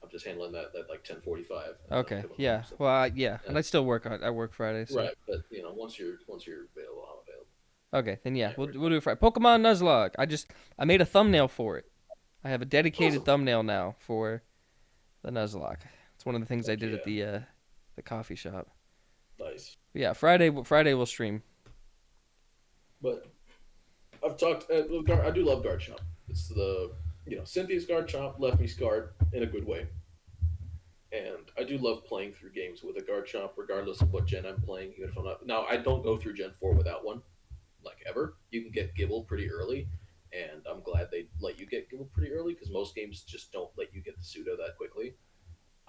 I'm just handling that at like 10:45. Okay. Yeah. Well, yeah. And I still work on I work Friday, so. Right, but you know, once you're available, I'm available. Okay, then yeah, Yeah, we'll do it Friday. Pokemon Nuzlocke. I made a thumbnail for it. I have a dedicated Awesome. thumbnail now for the Nuzlocke. It's one of the things I Fuck did at yeah. the coffee shop. Nice. But yeah, Friday we'll stream. But I've talked. I do love Garchomp. It's Cynthia's Garchomp left me scarred in a good way, and I do love playing through games with a Garchomp, regardless of what gen I'm playing. Even if I'm not now, I don't go through Gen 4 without one, like ever. You can get Gibble pretty early, and I'm glad they let you get Gibble pretty early because most games just don't let you get the pseudo that quickly.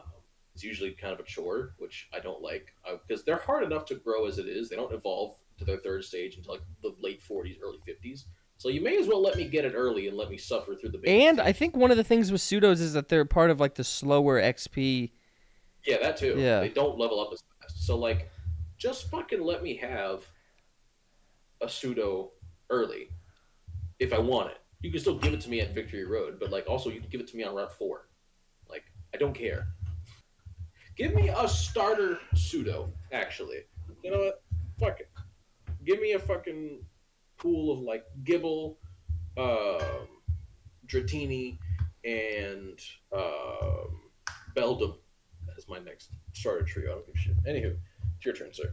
Um, it's usually kind of a chore, which I don't like because they're hard enough to grow as it is. They don't evolve to their third stage until like the late 40s, early 50s. So you may as well let me get it early and let me suffer through the baby And I stage. think one of the things with pseudos is that they're part of like the slower XP. Yeah, that too. Yeah. They don't level up as fast. So like, just fucking let me have a pseudo early if I want it. You can still give it to me at Victory Road, but like also you can give it to me on Route 4. Like I don't care. Give me a starter pseudo. Actually, you know what? Fuck it. Give me a fucking pool of like Gibble, um, Dratini, and Beldum as my next starter trio. I don't give a shit. Anywho, it's your turn, sir.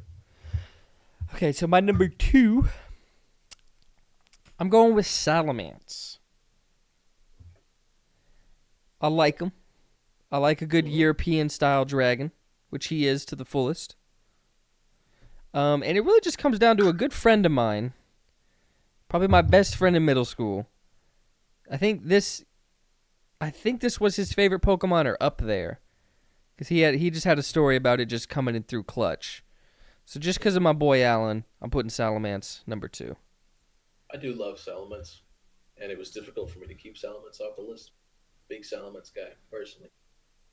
Okay, so my number 2, I'm going with Salamence. I like him. I like a good European style dragon, which he is to the fullest. And it really just comes down to a good friend of mine, probably my best friend in middle school. I think this was his favorite Pokemon or up there, because he just had a story about it just coming in through clutch. So just because of my boy Alan, I'm putting Salamence number 2. I do love Salamence, and it was difficult for me to keep Salamence off the list. Big Salamence guy, personally.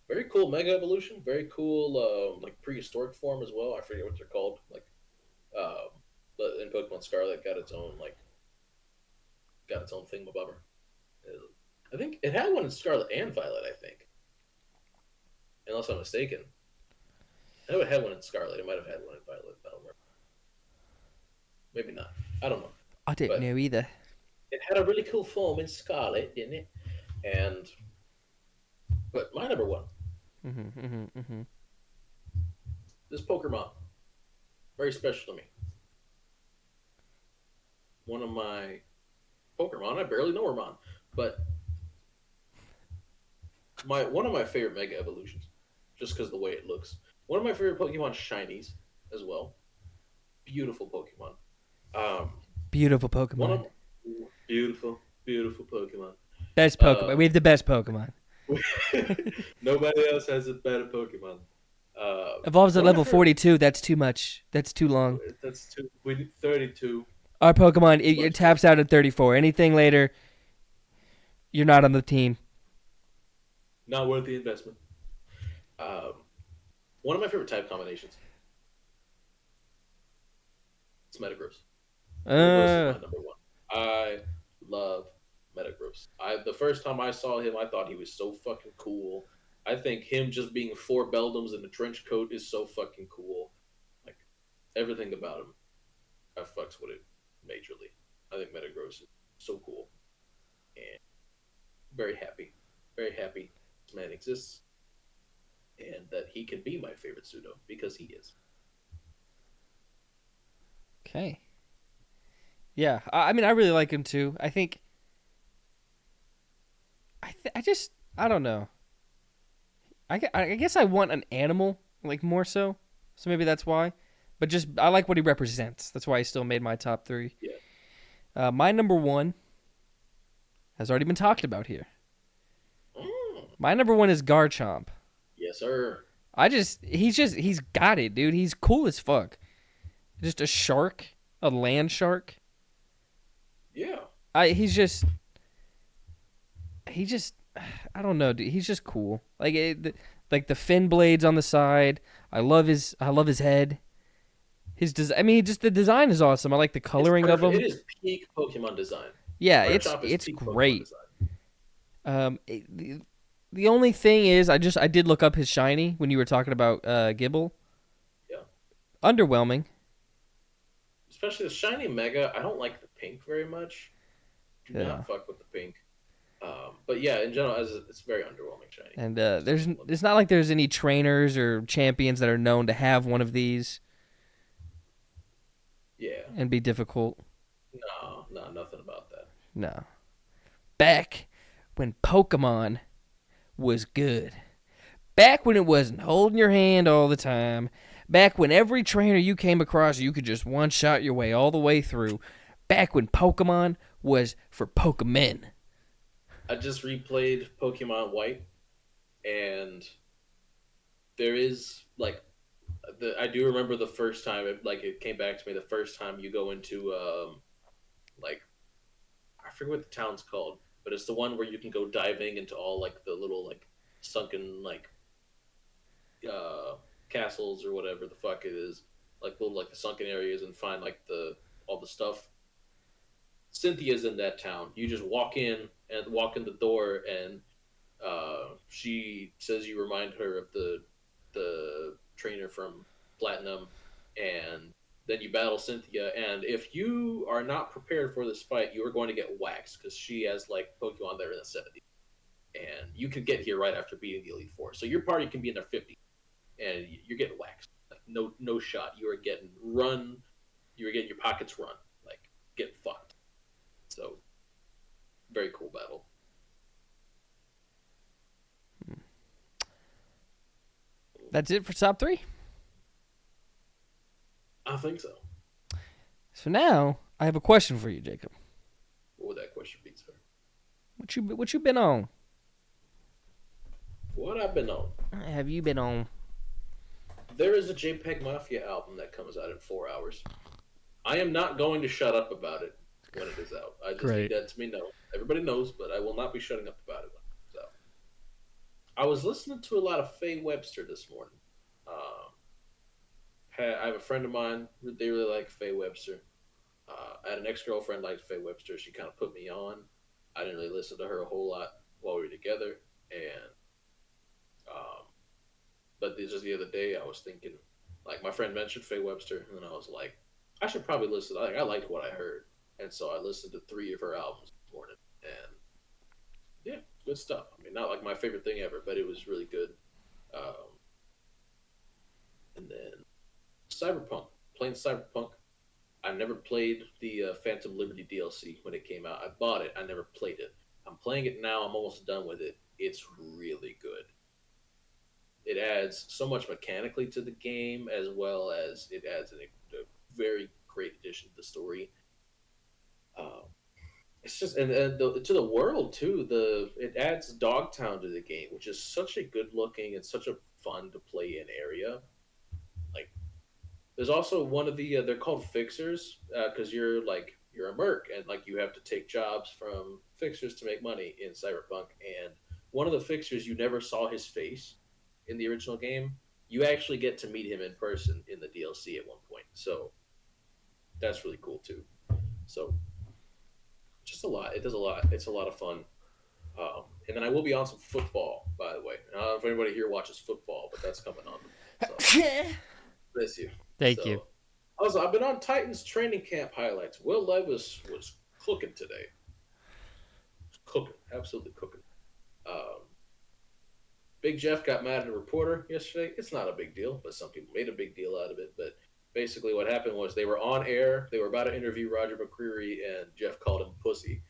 Very cool Mega Evolution. Very cool, like prehistoric form as well. I forget what they're called. Like, but in Pokemon Scarlet, got its own thingamabobber. I think it had one in Scarlet and Violet. I think, unless I'm mistaken. I know it had one in Scarlet. It might have had one in Violet. I don't remember. Maybe not. I don't know. I didn't But know either. it had a really cool form in Scarlet, didn't it? But my number one, this Pokemon, very special to me. One of my Pokemon, I barely know Hermon, but one of my favorite Mega Evolutions, just because of the way it looks. One of my favorite Pokemon shinies as well. Beautiful Pokemon. Beautiful One Pokemon. of beautiful, beautiful Pokemon. Best Pokemon. We have the best Pokemon. Nobody else has a better Pokemon. Evolves at one of level my favorite- 42. That's too much. That's too long. That's two. We need 32. Our Pokemon, it Much taps out at 34. Anything later, you're not on the team. Not worth the investment. One of my favorite type combinations. It's Metagross. Metagross is my number one. I love Metagross. The first time I saw him, I thought he was so fucking cool. I think him just being 4 Beldums in a trench coat is so fucking cool. Like everything about him, I fucks with it majorly. I think Metagross is so cool, and very happy this man exists, and that he can be my favorite pseudo because he is. Okay. Yeah, I mean, I really like him too. I think. I don't know. I guess I want an animal, like, more so. So maybe that's why. But just, I like what he represents. That's why he still made my top 3. Yeah. My number 1 has already been talked about here. My number 1 is Garchomp. Yes, sir. He's got it, dude. He's cool as fuck. Just a shark, a land shark. Yeah. I don't know, dude. He's just cool. Like the fin blades on the side. I love his head. Just the design is awesome. I like the coloring of him. It is peak Pokemon design. Yeah, Garchomp is it's peak great. Pokemon design. The only thing is, I did look up his shiny when you were talking about Gibble. Yeah. Underwhelming. Especially the shiny Mega. I don't like the pink very much. Do Yeah. not fuck with the pink. But yeah, in general, it's very underwhelming shiny. And it's not like there's any trainers or champions that are known to have one of these. Yeah. And be difficult. No, nothing about that. No. Back when Pokemon was good. Back when it wasn't holding your hand all the time. Back when every trainer you came across, you could just one-shot your way all the way through. Back when Pokemon was for Pokemen. I just replayed Pokemon White, and there is, like, I do remember the first time, it came back to me the first time you go into, I forget what the town's called, but it's the one where you can go diving into all, like, the little, like, sunken, like, castles or whatever the fuck it is, like, little, like, the sunken areas and find, like, all the stuff. Cynthia's in that town. You just walk in the door, and she says you remind her of the trainer from Platinum, and then you battle Cynthia. And if you are not prepared for this fight, you are going to get waxed because she has like Pokemon that are in the 70s, and you can get here right after beating the Elite Four. So your party can be in their 50s, and you're getting waxed. Like no shot. You are getting run. You are getting your pockets run. Like get fucked. So, very cool battle. That's it for top 3? I think so. So now, I have a question for you, Jacob. What would that question be, sir? What you been on? What I've been on? Have you been on? There is a JPEG Mafia album that comes out in 4 hours. I am not going to shut up about it when it is out. I just need that to be known. Everybody knows, but I will not be shutting up about it when it comes out. I was listening to a lot of Faye Webster this morning. I have a friend of mine. They really like Faye Webster. I had an ex-girlfriend like Faye Webster. She kind of put me on. I didn't really listen to her a whole lot while we were together. And But just the other day, I was thinking, like my friend mentioned Faye Webster, and then I was like, I should probably listen. Like I liked what I heard, and so I listened to 3 of her albums this morning, and yeah, good stuff. I mean, not like my favorite thing ever, but it was really good. Um, and then Cyberpunk, playing Cyberpunk. I never played the Phantom Liberty DLC when it came out. I bought it. I never played it. I'm playing it now. I'm almost done with it. It's really good. It adds so much mechanically to the game, as well as it adds a very great addition to the story. Um, it's just to the world too. It adds Dogtown to the game, which is such a good looking and such a fun to play in area. Like there's also one of they're called fixers because you're a merc and like you have to take jobs from fixers to make money in Cyberpunk. And one of the fixers, you never saw his face in the original game. You actually get to meet him in person in the DLC at one point. So that's really cool too. So just a lot. It does a lot. It's a lot of fun. And then I will be on some football, by the way. I don't know if anybody here watches football, but that's coming on. So. Bless you. Thank you. Also, I've been on Titans training camp highlights. Will Levis was cooking today. Cooking, absolutely cooking. Big Jeff got mad at a reporter yesterday. It's not a big deal, but some people made a big deal out of it. But basically, what happened was they were on air. They were about to interview Roger McCreary, and Jeff called him pussy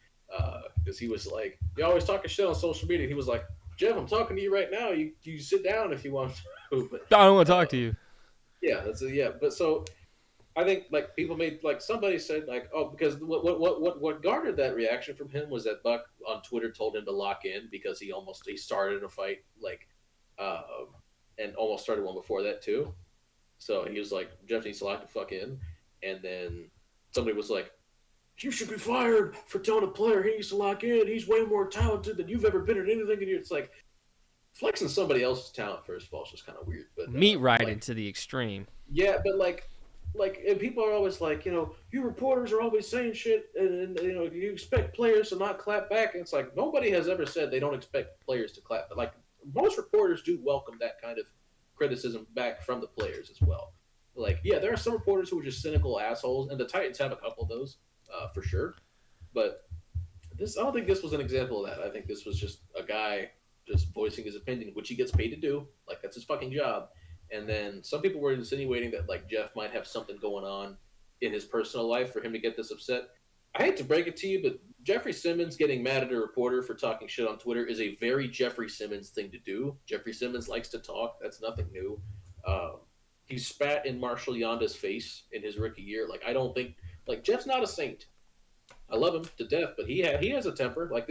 because he was like, "You always talking shit on social media." He was like, "Jeff, I'm talking to you right now. You sit down if you want to." But, I don't want to talk to you. Yeah, but so I think like people made like somebody said like, oh, because what garnered that reaction from him was that Buck on Twitter told him to lock in because he started a fight and almost started one before that too. So he was like, Jeff needs to lock the fuck in, and then somebody was like, you should be fired for telling a player he needs to lock in. He's way more talented than you've ever been at anything, and it's like. Flexing somebody else's talent first of all is just kind of weird. But meat riding to the extreme. Yeah, but and people are always like, you reporters are always saying shit, and you expect players to not clap back. And it's like nobody has ever said they don't expect players to clap, but like most reporters do welcome that kind of criticism back from the players as well. Like, yeah, there are some reporters who are just cynical assholes, and the Titans have a couple of those for sure. But I don't think this was an example of that. I think this was just a guy. Just voicing his opinion, which he gets paid to do. Like, that's his fucking job. And then some people were insinuating that, like, Jeff might have something going on in his personal life for him to get this upset. I hate to break it to you, but Jeffrey Simmons getting mad at a reporter for talking shit on Twitter is a very Jeffrey Simmons thing to do. Jeffrey Simmons likes to talk. That's nothing new. He spat in Marshall Yonda's face in his rookie year. Like, I don't think... Like, Jeff's not a saint. I love him to death, but he has a temper. Like,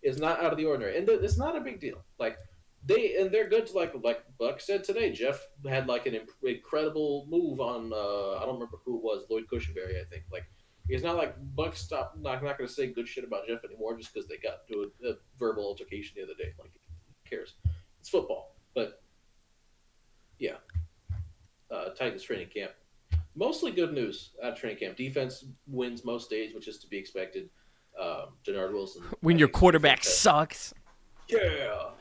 it's not out of the ordinary, and it's not a big deal. Like they're good to like Buck said today. Jeff had like an incredible move on I don't remember who it was, Lloyd Cushenberry, I think. Like it's not like Buck stopped. Not going to say good shit about Jeff anymore just because they got to a verbal altercation the other day. Like who cares? It's football, but yeah. Titans training camp, mostly good news out of training camp. Defense wins most days, which is to be expected. Denard Wilson. When your quarterback sucks. Yeah.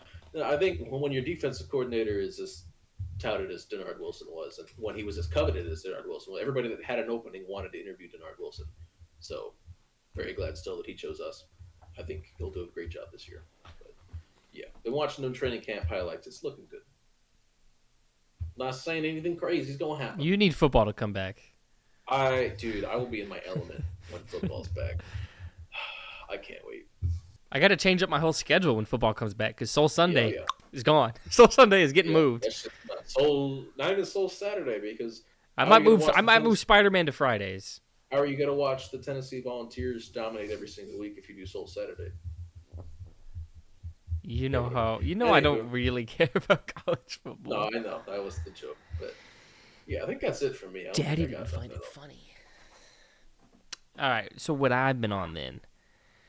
I think when your defensive coordinator is as touted as Denard Wilson was, and when he was as coveted as Denard Wilson, everybody that had an opening wanted to interview Denard Wilson. So, very glad still that he chose us. I think he'll do a great job this year. But, yeah. Been watching them training camp highlights. It's looking good. Not saying anything crazy is going to happen. You need football to come back. I will be in my element when football's back. I can't wait. I got to change up my whole schedule when football comes back because Soul Sunday is gone. Soul Sunday is getting moved. Not even Soul Saturday because I might move Spider-Man to Fridays. How are you going to watch the Tennessee Volunteers dominate every single week if you do Soul Saturday? I don't really care about college football. No, I know that was the joke, but yeah, I think that's it for me. Daddy didn't find it funny. All right, so what I've been on then.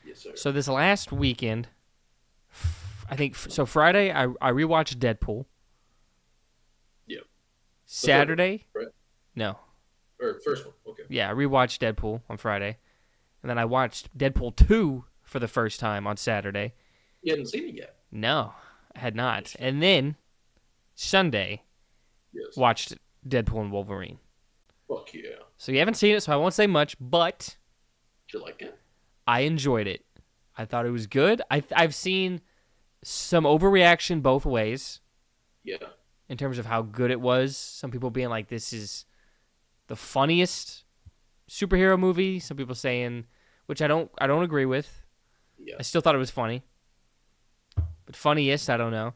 Yes, sir. So this last weekend, I think Friday I rewatched Deadpool. Yep. Saturday, right? No. Or first one, okay. Yeah, I rewatched Deadpool on Friday, and then I watched Deadpool 2 for the first time on Saturday. You hadn't seen it yet. No, I had not. And then Sunday, Yes. watched Deadpool and Wolverine. Fuck yeah. So you haven't seen it, so I won't say much, but Did you like it? I enjoyed it. I thought it was good. I've seen some overreaction both ways Yeah. in terms of how good it was. Some people being like, this is the funniest superhero movie. Some people saying, which I don't agree with. Yeah. I still thought it was funny. But funniest, I don't know.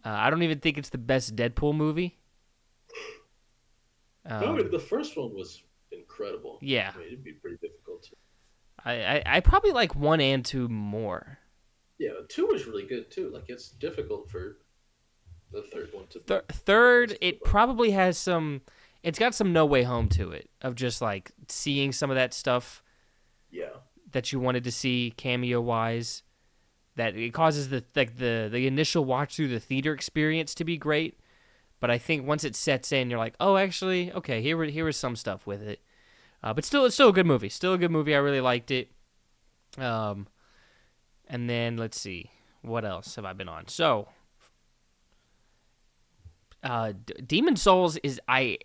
I don't even think it's the best Deadpool movie. The first one was incredible. Yeah. I mean, it'd be pretty difficult to. I probably like 1 and 2 more. Yeah, 2 was really good too. Like it's difficult for the third one to. Third, it probably has some. It's got some No Way Home to it of just like seeing some of that stuff. Yeah. That you wanted to see cameo wise. That it causes the initial watch through the theater experience to be great, but I think once it sets in, you're like, oh, actually, okay, here was some stuff with it, but still, it's still a good movie. Still a good movie. I really liked it. And then let's see, what else have I been on? So, Demon Souls is I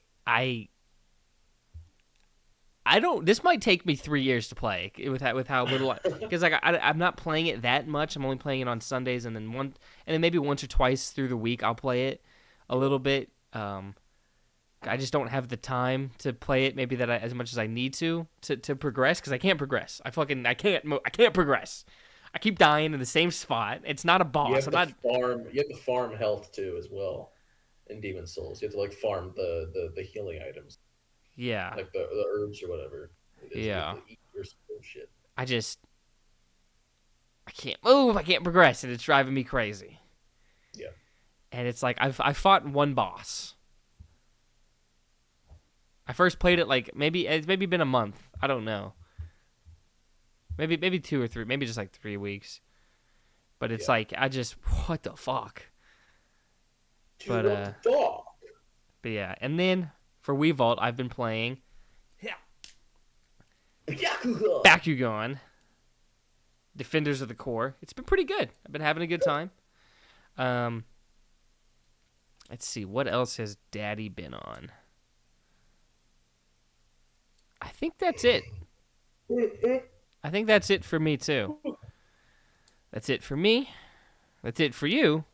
don't. This might take me 3 years to play with how little, because like I'm not playing it that much. I'm only playing it on Sundays, and then maybe once or twice through the week I'll play it a little bit. I just don't have the time to play it maybe as much as I need to progress, because I can't progress. I can't progress. I keep dying in the same spot. It's not a boss. You have to farm health too as well in Demon Souls. You have to like farm the healing items. Yeah. Like the herbs or whatever. It is. Yeah. You have to eat your shit. I can't move. I can't progress, and it's driving me crazy. Yeah. And it's like I fought one boss. I first played it like it's maybe been a month. I don't know. Maybe 2 or 3. Maybe just like 3 weeks. But it's like what the fuck. Dude, what the fuck? But yeah, and then for Wii Vault, I've been playing Bakugan, Defenders of the Core. It's been pretty good. I've been having a good time. Let's see, what else has Daddy been on? I think that's it. I think that's it for me, too. That's it for me. That's it for you.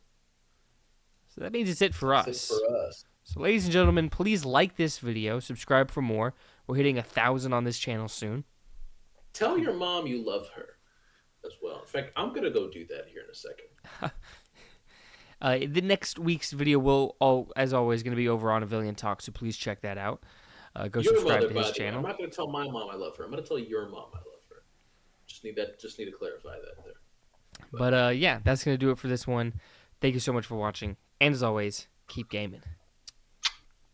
So that means it's it for us. It's it for us. So, ladies and gentlemen, please like this video. Subscribe for more. We're hitting 1,000 on this channel soon. Tell your mom you love her as well. In fact, I'm going to go do that here in a second. The next week's video as always, going to be over on Avillion and Talks, so please check that out. Go subscribe to his channel. I'm not going to tell my mom I love her. I'm going to tell your mom I love her. Just need to clarify that there. But yeah, that's going to do it for this one. Thank you so much for watching. And as always, keep gaming.